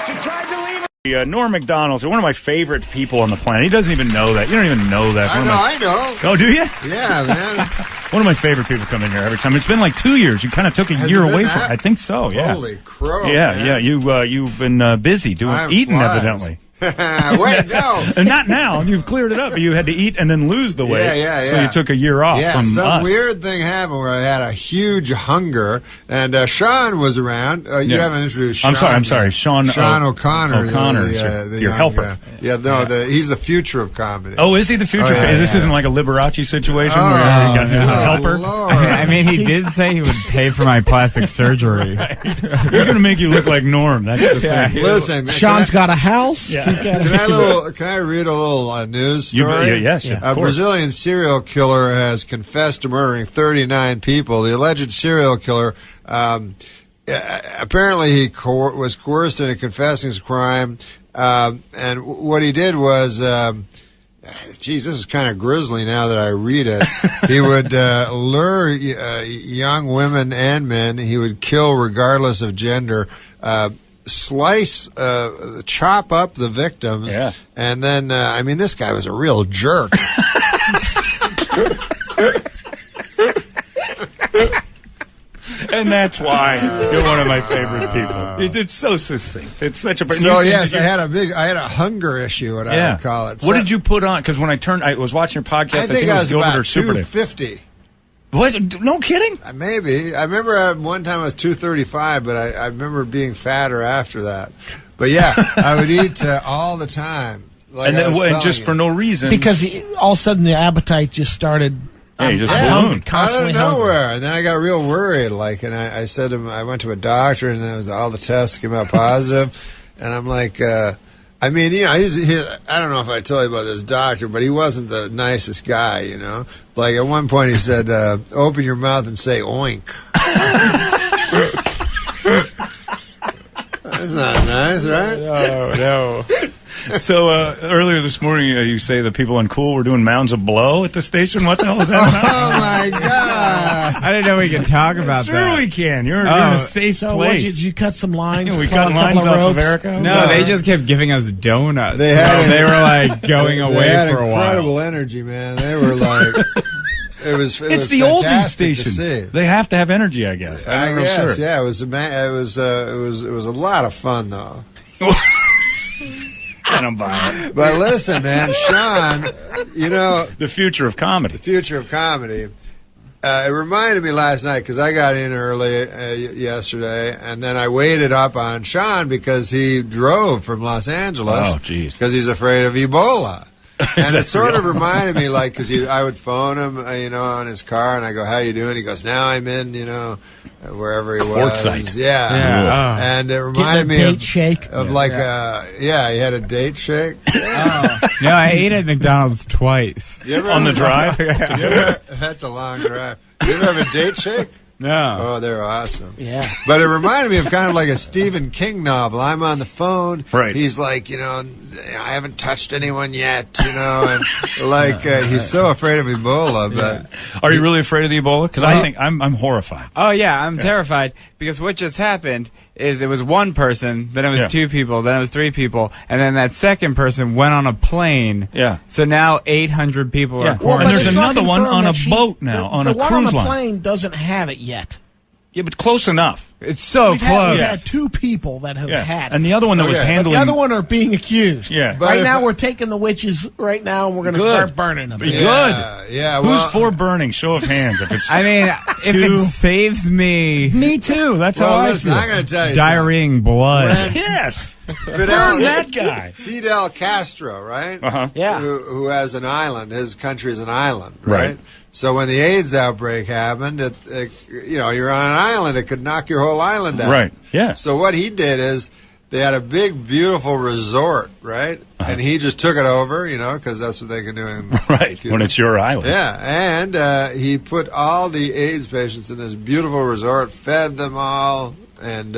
[SPEAKER 11] She tried to leave.
[SPEAKER 15] Norm MacDonald's one of my favorite people on the planet. He doesn't even know that. You don't even know that.
[SPEAKER 3] I know.
[SPEAKER 15] Oh, do you?
[SPEAKER 3] Yeah, man.
[SPEAKER 15] One of my favorite people come in here every time. It's been like 2 years. You kind of took a year away from it. I think so, yeah.
[SPEAKER 3] Holy crow,
[SPEAKER 15] Yeah,
[SPEAKER 3] man.
[SPEAKER 15] yeah. You've been busy eating,
[SPEAKER 3] flies.
[SPEAKER 15] evidently.
[SPEAKER 3] Wait, no.
[SPEAKER 15] Not now. You've cleared it up. You had to eat and then lose the weight.
[SPEAKER 3] Yeah.
[SPEAKER 15] So you took a year off from
[SPEAKER 3] some
[SPEAKER 15] us.
[SPEAKER 3] weird thing happened where I had a huge hunger, and Sean was around. You haven't introduced Sean.
[SPEAKER 15] I'm sorry. Sean
[SPEAKER 3] O'Connor.
[SPEAKER 15] O'Connor,
[SPEAKER 3] the
[SPEAKER 15] your
[SPEAKER 3] young,
[SPEAKER 15] helper.
[SPEAKER 3] he's the future of comedy.
[SPEAKER 15] Oh, is he the future? This isn't like a Liberace situation where you got a helper?
[SPEAKER 3] Lord.
[SPEAKER 17] I mean, he did say he would pay for my plastic surgery.
[SPEAKER 15] We're going to make you look like Norm. That's the thing.
[SPEAKER 3] Listen,
[SPEAKER 18] Sean's got a house.
[SPEAKER 3] Can I read a little news story?
[SPEAKER 15] Yes, of
[SPEAKER 3] A
[SPEAKER 15] course.
[SPEAKER 3] Brazilian serial killer has confessed to murdering 39 people. The alleged serial killer, apparently he was coerced into confessing his crime, and what he did was, geez, this is kind of grisly now that I read it. He would lure young women and men. He would kill regardless of gender. Chop up the victims, and then this guy was a real jerk.
[SPEAKER 15] And that's why you're one of my favorite people. It's so succinct. It's such a.
[SPEAKER 3] So yes, I had a hunger issue, what I would call it.
[SPEAKER 15] What did you put on? Because when I was watching your podcast, I think it was Gilbert
[SPEAKER 3] about
[SPEAKER 15] or Super Dave.
[SPEAKER 3] 250.
[SPEAKER 15] Was no kidding?
[SPEAKER 3] Maybe. I remember one time I was 235, but I remember being fatter after that. But yeah, I would eat all the time. Like
[SPEAKER 15] and just for no reason.
[SPEAKER 18] Because all of a sudden the appetite just started.
[SPEAKER 3] Constantly
[SPEAKER 18] hungry.
[SPEAKER 3] out of nowhere, and then I got real worried. And I said to him, I went to a doctor, and then all the tests came out positive, and I'm like, I don't know if I told you about this doctor, but he wasn't the nicest guy, you know. Like at one point he said, "Open your mouth and say oink." That's not nice, right?
[SPEAKER 15] No. So earlier this morning, you say the people in Cool were doing mounds of blow at the station. What the hell is that about?
[SPEAKER 3] Oh my God!
[SPEAKER 17] I didn't know we could talk about that.
[SPEAKER 15] Sure we can. You're in a safe place.
[SPEAKER 18] Did you cut some lines?
[SPEAKER 15] We cut lines off of Erica?
[SPEAKER 17] No, they just kept giving us donuts.
[SPEAKER 3] They
[SPEAKER 17] were like going away for a while.
[SPEAKER 3] Incredible energy, man. They were like. It's
[SPEAKER 15] the oldies
[SPEAKER 3] fantastic to
[SPEAKER 15] station.
[SPEAKER 3] see.
[SPEAKER 15] They have to have energy, I guess. I'm not
[SPEAKER 3] guess,
[SPEAKER 15] sure.
[SPEAKER 3] yeah. It was a lot of fun though.
[SPEAKER 15] I don't buy it.
[SPEAKER 3] But listen, man, Sean,
[SPEAKER 15] the future of comedy.
[SPEAKER 3] The future of comedy. It reminded me last night because I got in early yesterday, and then I waited up on Sean because he drove from Los Angeles.
[SPEAKER 15] Oh, geez.
[SPEAKER 3] Because he's afraid of Ebola. And it sort of reminded me, because I would phone him, on his car, and I go, "How you doing?" He goes, "Now I'm in, wherever he was."
[SPEAKER 15] Quartzsite.
[SPEAKER 3] Yeah. And it reminded me
[SPEAKER 18] date shake.
[SPEAKER 3] of he had a date shake.
[SPEAKER 17] No, I ate at McDonald's twice.
[SPEAKER 15] On the drive?
[SPEAKER 3] That's a long drive. You ever have a date shake?
[SPEAKER 17] No.
[SPEAKER 3] Oh, they're awesome.
[SPEAKER 18] Yeah.
[SPEAKER 3] But it reminded me of kind of like a Stephen King novel. I'm on the phone.
[SPEAKER 15] Right.
[SPEAKER 3] He's like, I haven't touched anyone yet, and he's so afraid of Ebola. But
[SPEAKER 15] Are you really afraid of the Ebola? Because I think I'm horrified.
[SPEAKER 17] Oh, yeah, I'm terrified because what just happened is it was one person, then it was two people, then it was three people, and then that second person went on a plane.
[SPEAKER 15] Yeah.
[SPEAKER 17] So now 800 people are
[SPEAKER 15] And
[SPEAKER 17] quarantined.
[SPEAKER 15] there's another one on a boat now, on a
[SPEAKER 18] the one
[SPEAKER 15] cruise
[SPEAKER 18] on the
[SPEAKER 15] line.
[SPEAKER 18] plane doesn't have it yet.
[SPEAKER 15] Yeah, but close enough.
[SPEAKER 17] It's so
[SPEAKER 18] We've
[SPEAKER 17] close.
[SPEAKER 18] had two people that have had it.
[SPEAKER 15] And the other one that was
[SPEAKER 18] But
[SPEAKER 15] handling...
[SPEAKER 18] the other one are being accused.
[SPEAKER 15] Yeah.
[SPEAKER 18] Right now we're taking the witches right now and we're going to start burning them.
[SPEAKER 15] Good.
[SPEAKER 3] Yeah.
[SPEAKER 15] Who's for burning? Show of hands. If it's
[SPEAKER 17] I mean, if it saves me...
[SPEAKER 15] Me too. That's how I feel.
[SPEAKER 3] I'm going to tell you
[SPEAKER 17] diarrheaing blood.
[SPEAKER 15] Yes.
[SPEAKER 4] that guy.
[SPEAKER 9] Fidel Castro, right?
[SPEAKER 18] Yeah.
[SPEAKER 9] Who has an island. His country is an island, right?
[SPEAKER 4] Right.
[SPEAKER 9] So when the AIDS outbreak happened, you're on an island. It could knock your whole island down.
[SPEAKER 4] Right, yeah.
[SPEAKER 9] So what he did is they had a big, beautiful resort, right? And he just took it over, because that's what they can do in
[SPEAKER 4] Right,
[SPEAKER 9] Cuba.
[SPEAKER 4] when it's your island.
[SPEAKER 9] Yeah, and he put all the AIDS patients in this beautiful resort, fed them all, and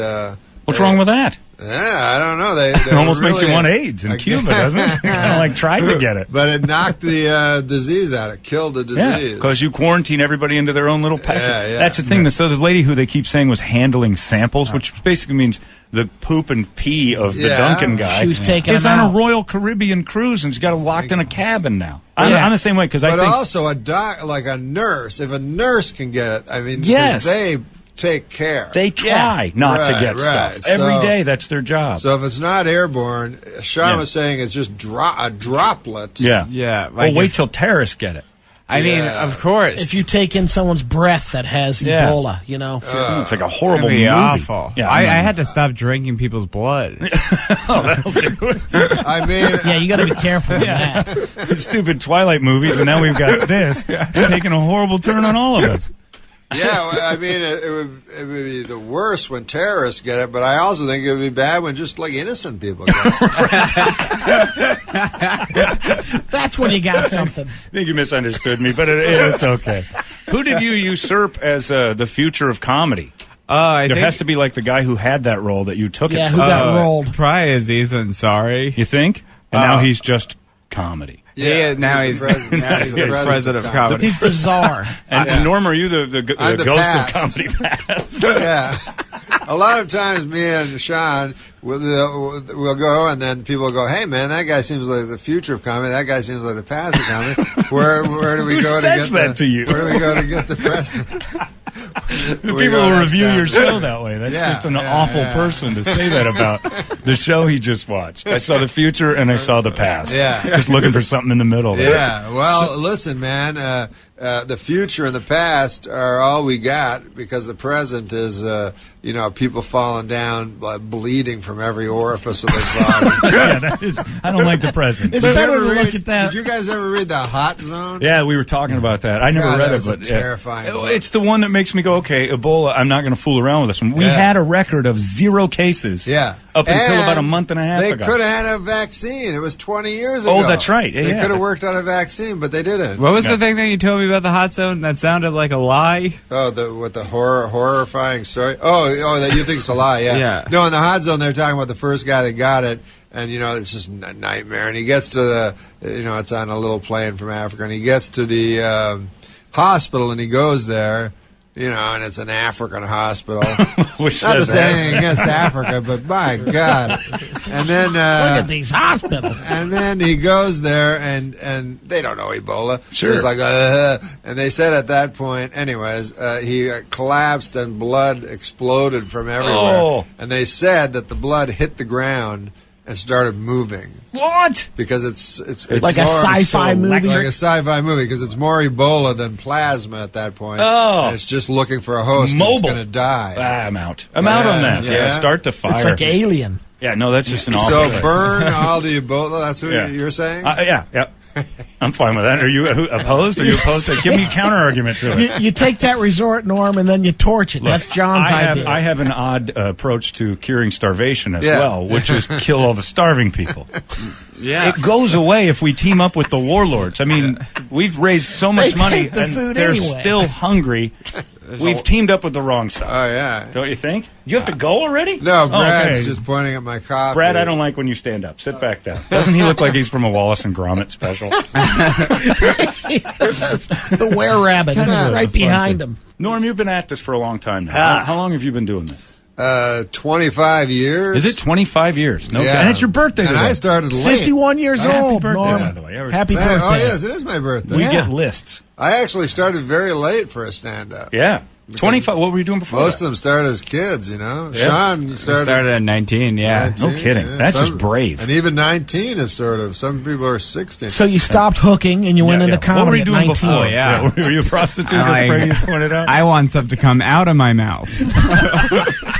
[SPEAKER 4] What's wrong with that?
[SPEAKER 9] Yeah, I don't know.
[SPEAKER 4] It almost
[SPEAKER 9] really,
[SPEAKER 4] makes you want AIDS in Cuba, doesn't it? Kind of like tried to get it.
[SPEAKER 9] But it knocked the disease out. It killed the disease.
[SPEAKER 4] Yeah, because you quarantine everybody into their own little package.
[SPEAKER 9] Yeah.
[SPEAKER 4] That's the thing. So this lady who they keep saying was handling samples, which basically means the poop and pee of the Duncan guy,
[SPEAKER 18] She was taking
[SPEAKER 4] is
[SPEAKER 18] them
[SPEAKER 4] on
[SPEAKER 18] out.
[SPEAKER 4] a Royal Caribbean cruise and she's got it locked in a cabin now. I'm the same way because I
[SPEAKER 9] But
[SPEAKER 4] think
[SPEAKER 9] also like a nurse. If a nurse can get it, I mean,
[SPEAKER 4] Yes.
[SPEAKER 9] they take care.
[SPEAKER 4] they try not to get stuff. Every
[SPEAKER 9] So-
[SPEAKER 4] day, that's their job.
[SPEAKER 9] So if it's not airborne, Sean was saying it's just a droplet.
[SPEAKER 4] Yeah.
[SPEAKER 17] Yeah.
[SPEAKER 4] Well, wait till terrorists get it.
[SPEAKER 17] I mean, of course.
[SPEAKER 18] If you take in someone's breath that has
[SPEAKER 4] Yeah.
[SPEAKER 18] Ebola,
[SPEAKER 4] It's like a
[SPEAKER 17] It's
[SPEAKER 4] horrible
[SPEAKER 17] gonna be
[SPEAKER 4] movie.
[SPEAKER 17] awful.
[SPEAKER 4] Yeah,
[SPEAKER 17] I had to stop drinking people's blood.
[SPEAKER 4] that'll do it.
[SPEAKER 9] I mean,
[SPEAKER 18] yeah, you got to be careful with that.
[SPEAKER 4] Stupid Twilight movies, and now we've got this. It's taking a horrible turn on all of us.
[SPEAKER 9] Yeah, well, I mean, it would be the worst when terrorists get it, but I also think it would be bad when just like innocent people get it.
[SPEAKER 18] That's when you got something.
[SPEAKER 4] I think you misunderstood me, but it's okay. Who did you usurp as the future of comedy?
[SPEAKER 17] I
[SPEAKER 4] There
[SPEAKER 17] think,
[SPEAKER 4] has to be like the guy who had that role that you took
[SPEAKER 18] Yeah,
[SPEAKER 4] it
[SPEAKER 18] who
[SPEAKER 4] from.
[SPEAKER 18] got rolled?
[SPEAKER 17] Probably Aziz Ansari.
[SPEAKER 4] You think? And now he's just comedy.
[SPEAKER 17] Yeah, now he's
[SPEAKER 9] the president
[SPEAKER 17] of comedy.
[SPEAKER 18] He's the czar.
[SPEAKER 4] And Norm, are you the
[SPEAKER 9] I'm the
[SPEAKER 4] ghost
[SPEAKER 9] past.
[SPEAKER 4] of comedy past?
[SPEAKER 9] Yeah. A lot of times me and Sean we'll go and then people will go, hey man, that guy seems like the future of comedy, that guy seems like the past of comedy. Where do we
[SPEAKER 4] Who
[SPEAKER 9] go
[SPEAKER 4] says
[SPEAKER 9] to get
[SPEAKER 4] that to you?
[SPEAKER 9] Where do we go to get the president?
[SPEAKER 4] People will review your show that way. That's just an awful person to say that about the show he just watched. I saw the future and I saw the past.
[SPEAKER 9] Yeah.
[SPEAKER 4] Just looking for something in the middle there.
[SPEAKER 9] Yeah. Well, listen, man. The future and the past are all we got because the present is, people falling down, bleeding from every orifice of their body.
[SPEAKER 4] Yeah, that is, I don't like the present.
[SPEAKER 18] It's better to look at that.
[SPEAKER 9] Did you guys ever read The Hot Zone?
[SPEAKER 4] Yeah, we were talking about that. I never
[SPEAKER 9] God,
[SPEAKER 4] read
[SPEAKER 9] that
[SPEAKER 4] it,
[SPEAKER 9] was a
[SPEAKER 4] but
[SPEAKER 9] terrifying book.
[SPEAKER 4] it's the one that makes me go, okay, Ebola, I'm not going to fool around with this one. We had a record of 0 cases up until about a month and a half
[SPEAKER 9] they
[SPEAKER 4] ago.
[SPEAKER 9] could have had a vaccine. It was 20 years ago.
[SPEAKER 4] Oh, that's right.
[SPEAKER 9] They could have worked on a vaccine, but they didn't.
[SPEAKER 17] What was the thing that you told me about the hot zone that sounded like a lie?
[SPEAKER 9] Oh, the horrifying story. Oh, that you think it's a lie? Yeah.
[SPEAKER 17] Yeah.
[SPEAKER 9] No, in the Hot Zone, they're talking about the first guy that got it, and it's just a nightmare. And he gets to the, it's on a little plane from Africa, and he gets to the hospital, and he goes there. And it's an African hospital.
[SPEAKER 4] Which
[SPEAKER 9] Not to
[SPEAKER 4] says
[SPEAKER 9] say
[SPEAKER 4] that.
[SPEAKER 9] anything against Africa, but my God. And then
[SPEAKER 18] Look at these hospitals.
[SPEAKER 9] And then he goes there, and they don't know Ebola.
[SPEAKER 4] Sure.
[SPEAKER 9] So he's like, and they said at that point, anyways, he collapsed and blood exploded from everywhere.
[SPEAKER 4] Oh.
[SPEAKER 9] And they said that the blood hit the ground and started moving.
[SPEAKER 4] What?
[SPEAKER 9] Because it's
[SPEAKER 18] Like a
[SPEAKER 9] more-
[SPEAKER 18] sci-fi movie?
[SPEAKER 9] Like a sci-fi movie, because it's more Ebola than plasma at that point.
[SPEAKER 4] Oh.
[SPEAKER 9] And it's just looking for a host. 'Cause
[SPEAKER 4] mobile.
[SPEAKER 9] It's going to die.
[SPEAKER 4] I'm out. I'm out on that. Yeah, start the fire.
[SPEAKER 18] It's like Alien.
[SPEAKER 4] Yeah, no, that's just an awful
[SPEAKER 9] So
[SPEAKER 4] thing.
[SPEAKER 9] burn all the Ebola. That's what you're saying?
[SPEAKER 4] Yeah. I'm fine with that. Are you opposed? Are you opposed to? Give me a counter argument to it.
[SPEAKER 18] You take that resort, Norm, and then you torch it. That's John's idea.
[SPEAKER 4] I have an odd approach to curing starvation as
[SPEAKER 9] Yeah.
[SPEAKER 4] well, which is kill all the starving people.
[SPEAKER 17] Yeah.
[SPEAKER 4] It goes away if we team up with the warlords. I mean, we've raised so much
[SPEAKER 18] They
[SPEAKER 4] money,
[SPEAKER 18] take the
[SPEAKER 4] and
[SPEAKER 18] food
[SPEAKER 4] they're
[SPEAKER 18] anyway.
[SPEAKER 4] still hungry. We've teamed up with the wrong side.
[SPEAKER 9] Oh, yeah.
[SPEAKER 4] Don't you think? You have to go already?
[SPEAKER 9] No, Brad's
[SPEAKER 4] okay.
[SPEAKER 9] just pointing at my coffee.
[SPEAKER 4] Brad, I don't like when you stand up. Sit back down. Doesn't he look like he's from a Wallace and Gromit special?
[SPEAKER 18] The were-rabbit is right behind him.
[SPEAKER 4] Norm, you've been at this for a long time now. How long have you been doing this?
[SPEAKER 9] 25 years.
[SPEAKER 4] Is it 25 years? No,
[SPEAKER 9] Yeah.
[SPEAKER 4] and it's your birthday today.
[SPEAKER 9] And I started late.
[SPEAKER 18] 51 years
[SPEAKER 4] Happy
[SPEAKER 18] old,
[SPEAKER 4] birthday,
[SPEAKER 18] Norm.
[SPEAKER 4] by the way.
[SPEAKER 18] Happy
[SPEAKER 9] Oh,
[SPEAKER 18] birthday.
[SPEAKER 9] yes, it is my birthday.
[SPEAKER 4] We
[SPEAKER 18] Yeah.
[SPEAKER 4] get lists.
[SPEAKER 9] I actually started very late for a stand-up.
[SPEAKER 4] Yeah. 25. What were you doing before?
[SPEAKER 3] Most
[SPEAKER 4] that?
[SPEAKER 3] of them started as kids, you know.
[SPEAKER 4] Yeah.
[SPEAKER 3] Sean, you
[SPEAKER 17] I started at 19, yeah.
[SPEAKER 3] 19,
[SPEAKER 4] No kidding.
[SPEAKER 3] yeah.
[SPEAKER 4] That's just brave.
[SPEAKER 3] And even 19 is sort of. Some people are 16.
[SPEAKER 18] So you stopped hooking and you went into comedy
[SPEAKER 4] What were you doing
[SPEAKER 18] at 19.
[SPEAKER 4] before?
[SPEAKER 17] yeah.
[SPEAKER 4] Were you a prostitute, as Brady pointed out?
[SPEAKER 17] I want stuff to come out of my mouth.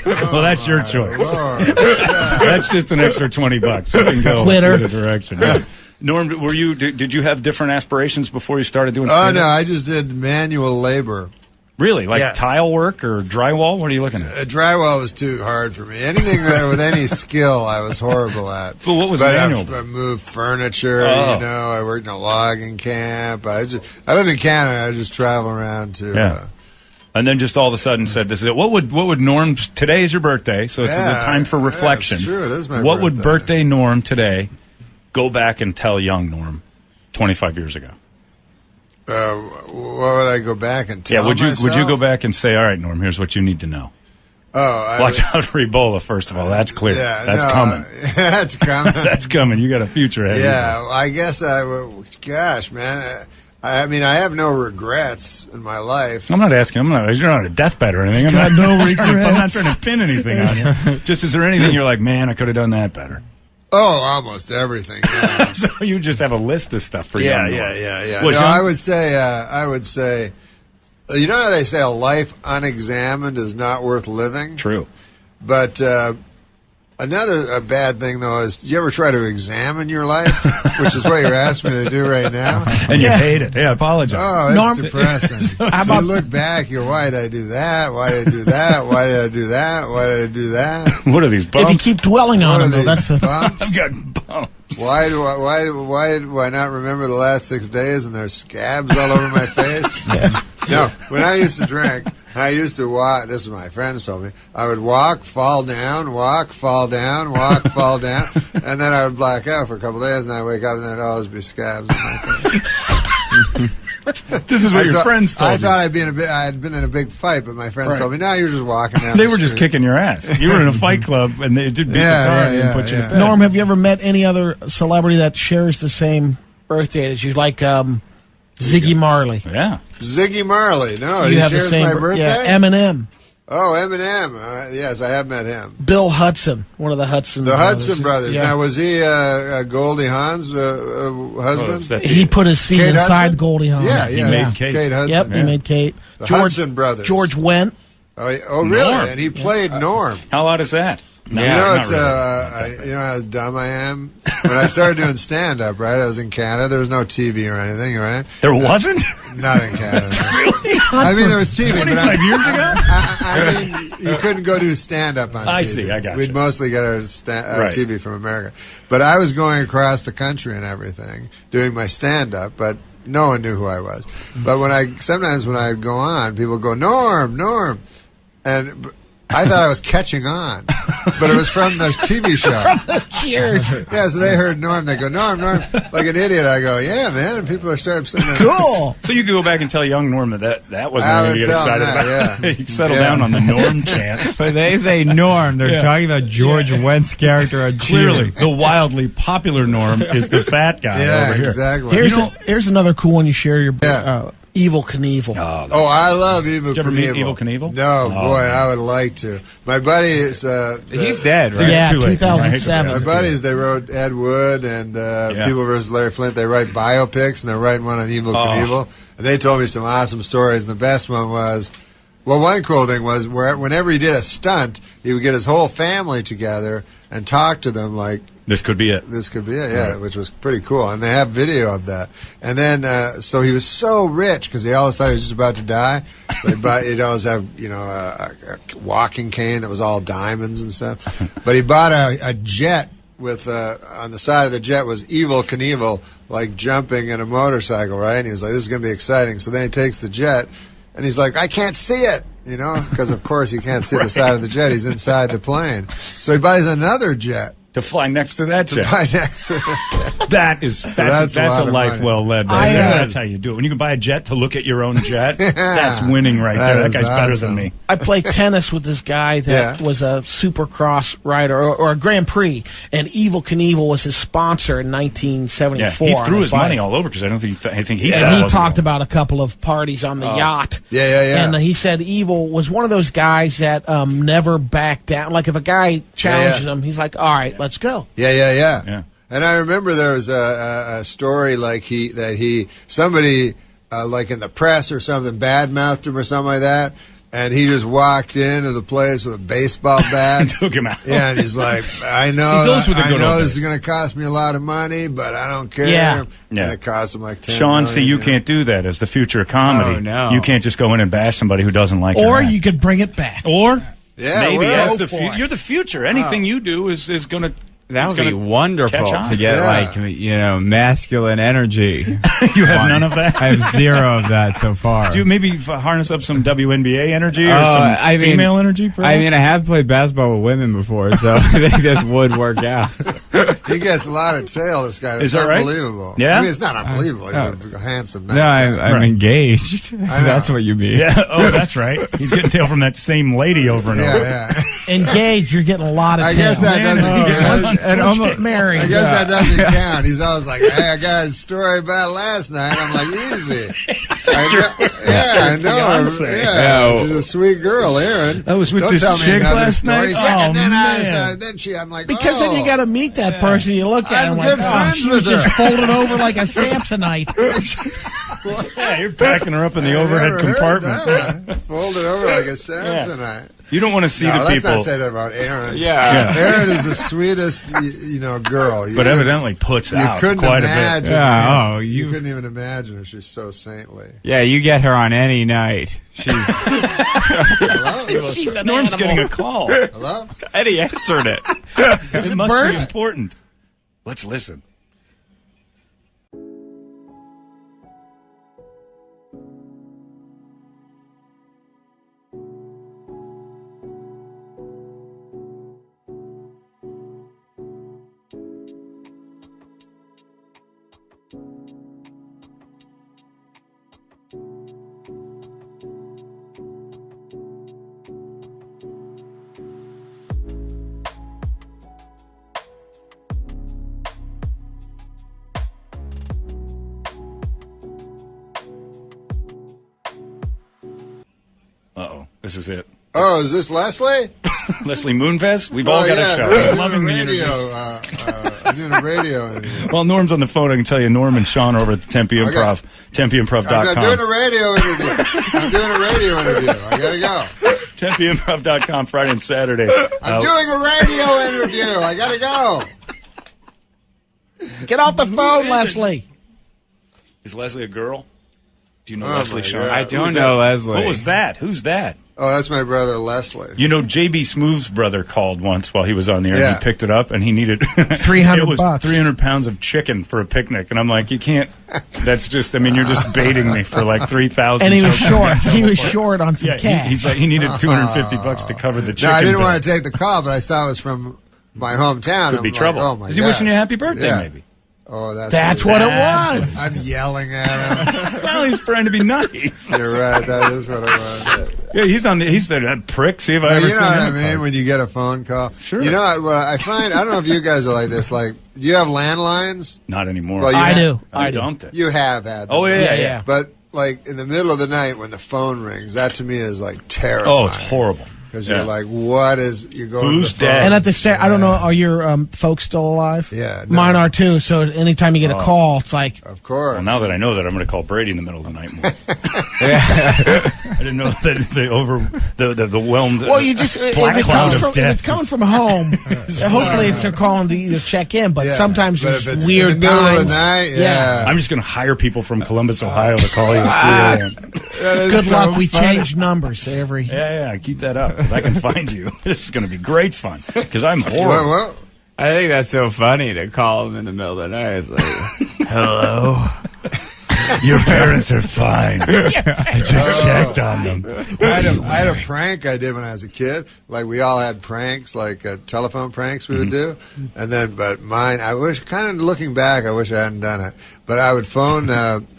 [SPEAKER 4] Well, that's your choice. That's just an extra $20. You can go
[SPEAKER 18] Quitter.
[SPEAKER 4] either direction. Yeah. Norm, were you? Did you have different aspirations before you started doing
[SPEAKER 3] Oh,
[SPEAKER 4] stand-up?
[SPEAKER 3] no, I just did manual labor.
[SPEAKER 4] Really? Like
[SPEAKER 3] Yeah.
[SPEAKER 4] tile work or drywall? What are you looking at?
[SPEAKER 3] Drywall was too hard for me. Anything with any skill, I was horrible at.
[SPEAKER 4] But what was
[SPEAKER 3] but
[SPEAKER 4] manual?
[SPEAKER 3] I moved furniture,
[SPEAKER 4] Oh.
[SPEAKER 3] you know. I worked in a logging camp. I lived in Canada. I just travel around to...
[SPEAKER 4] Yeah. And then just all of a sudden said, "This is it." What would Norm? Today is your birthday, so it's the time for reflection.
[SPEAKER 3] it's true. It is my
[SPEAKER 4] What would
[SPEAKER 3] birthday.
[SPEAKER 4] birthday Norm today go back and tell young Norm 25 years ago?
[SPEAKER 3] what would I go back and tell
[SPEAKER 4] Would you
[SPEAKER 3] myself?
[SPEAKER 4] go back and say, "All right, Norm, here's what you need to know."
[SPEAKER 3] Oh,
[SPEAKER 4] Watch out for Ebola. First of all, that's clear.
[SPEAKER 3] Yeah,
[SPEAKER 4] that's
[SPEAKER 3] no,
[SPEAKER 4] coming.
[SPEAKER 3] That's coming.
[SPEAKER 4] That's coming. You got a future ahead.
[SPEAKER 3] Yeah, I guess I would. Gosh, man. I mean, I have no regrets in my life.
[SPEAKER 4] I'm not asking. You're not on a deathbed or anything.
[SPEAKER 3] Got no
[SPEAKER 4] I'm not
[SPEAKER 3] regrets.
[SPEAKER 4] trying to pin anything on you. Just is there anything you're like, man, I could have done that better?
[SPEAKER 3] Oh, almost everything. Yeah.
[SPEAKER 4] So you just have a list of stuff for
[SPEAKER 3] yeah,
[SPEAKER 4] young
[SPEAKER 3] yeah,
[SPEAKER 4] Norm.
[SPEAKER 3] yeah, yeah.
[SPEAKER 4] Well,
[SPEAKER 3] No,
[SPEAKER 4] Sean-
[SPEAKER 3] I would say, you know how they say a life unexamined is not worth living?
[SPEAKER 4] True.
[SPEAKER 3] But another bad thing, though, is do you ever try to examine your life? Which is what you're asking me to do right now.
[SPEAKER 4] And you hate it. Yeah, I apologize.
[SPEAKER 3] Oh, it's
[SPEAKER 18] Norm-
[SPEAKER 3] depressing.
[SPEAKER 4] So
[SPEAKER 3] So you look back, why did I do that? Why did I do that? Why did I do that? Why did I do that?
[SPEAKER 4] What are these bumps?
[SPEAKER 18] If you keep dwelling on
[SPEAKER 3] What are
[SPEAKER 18] them, though,
[SPEAKER 3] these
[SPEAKER 18] that's a...
[SPEAKER 3] bumps?
[SPEAKER 4] I've got bumps.
[SPEAKER 3] Why do I not remember the last 6 days and there's scabs all over my face? No, when I used to drink, I used to walk. This is what my friends told me. I would walk, fall down, walk, fall down, walk, fall down, and then I would black out for a couple of days, and I wake up and there'd always be scabs on my face.
[SPEAKER 4] This is what your friends told
[SPEAKER 3] I
[SPEAKER 4] you.
[SPEAKER 3] thought I had been in a big fight, but my friends
[SPEAKER 4] Right.
[SPEAKER 3] told me, "No, you're just walking down."
[SPEAKER 4] They
[SPEAKER 3] the
[SPEAKER 4] were just
[SPEAKER 3] street."
[SPEAKER 4] kicking your ass. You were in a fight club, and they did beat the tar out of you and put you to bed.
[SPEAKER 18] Norm, have you ever met any other celebrity that shares the same birthday as you, like Ziggy Marley?
[SPEAKER 4] Yeah.
[SPEAKER 3] Ziggy Marley. No,
[SPEAKER 18] You
[SPEAKER 3] he
[SPEAKER 18] have the
[SPEAKER 3] shares
[SPEAKER 18] same
[SPEAKER 3] my
[SPEAKER 18] bir-
[SPEAKER 3] birthday.
[SPEAKER 18] yeah, Eminem.
[SPEAKER 3] Oh, Eminem. Yes, I have met him.
[SPEAKER 18] Bill Hudson, one of the Hudson
[SPEAKER 3] The
[SPEAKER 18] brothers.
[SPEAKER 3] Hudson brothers.
[SPEAKER 18] Yeah.
[SPEAKER 3] Now, was he Goldie Hawn's husband?
[SPEAKER 18] He put his seat
[SPEAKER 3] Kate
[SPEAKER 18] inside
[SPEAKER 3] Hudson?
[SPEAKER 18] Goldie Hawn.
[SPEAKER 3] Yeah, yeah.
[SPEAKER 4] made Kate.
[SPEAKER 3] Kate Hudson.
[SPEAKER 18] Yep, he made Kate.
[SPEAKER 3] The Hudson brothers.
[SPEAKER 18] George Wendt.
[SPEAKER 3] Oh, really?
[SPEAKER 4] Norm.
[SPEAKER 3] And he played Norm.
[SPEAKER 4] How odd is that? No,
[SPEAKER 3] you know,
[SPEAKER 4] not
[SPEAKER 3] it's
[SPEAKER 4] really.
[SPEAKER 3] you know how dumb I am. When I started doing stand-up, right? I was in Canada. There was no TV or anything, right?
[SPEAKER 4] There wasn't?
[SPEAKER 3] Not in Canada.
[SPEAKER 4] Really?
[SPEAKER 3] I mean, there was TV.
[SPEAKER 4] 25 years ago?
[SPEAKER 3] I mean, you couldn't go do stand-up on TV.
[SPEAKER 4] I see, I got
[SPEAKER 3] We'd
[SPEAKER 4] you.
[SPEAKER 3] mostly get our
[SPEAKER 4] Right.
[SPEAKER 3] TV from America. But I was going across the country and everything, doing my stand-up, but no one knew who I was. But sometimes when I'd go on, people would go, Norm, Norm. And I thought I was catching on, but it was from the TV show.
[SPEAKER 18] From the Cheers.
[SPEAKER 3] Yeah, so they heard Norm. They go, Norm, Norm. Like an idiot, I go, yeah, man. And people are starting saying,
[SPEAKER 18] Cool.
[SPEAKER 4] So you could go back and tell young Norm that wasn't
[SPEAKER 3] I
[SPEAKER 4] anything
[SPEAKER 3] would
[SPEAKER 4] to get
[SPEAKER 3] tell him
[SPEAKER 4] excited
[SPEAKER 3] that,
[SPEAKER 4] about.
[SPEAKER 3] yeah.
[SPEAKER 4] You settle
[SPEAKER 3] Yeah.
[SPEAKER 4] down on the Norm chance.
[SPEAKER 17] But they say Norm. They're
[SPEAKER 4] Yeah.
[SPEAKER 17] talking about George Wendt's character on
[SPEAKER 4] Clearly,
[SPEAKER 17] Cheers.
[SPEAKER 4] the wildly popular Norm is the fat guy
[SPEAKER 3] Yeah,
[SPEAKER 4] over here.
[SPEAKER 3] exactly.
[SPEAKER 18] Here's another cool one you share your
[SPEAKER 3] Yeah.
[SPEAKER 18] Evil Knievel.
[SPEAKER 3] Oh, I love Evil
[SPEAKER 4] Did you ever
[SPEAKER 3] Knievel.
[SPEAKER 4] meet Evel Knievel?
[SPEAKER 3] No,
[SPEAKER 4] Oh,
[SPEAKER 3] boy,
[SPEAKER 4] man.
[SPEAKER 3] I would like to. My buddy is...
[SPEAKER 17] He's dead, right?
[SPEAKER 18] Yeah,
[SPEAKER 4] It's too late.
[SPEAKER 18] 2007.
[SPEAKER 3] My buddies, they wrote Ed Wood and People vs. Larry Flint. They write biopics, and they're writing one on Evil Knievel. And they told me some awesome stories, and the best one was... Well, one cool thing was whenever he did a stunt, he would get his whole family together and talk to them like...
[SPEAKER 4] This could be it.
[SPEAKER 3] This could be it, yeah, which was pretty cool. And they have video of that. And then, so he was so rich because he always thought he was just about to die. So he'd always have, a walking cane that was all diamonds and stuff. But he bought a jet with, on the side of the jet was Evil Knievel, like jumping in a motorcycle, right? And he was like, this is going to be exciting. So then he takes the jet, and he's like, I can't see it, because of course he can't see the side of the jet. He's inside the plane. So he buys another jet.
[SPEAKER 4] To fly next to that jet.
[SPEAKER 3] Fly next to
[SPEAKER 4] that's a life well led. Right there. That's how you do it. When you can buy a jet to look at your own jet, that's winning right there. That guy's better than me.
[SPEAKER 7] I played tennis with this guy that was a Supercross rider or a Grand Prix, and Evel Knievel was his sponsor in 1974.
[SPEAKER 4] Yeah, he threw his money all over because I think he
[SPEAKER 7] talked about a couple of parties on the yacht.
[SPEAKER 3] Yeah.
[SPEAKER 7] And he said Evel was one of those guys that never backed down. Like if a guy challenged him, he's like, all right, let's go.
[SPEAKER 3] Yeah. And I remember there was a story like somebody like in the press or something badmouthed him or something like that, and he just walked into the place with a baseball bat,
[SPEAKER 4] took him out.
[SPEAKER 3] Yeah, and he's like, I know this is going to cost me a lot of money, but I don't care.
[SPEAKER 4] Yeah.
[SPEAKER 3] And it cost him like $10
[SPEAKER 4] Sean,
[SPEAKER 3] million,
[SPEAKER 4] see, you can't do that as the future of comedy.
[SPEAKER 7] Oh, no.
[SPEAKER 4] You can't just go in and bash somebody who doesn't like your
[SPEAKER 7] Or
[SPEAKER 4] act.
[SPEAKER 7] you could bring it back.
[SPEAKER 4] Or
[SPEAKER 3] Yeah,
[SPEAKER 4] maybe
[SPEAKER 3] we'll
[SPEAKER 4] as you're the future. Anything you do is going to.
[SPEAKER 17] That would be wonderful to get, masculine energy.
[SPEAKER 4] You have none of that?
[SPEAKER 17] I have zero of that so far.
[SPEAKER 4] Do you maybe harness up some WNBA energy or some female energy? Perhaps?
[SPEAKER 17] I mean, I have played basketball with women before, so I think this would work out.
[SPEAKER 3] He gets a lot of tail, this guy. It's
[SPEAKER 4] Is that right?
[SPEAKER 3] unbelievable.
[SPEAKER 4] Yeah?
[SPEAKER 3] I mean, it's not unbelievable. He's a handsome, nice
[SPEAKER 17] No,
[SPEAKER 3] guy.
[SPEAKER 17] I'm engaged. That's what you mean.
[SPEAKER 4] Yeah. Oh, that's right. He's getting tail from that same lady over and over.
[SPEAKER 3] Yeah.
[SPEAKER 7] Engaged, you're getting a lot of
[SPEAKER 3] I
[SPEAKER 7] tail.
[SPEAKER 3] guess that doesn't count.
[SPEAKER 7] Once you get married.
[SPEAKER 3] I guess that doesn't count. He's always like, hey, I got a story about last night. I'm like, easy. I know. She's a sweet girl, Aaron.
[SPEAKER 4] I was with
[SPEAKER 3] Don't
[SPEAKER 4] this
[SPEAKER 3] tell me
[SPEAKER 4] chick
[SPEAKER 3] another
[SPEAKER 4] last
[SPEAKER 3] story.
[SPEAKER 4] night?
[SPEAKER 3] He's like, and then
[SPEAKER 4] man.
[SPEAKER 3] I'm like,
[SPEAKER 7] Because then you got to meet that person. You look at
[SPEAKER 3] I'm
[SPEAKER 7] him like,
[SPEAKER 3] good friends
[SPEAKER 7] she was
[SPEAKER 3] with her.
[SPEAKER 7] just folded over like a Samsonite.
[SPEAKER 4] Yeah, you're packing her up in the overhead compartment.
[SPEAKER 3] Folded over like a Samsonite.
[SPEAKER 4] You don't want to see the
[SPEAKER 3] let's
[SPEAKER 4] people.
[SPEAKER 3] not say that about Aaron.
[SPEAKER 4] Yeah.
[SPEAKER 3] Aaron is the sweetest, girl.
[SPEAKER 4] But evidently puts out
[SPEAKER 3] couldn't
[SPEAKER 4] quite a bit.
[SPEAKER 3] imagine.
[SPEAKER 17] Yeah,
[SPEAKER 3] you couldn't even imagine her. She's so saintly.
[SPEAKER 17] Yeah, you get her on any night. She's
[SPEAKER 7] She's an
[SPEAKER 4] Norm's
[SPEAKER 7] animal.
[SPEAKER 4] getting a call.
[SPEAKER 3] Hello?
[SPEAKER 4] Eddie answered it. It must
[SPEAKER 7] Bert?
[SPEAKER 4] be important. Let's listen. Uh-oh. This is it.
[SPEAKER 3] Oh, is this Leslie?
[SPEAKER 4] Leslie Moonves? We've all got a show. He's loving the interview.
[SPEAKER 3] I'm doing a radio interview.
[SPEAKER 4] Well, Norm's on the phone. I can tell you Norm and Sean are over at the Tempe Improv, TempeImprov.com.
[SPEAKER 3] I'm doing a radio interview. I gotta go.
[SPEAKER 4] TempeImprov.com Friday and Saturday.
[SPEAKER 3] I'm doing a radio interview. I gotta go.
[SPEAKER 7] Get off the phone, Leslie.
[SPEAKER 4] Is Leslie a girl? Do you know
[SPEAKER 3] Oh,
[SPEAKER 4] Leslie,
[SPEAKER 3] my
[SPEAKER 4] Sean?
[SPEAKER 3] God.
[SPEAKER 17] I don't know Leslie.
[SPEAKER 4] What was that? Who's that?
[SPEAKER 3] Oh, that's my brother Leslie.
[SPEAKER 4] You know, J.B. Smooth's brother called once while he was on the air.
[SPEAKER 3] Yeah.
[SPEAKER 4] And he picked it up, and he needed
[SPEAKER 7] $300
[SPEAKER 4] It was
[SPEAKER 7] bucks.
[SPEAKER 4] 300 pounds of chicken for a picnic, and I'm like, you can't. That's just. I mean, you're just baiting me for like 3,000.
[SPEAKER 7] And he was short. He was short on some cash.
[SPEAKER 4] He's like, he needed 250 bucks to cover the chicken.
[SPEAKER 3] No, I didn't
[SPEAKER 4] bill.
[SPEAKER 3] want to take the call, but I saw it was from my hometown.
[SPEAKER 4] Could
[SPEAKER 3] I'm
[SPEAKER 4] be
[SPEAKER 3] like,
[SPEAKER 4] trouble.
[SPEAKER 3] Oh my
[SPEAKER 4] Is he wishing you a happy birthday?
[SPEAKER 3] Yeah.
[SPEAKER 4] Maybe.
[SPEAKER 3] Oh,
[SPEAKER 7] That's what it was.
[SPEAKER 3] I'm yelling at him.
[SPEAKER 4] Well, he's trying to be nice.
[SPEAKER 3] You're right. That is what it was.
[SPEAKER 4] Yeah, he's that prick. See if I
[SPEAKER 3] Well,
[SPEAKER 4] ever
[SPEAKER 3] you know
[SPEAKER 4] seen
[SPEAKER 3] what I
[SPEAKER 4] him.
[SPEAKER 3] mean? When you get a phone call.
[SPEAKER 4] Sure.
[SPEAKER 3] You know what I find? I don't know if you guys are like this. Like, do you have landlines?
[SPEAKER 4] Not anymore.
[SPEAKER 3] Well, you
[SPEAKER 7] I
[SPEAKER 3] have-
[SPEAKER 7] do.
[SPEAKER 4] I
[SPEAKER 7] I do.
[SPEAKER 4] dumped it.
[SPEAKER 3] You have had them.
[SPEAKER 4] Oh yeah.
[SPEAKER 3] But like in the middle of the night when the phone rings, that to me is like terrifying.
[SPEAKER 4] Oh, it's horrible.
[SPEAKER 3] Because
[SPEAKER 4] Yeah.
[SPEAKER 3] you're like, what is? You go.
[SPEAKER 4] Who's
[SPEAKER 3] to the phone.
[SPEAKER 4] dead?
[SPEAKER 7] And at the start, I don't know, are your folks still alive?
[SPEAKER 3] Yeah, no.
[SPEAKER 7] Mine are too, so anytime you get a call, it's like...
[SPEAKER 3] Of course.
[SPEAKER 4] Well, now that I know that, I'm going to call Brady in the middle of the night more. I didn't know that the whelmed
[SPEAKER 7] Well, you just... If
[SPEAKER 4] black
[SPEAKER 7] it's,
[SPEAKER 4] cloud
[SPEAKER 7] coming
[SPEAKER 4] of
[SPEAKER 7] from, if
[SPEAKER 4] death.
[SPEAKER 7] it's coming from home, hopefully it's they're calling to either check in, but
[SPEAKER 3] Yeah,
[SPEAKER 7] sometimes
[SPEAKER 3] but
[SPEAKER 7] there's
[SPEAKER 3] if it's
[SPEAKER 7] weird
[SPEAKER 3] in the middle
[SPEAKER 7] times.
[SPEAKER 3] of the night, yeah.
[SPEAKER 4] I'm just going to hire people from Columbus, Ohio to call you at 3 a.m.
[SPEAKER 7] Good luck. We change numbers every...
[SPEAKER 4] Yeah, keep that up because I can find you. This is going to be great fun because I'm horrible.
[SPEAKER 3] Well,
[SPEAKER 17] I think that's so funny to call him in the middle of the night. It's like, hello.
[SPEAKER 4] Your parents are fine. I just checked on them.
[SPEAKER 3] I had a prank I did when I was a kid. Like we all had pranks, like telephone pranks we would do, and then but mine, I wish, kind of looking back, I wish I hadn't done it. But I would phone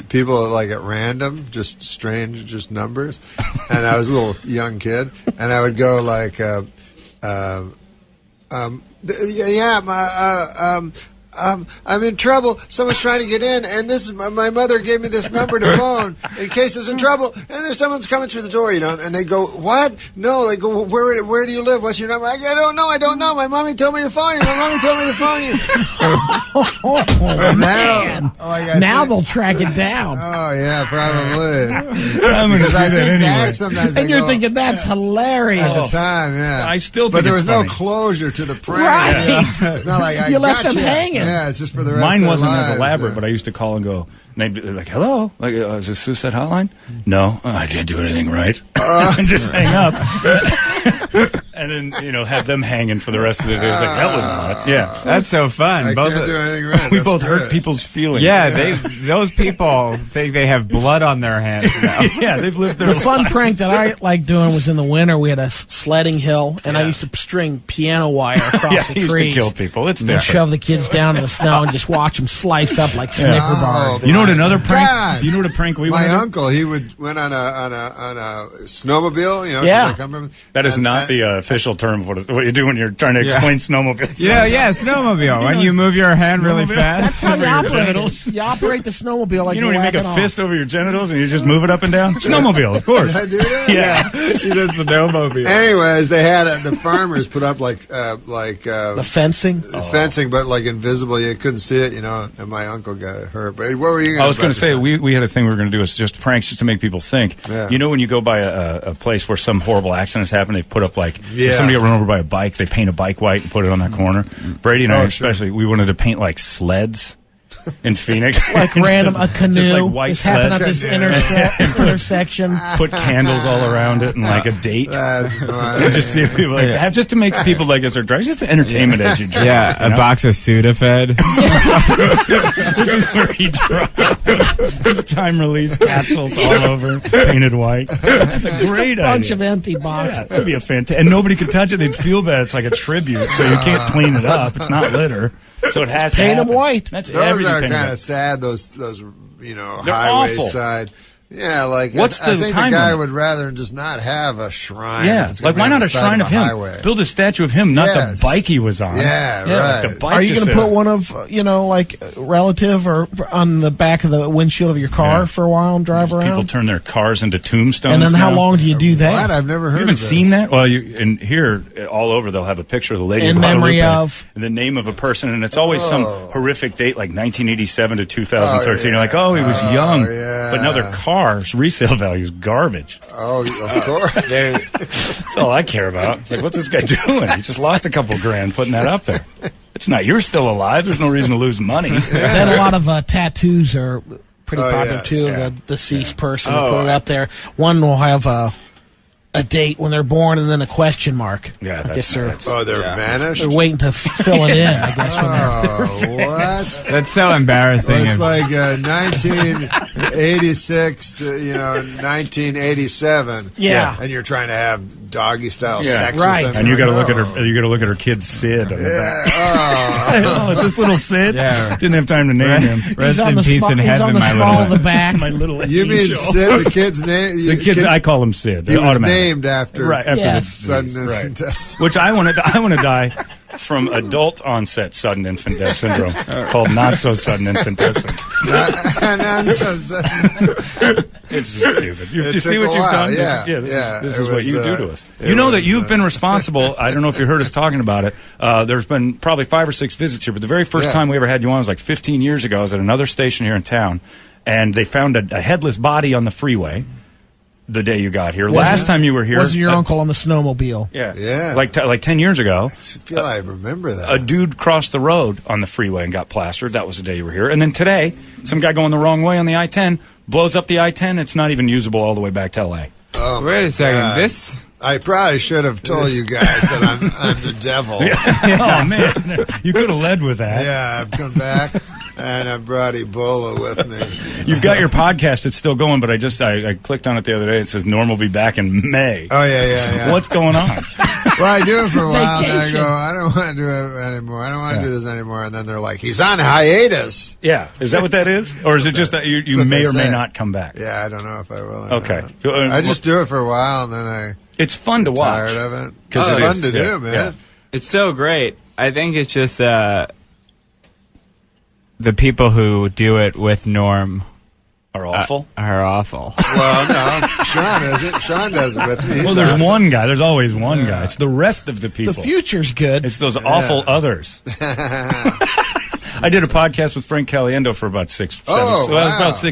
[SPEAKER 3] people like at random, just strange, just numbers, and I was a little young kid, and I would go like, I'm in trouble. Someone's trying to get in, and this is my mother gave me this number to phone in case I was in trouble. And there's someone's coming through the door, you know. And they go, "What? No." They go, "Where do you live? What's your number?" I don't know. My mommy told me to phone you.
[SPEAKER 7] Now they'll track it down.
[SPEAKER 3] Oh yeah, probably.
[SPEAKER 4] I'm going to do that anyway.
[SPEAKER 3] Sometimes
[SPEAKER 7] and you're thinking that's hilarious
[SPEAKER 3] at the time, yeah.
[SPEAKER 4] I still think
[SPEAKER 3] but there
[SPEAKER 4] it's
[SPEAKER 3] was
[SPEAKER 4] funny.
[SPEAKER 3] no closure to the prank.
[SPEAKER 7] Right.
[SPEAKER 3] Yeah. It's not like I
[SPEAKER 7] You left
[SPEAKER 3] got
[SPEAKER 7] them hanging.
[SPEAKER 3] Yeah, it's just for the rest
[SPEAKER 4] Mine
[SPEAKER 3] of their
[SPEAKER 4] wasn't
[SPEAKER 3] lives,
[SPEAKER 4] as elaborate, but I used to call and go, and they'd be like, "Hello, like, is this suicide hotline?" No, I didn't do anything right. And just hang up. And then, have them hanging for the rest of the day. It's like, that was odd. Yeah.
[SPEAKER 17] That's so fun.
[SPEAKER 3] I can't do anything right.
[SPEAKER 4] We
[SPEAKER 3] That's
[SPEAKER 4] both hurt
[SPEAKER 3] good.
[SPEAKER 4] people's feelings.
[SPEAKER 17] Yeah, those people think they have blood on their hands now.
[SPEAKER 4] Yeah, they've lived their
[SPEAKER 7] The fun
[SPEAKER 4] life.
[SPEAKER 7] prank that I liked doing was in the winter. We had a sledding hill, and I used to string piano wire across the
[SPEAKER 4] he used
[SPEAKER 7] trees.
[SPEAKER 4] to kill people. It's
[SPEAKER 7] and
[SPEAKER 4] different.
[SPEAKER 7] shove the kids down in the snow and just watch them slice up like Snicker bars.
[SPEAKER 4] You know what another prank?
[SPEAKER 3] God.
[SPEAKER 4] You know what a prank we
[SPEAKER 3] My
[SPEAKER 4] went on?
[SPEAKER 3] uncle, he went on a snowmobile. You know,
[SPEAKER 7] Yeah.
[SPEAKER 3] 'cause I come from-
[SPEAKER 4] That is not the official term of what you do when you're trying to explain snowmobile.
[SPEAKER 17] Yeah, snowmobile. When you move your hand really
[SPEAKER 4] snowmobile?
[SPEAKER 17] fast.
[SPEAKER 7] That's how you
[SPEAKER 4] Over your
[SPEAKER 7] operate
[SPEAKER 4] genitals.
[SPEAKER 7] it. You operate the snowmobile like
[SPEAKER 4] You know when you make a
[SPEAKER 7] whacking off.
[SPEAKER 4] fist over your genitals and you just move it up and down? Snowmobile, of course.
[SPEAKER 3] Did I do that?
[SPEAKER 4] Yeah.
[SPEAKER 17] He does snowmobile.
[SPEAKER 3] Anyways, they had the farmers put up like
[SPEAKER 7] The fencing.
[SPEAKER 3] fencing, but like invisible. You couldn't see it, and my uncle got hurt. But what were you?
[SPEAKER 4] I was going to say, we had a thing we were going to do. It's just pranks just to make people think.
[SPEAKER 3] Yeah.
[SPEAKER 4] You know when you go by a place where some horrible accident has happened, they've put up like, if
[SPEAKER 3] Yeah.
[SPEAKER 4] somebody got run over by a bike, they paint a bike white and put it on that corner. Brady and I especially, we wanted to paint like sleds in Phoenix.
[SPEAKER 7] Like random, a canoe.
[SPEAKER 4] Just like white
[SPEAKER 7] It's happened at
[SPEAKER 4] sleds.
[SPEAKER 7] this intersection.
[SPEAKER 4] Put candles all around it and like a date.
[SPEAKER 3] That's funny.
[SPEAKER 4] And just see if people just to make people like as they're driving, just entertainment as you drive.
[SPEAKER 17] Yeah,
[SPEAKER 4] you
[SPEAKER 17] a
[SPEAKER 4] know?
[SPEAKER 17] box of Sudafed.
[SPEAKER 4] This is where he drives. Time release capsules all over, painted white. That's a
[SPEAKER 7] Just
[SPEAKER 4] great
[SPEAKER 7] a bunch
[SPEAKER 4] idea.
[SPEAKER 7] of empty boxes.
[SPEAKER 4] Yeah, that'd be a fantastic. And nobody could touch it. They'd feel bad. It's like a tribute, so you can't clean it up. It's not litter, so it has to
[SPEAKER 7] Paint them
[SPEAKER 4] happen.
[SPEAKER 7] white.
[SPEAKER 4] That's
[SPEAKER 3] Those
[SPEAKER 4] everything.
[SPEAKER 3] are
[SPEAKER 4] painted
[SPEAKER 3] kind
[SPEAKER 4] white.
[SPEAKER 3] of sad. Those
[SPEAKER 4] They're
[SPEAKER 3] highway
[SPEAKER 4] awful.
[SPEAKER 3] side. Yeah, like
[SPEAKER 4] What's
[SPEAKER 3] I
[SPEAKER 4] the
[SPEAKER 3] think
[SPEAKER 4] time
[SPEAKER 3] the guy
[SPEAKER 4] limit?
[SPEAKER 3] would rather just not have a shrine.
[SPEAKER 4] Yeah,
[SPEAKER 3] if it's gonna
[SPEAKER 4] like why
[SPEAKER 3] be on
[SPEAKER 4] not
[SPEAKER 3] the
[SPEAKER 4] a
[SPEAKER 3] side
[SPEAKER 4] shrine of him?
[SPEAKER 3] highway.
[SPEAKER 4] Build a statue of him, not
[SPEAKER 3] Yes.
[SPEAKER 4] the bike he was on.
[SPEAKER 3] Yeah,
[SPEAKER 4] like
[SPEAKER 3] right.
[SPEAKER 4] the bike
[SPEAKER 7] Are you
[SPEAKER 4] just
[SPEAKER 7] going to
[SPEAKER 4] says-
[SPEAKER 7] put one of, like, a relative or on the back of the windshield of your car
[SPEAKER 4] Yeah.
[SPEAKER 7] for a while and drive
[SPEAKER 4] People
[SPEAKER 7] around?
[SPEAKER 4] turn their cars into tombstones.
[SPEAKER 7] And then how
[SPEAKER 4] now.
[SPEAKER 7] long do you do
[SPEAKER 3] What?
[SPEAKER 7] that?
[SPEAKER 3] I've never heard
[SPEAKER 4] You haven't
[SPEAKER 3] of this.
[SPEAKER 4] seen that? Well, in here, all over, they'll have a picture of the Lady
[SPEAKER 7] In
[SPEAKER 4] of
[SPEAKER 7] memory
[SPEAKER 4] Guadalupe
[SPEAKER 7] of-
[SPEAKER 4] and the name of a person, and it's always some horrific date, like 1987 to 2013. You're like, oh, he was young.
[SPEAKER 3] yeah.
[SPEAKER 4] But now their cars' resale value is garbage.
[SPEAKER 3] Oh, of course.
[SPEAKER 4] That's all I care about. It's like, what's this guy doing? He just lost a couple grand putting that up there. It's not, you're still alive. There's no reason to lose money.
[SPEAKER 7] Then a lot of tattoos are pretty
[SPEAKER 3] Oh,
[SPEAKER 7] popular,
[SPEAKER 3] yes.
[SPEAKER 7] too, of the deceased person. They put it up there. One will have a date when they're born and then a question mark.
[SPEAKER 4] Yeah,
[SPEAKER 7] I guess they're
[SPEAKER 3] vanished?
[SPEAKER 7] They're waiting to fill it in, I guess. When
[SPEAKER 3] Oh, what?
[SPEAKER 17] That's so embarrassing.
[SPEAKER 3] Well, it's like 1986 to 1987.
[SPEAKER 7] Yeah.
[SPEAKER 3] and you're trying to have doggy style sex
[SPEAKER 7] right.
[SPEAKER 3] with them.
[SPEAKER 4] And you got to look at
[SPEAKER 3] Oh.
[SPEAKER 4] her. You got to look at her kid Sid on the back.
[SPEAKER 3] Oh.
[SPEAKER 4] Oh, it's this little Sid.
[SPEAKER 17] Yeah.
[SPEAKER 4] Didn't have time to name him.
[SPEAKER 17] Rest
[SPEAKER 7] on
[SPEAKER 17] in
[SPEAKER 7] the
[SPEAKER 17] peace
[SPEAKER 7] small-
[SPEAKER 17] in
[SPEAKER 7] he's
[SPEAKER 17] heaven,
[SPEAKER 7] on the
[SPEAKER 17] my
[SPEAKER 7] small
[SPEAKER 17] little.
[SPEAKER 7] of the back.
[SPEAKER 4] My little.
[SPEAKER 3] You mean
[SPEAKER 4] angel.
[SPEAKER 3] Sid, the kid's name?
[SPEAKER 4] The kids, I call him Sid.
[SPEAKER 3] He was
[SPEAKER 4] automatic.
[SPEAKER 3] named after
[SPEAKER 4] Right after
[SPEAKER 7] Yeah.
[SPEAKER 4] the
[SPEAKER 3] sudden
[SPEAKER 4] disease, right.
[SPEAKER 3] infant death.
[SPEAKER 4] Which I want to die from adult onset sudden infant death syndrome called not so sudden infant death syndrome. It's stupid. You
[SPEAKER 3] It
[SPEAKER 4] see
[SPEAKER 3] took
[SPEAKER 4] what
[SPEAKER 3] a
[SPEAKER 4] you've
[SPEAKER 3] while,
[SPEAKER 4] done?
[SPEAKER 3] yeah.
[SPEAKER 4] This
[SPEAKER 3] It
[SPEAKER 4] is what
[SPEAKER 3] was,
[SPEAKER 4] you do to us.
[SPEAKER 3] it
[SPEAKER 4] You know
[SPEAKER 3] was,
[SPEAKER 4] that you've been responsible. I don't know if you heard us talking about it. There's been probably 5 or 6 visits here, but the very first time we ever had you on was like 15 years ago. I was at another station here in town, and they found a headless body on the freeway the day you got here. Last time you were here,
[SPEAKER 7] wasn't your uncle on the snowmobile?
[SPEAKER 3] Yeah.
[SPEAKER 4] like 10 years ago.
[SPEAKER 3] I feel I remember that.
[SPEAKER 4] A dude crossed the road on the freeway and got plastered. That was the day you were here. And then today, some guy going the wrong way on the I-10 blows up the I-10. It's not even usable all the way back to L.A.
[SPEAKER 3] Oh,
[SPEAKER 17] Wait a second.
[SPEAKER 3] God.
[SPEAKER 17] This.
[SPEAKER 3] I probably should have told you guys that I'm the devil.
[SPEAKER 4] Oh, man. You could have led with that.
[SPEAKER 3] Yeah, I've come back. and I brought Ebola with me.
[SPEAKER 4] You've got your podcast. It's still going, but I clicked on it the other day. It says Norm will be back in May.
[SPEAKER 3] Oh, yeah.
[SPEAKER 4] What's going on?
[SPEAKER 3] Well, I do it for a while, and I go, I don't want to do it anymore. I don't want to do this anymore. And then they're like, he's on hiatus.
[SPEAKER 4] Yeah. Is that what that is? Or is it just that you may or may not come back?
[SPEAKER 3] Yeah, I don't know if I will or
[SPEAKER 4] Okay.
[SPEAKER 3] not. I just do it for a while, and then
[SPEAKER 4] it's fun to watch.
[SPEAKER 3] Tired of it. It's fun to do, man.
[SPEAKER 17] Yeah. It's so great. I think it's just the people who do it with Norm
[SPEAKER 4] are awful.
[SPEAKER 17] Are awful.
[SPEAKER 3] Well, no, Sean isn't. Sean does it with me. He's
[SPEAKER 4] Well, there's
[SPEAKER 3] awesome.
[SPEAKER 4] one guy. There's always one guy. It's the rest of the people.
[SPEAKER 7] The future's good.
[SPEAKER 4] It's those awful others. I did a podcast with Frank Caliendo for about 6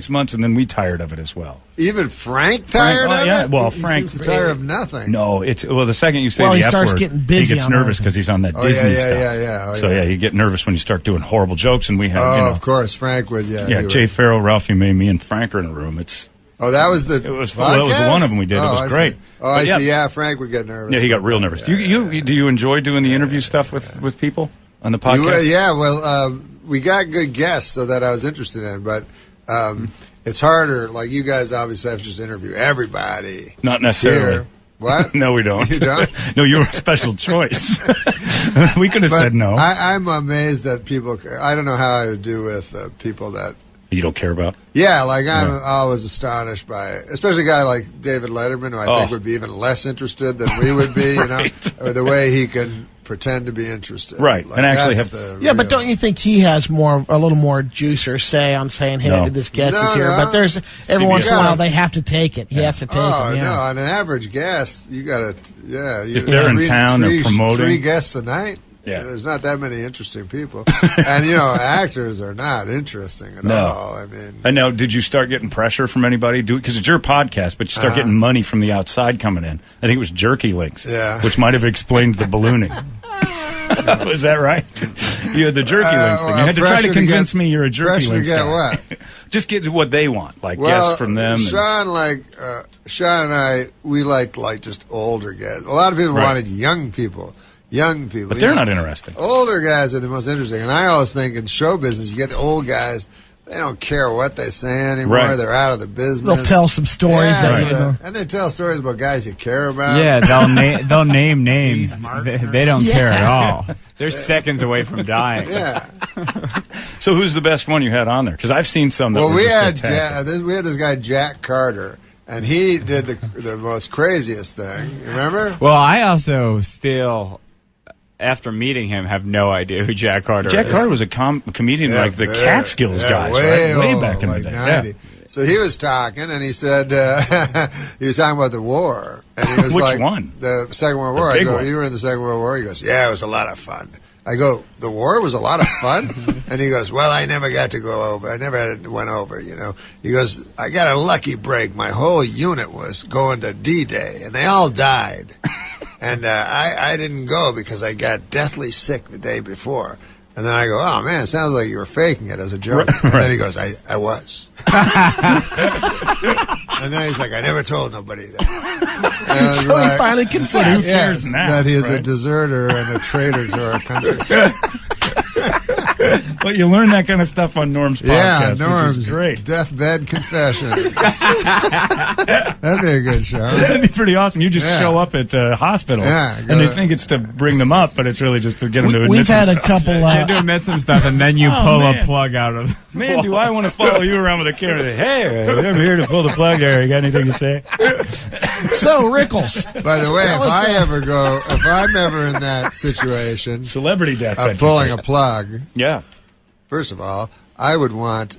[SPEAKER 4] months, and then we tired of it as well.
[SPEAKER 3] Even Frank tired of it?
[SPEAKER 4] Well,
[SPEAKER 3] He
[SPEAKER 4] Frank
[SPEAKER 3] seems tired of nothing.
[SPEAKER 4] No, the second you say
[SPEAKER 7] Well,
[SPEAKER 4] the
[SPEAKER 7] he
[SPEAKER 4] F
[SPEAKER 7] starts
[SPEAKER 4] word,
[SPEAKER 7] getting busy
[SPEAKER 4] he gets
[SPEAKER 7] on
[SPEAKER 4] nervous
[SPEAKER 7] that.
[SPEAKER 4] because he's on that
[SPEAKER 3] Oh,
[SPEAKER 4] Disney
[SPEAKER 3] yeah,
[SPEAKER 4] stuff.
[SPEAKER 3] yeah. Oh,
[SPEAKER 4] so
[SPEAKER 3] yeah.
[SPEAKER 4] you get nervous when you start doing horrible jokes, and we had
[SPEAKER 3] Of course, Frank would. Yeah,
[SPEAKER 4] yeah,
[SPEAKER 3] he
[SPEAKER 4] Jay
[SPEAKER 3] would.
[SPEAKER 4] Farrell, Ralphie May, me, and Frank are in a room.
[SPEAKER 3] That was the.
[SPEAKER 4] It was one of them we did. It was
[SPEAKER 3] I
[SPEAKER 4] great.
[SPEAKER 3] See. Oh, I
[SPEAKER 4] But
[SPEAKER 3] see. Yeah, Frank would get nervous.
[SPEAKER 4] Yeah, he got real nervous. Do you enjoy doing the interview stuff with people on the podcast?
[SPEAKER 3] Yeah, well, we got good guests, so that I was interested in, but it's harder. Like you guys obviously have to just interview everybody.
[SPEAKER 4] Not necessarily.
[SPEAKER 3] Here. What?
[SPEAKER 4] No, we don't.
[SPEAKER 3] You don't?
[SPEAKER 4] No, you're a special choice. We could have said no.
[SPEAKER 3] I'm amazed that people. I don't know how I would do with people that
[SPEAKER 4] you don't care about.
[SPEAKER 3] Yeah, like I'm always astonished by, especially a guy like David Letterman, who I think would be even less interested than we would be. You know, or the way he can pretend to be interested.
[SPEAKER 4] Right,
[SPEAKER 3] Like,
[SPEAKER 4] and actually
[SPEAKER 3] that's
[SPEAKER 4] have.
[SPEAKER 3] the
[SPEAKER 7] Yeah, but
[SPEAKER 3] real-
[SPEAKER 7] don't you think he has a little more juice or say on saying, "Hey, this guest is here"? But there's every once in a while they have to take it. He has to take it. Yeah.
[SPEAKER 3] no, on an average guest, you got to,
[SPEAKER 4] If they're in town, they're promoting.
[SPEAKER 3] 3 guests a night.
[SPEAKER 4] Yeah.
[SPEAKER 3] There's not that many interesting people. And, actors are not interesting at all. I mean,
[SPEAKER 4] And now, did you start getting pressure from anybody? Because it's your podcast, but you start getting money from the outside coming in. I think it was Jerky Links, which might have explained the ballooning. Was that right? You had the Jerky Links thing. You had to try to convince me you're a Jerky Links
[SPEAKER 3] to get
[SPEAKER 4] guy.
[SPEAKER 3] what?
[SPEAKER 4] Just get what they want, like guests from them.
[SPEAKER 3] Sean and I, we liked just older guys. A lot of people wanted young people.
[SPEAKER 4] But they're not interesting.
[SPEAKER 3] Older guys are the most interesting. And I always think in show business, you get the old guys, they don't care what they say anymore.
[SPEAKER 4] Right.
[SPEAKER 3] They're out of the business.
[SPEAKER 7] They'll tell some stories.
[SPEAKER 3] And they tell stories about guys you care about.
[SPEAKER 17] Yeah, they'll name names. They don't care at all. They're seconds away from dying.
[SPEAKER 3] Yeah.
[SPEAKER 4] So who's the best one you had on there? Because I've seen some that were
[SPEAKER 3] we
[SPEAKER 4] just
[SPEAKER 3] had
[SPEAKER 4] fantastic.
[SPEAKER 3] we had this guy Jack Carter, and he did the most craziest thing. You remember?
[SPEAKER 17] Well, I also still, after meeting him, have no idea who Jack Carter is.
[SPEAKER 4] Jack Carter was a comedian like the Catskills guys,
[SPEAKER 3] way
[SPEAKER 4] right? Way
[SPEAKER 3] old,
[SPEAKER 4] back in
[SPEAKER 3] like
[SPEAKER 4] the day.
[SPEAKER 3] 90.
[SPEAKER 4] Yeah.
[SPEAKER 3] So he was talking, and he said he was talking about the war, and he was
[SPEAKER 4] Which
[SPEAKER 3] like,
[SPEAKER 4] one?
[SPEAKER 3] The Second World War.
[SPEAKER 4] The
[SPEAKER 3] I
[SPEAKER 4] big
[SPEAKER 3] go,
[SPEAKER 4] one.
[SPEAKER 3] you were in the Second World War. He goes, yeah, it was a lot of fun. I go, the war was a lot of fun? And he goes, well, I never got to go over. I never went over, He goes, I got a lucky break. My whole unit was going to D-Day, and they all died. And I didn't go because I got deathly sick the day before. And then I go, oh, man, it sounds like you were faking it as a joke.
[SPEAKER 4] Right.
[SPEAKER 3] And then he goes, I was. And then he's like, I never told nobody that. And I was
[SPEAKER 7] So he finally confessed.
[SPEAKER 3] Yes,
[SPEAKER 4] now,
[SPEAKER 3] that he is a
[SPEAKER 4] right?
[SPEAKER 3] deserter and a traitor to our country.
[SPEAKER 4] But you learn that kind of stuff on Norm's podcast,
[SPEAKER 3] Yeah,
[SPEAKER 4] which
[SPEAKER 3] Norm's
[SPEAKER 4] is great.
[SPEAKER 3] deathbed confessions. That'd be a good show.
[SPEAKER 4] That'd be pretty awesome. You just
[SPEAKER 3] Yeah.
[SPEAKER 4] show up at hospitals,
[SPEAKER 3] Yeah,
[SPEAKER 4] and they think it's to bring them up, but it's really just to get them to admit
[SPEAKER 7] We've had
[SPEAKER 4] some
[SPEAKER 7] a
[SPEAKER 4] stuff.
[SPEAKER 7] couple.
[SPEAKER 17] You have to admit some stuff, and then you pull
[SPEAKER 4] man.
[SPEAKER 17] a plug out of.
[SPEAKER 4] Man, do I want to follow you around with a camera? Hey, I'm here to pull the plug there. You got anything to say?
[SPEAKER 7] So Rickles.
[SPEAKER 3] By the way, if I'm ever in that situation,
[SPEAKER 4] Celebrity deathbed.
[SPEAKER 3] of pulling a plug,
[SPEAKER 4] Yeah.
[SPEAKER 3] first of all, I would want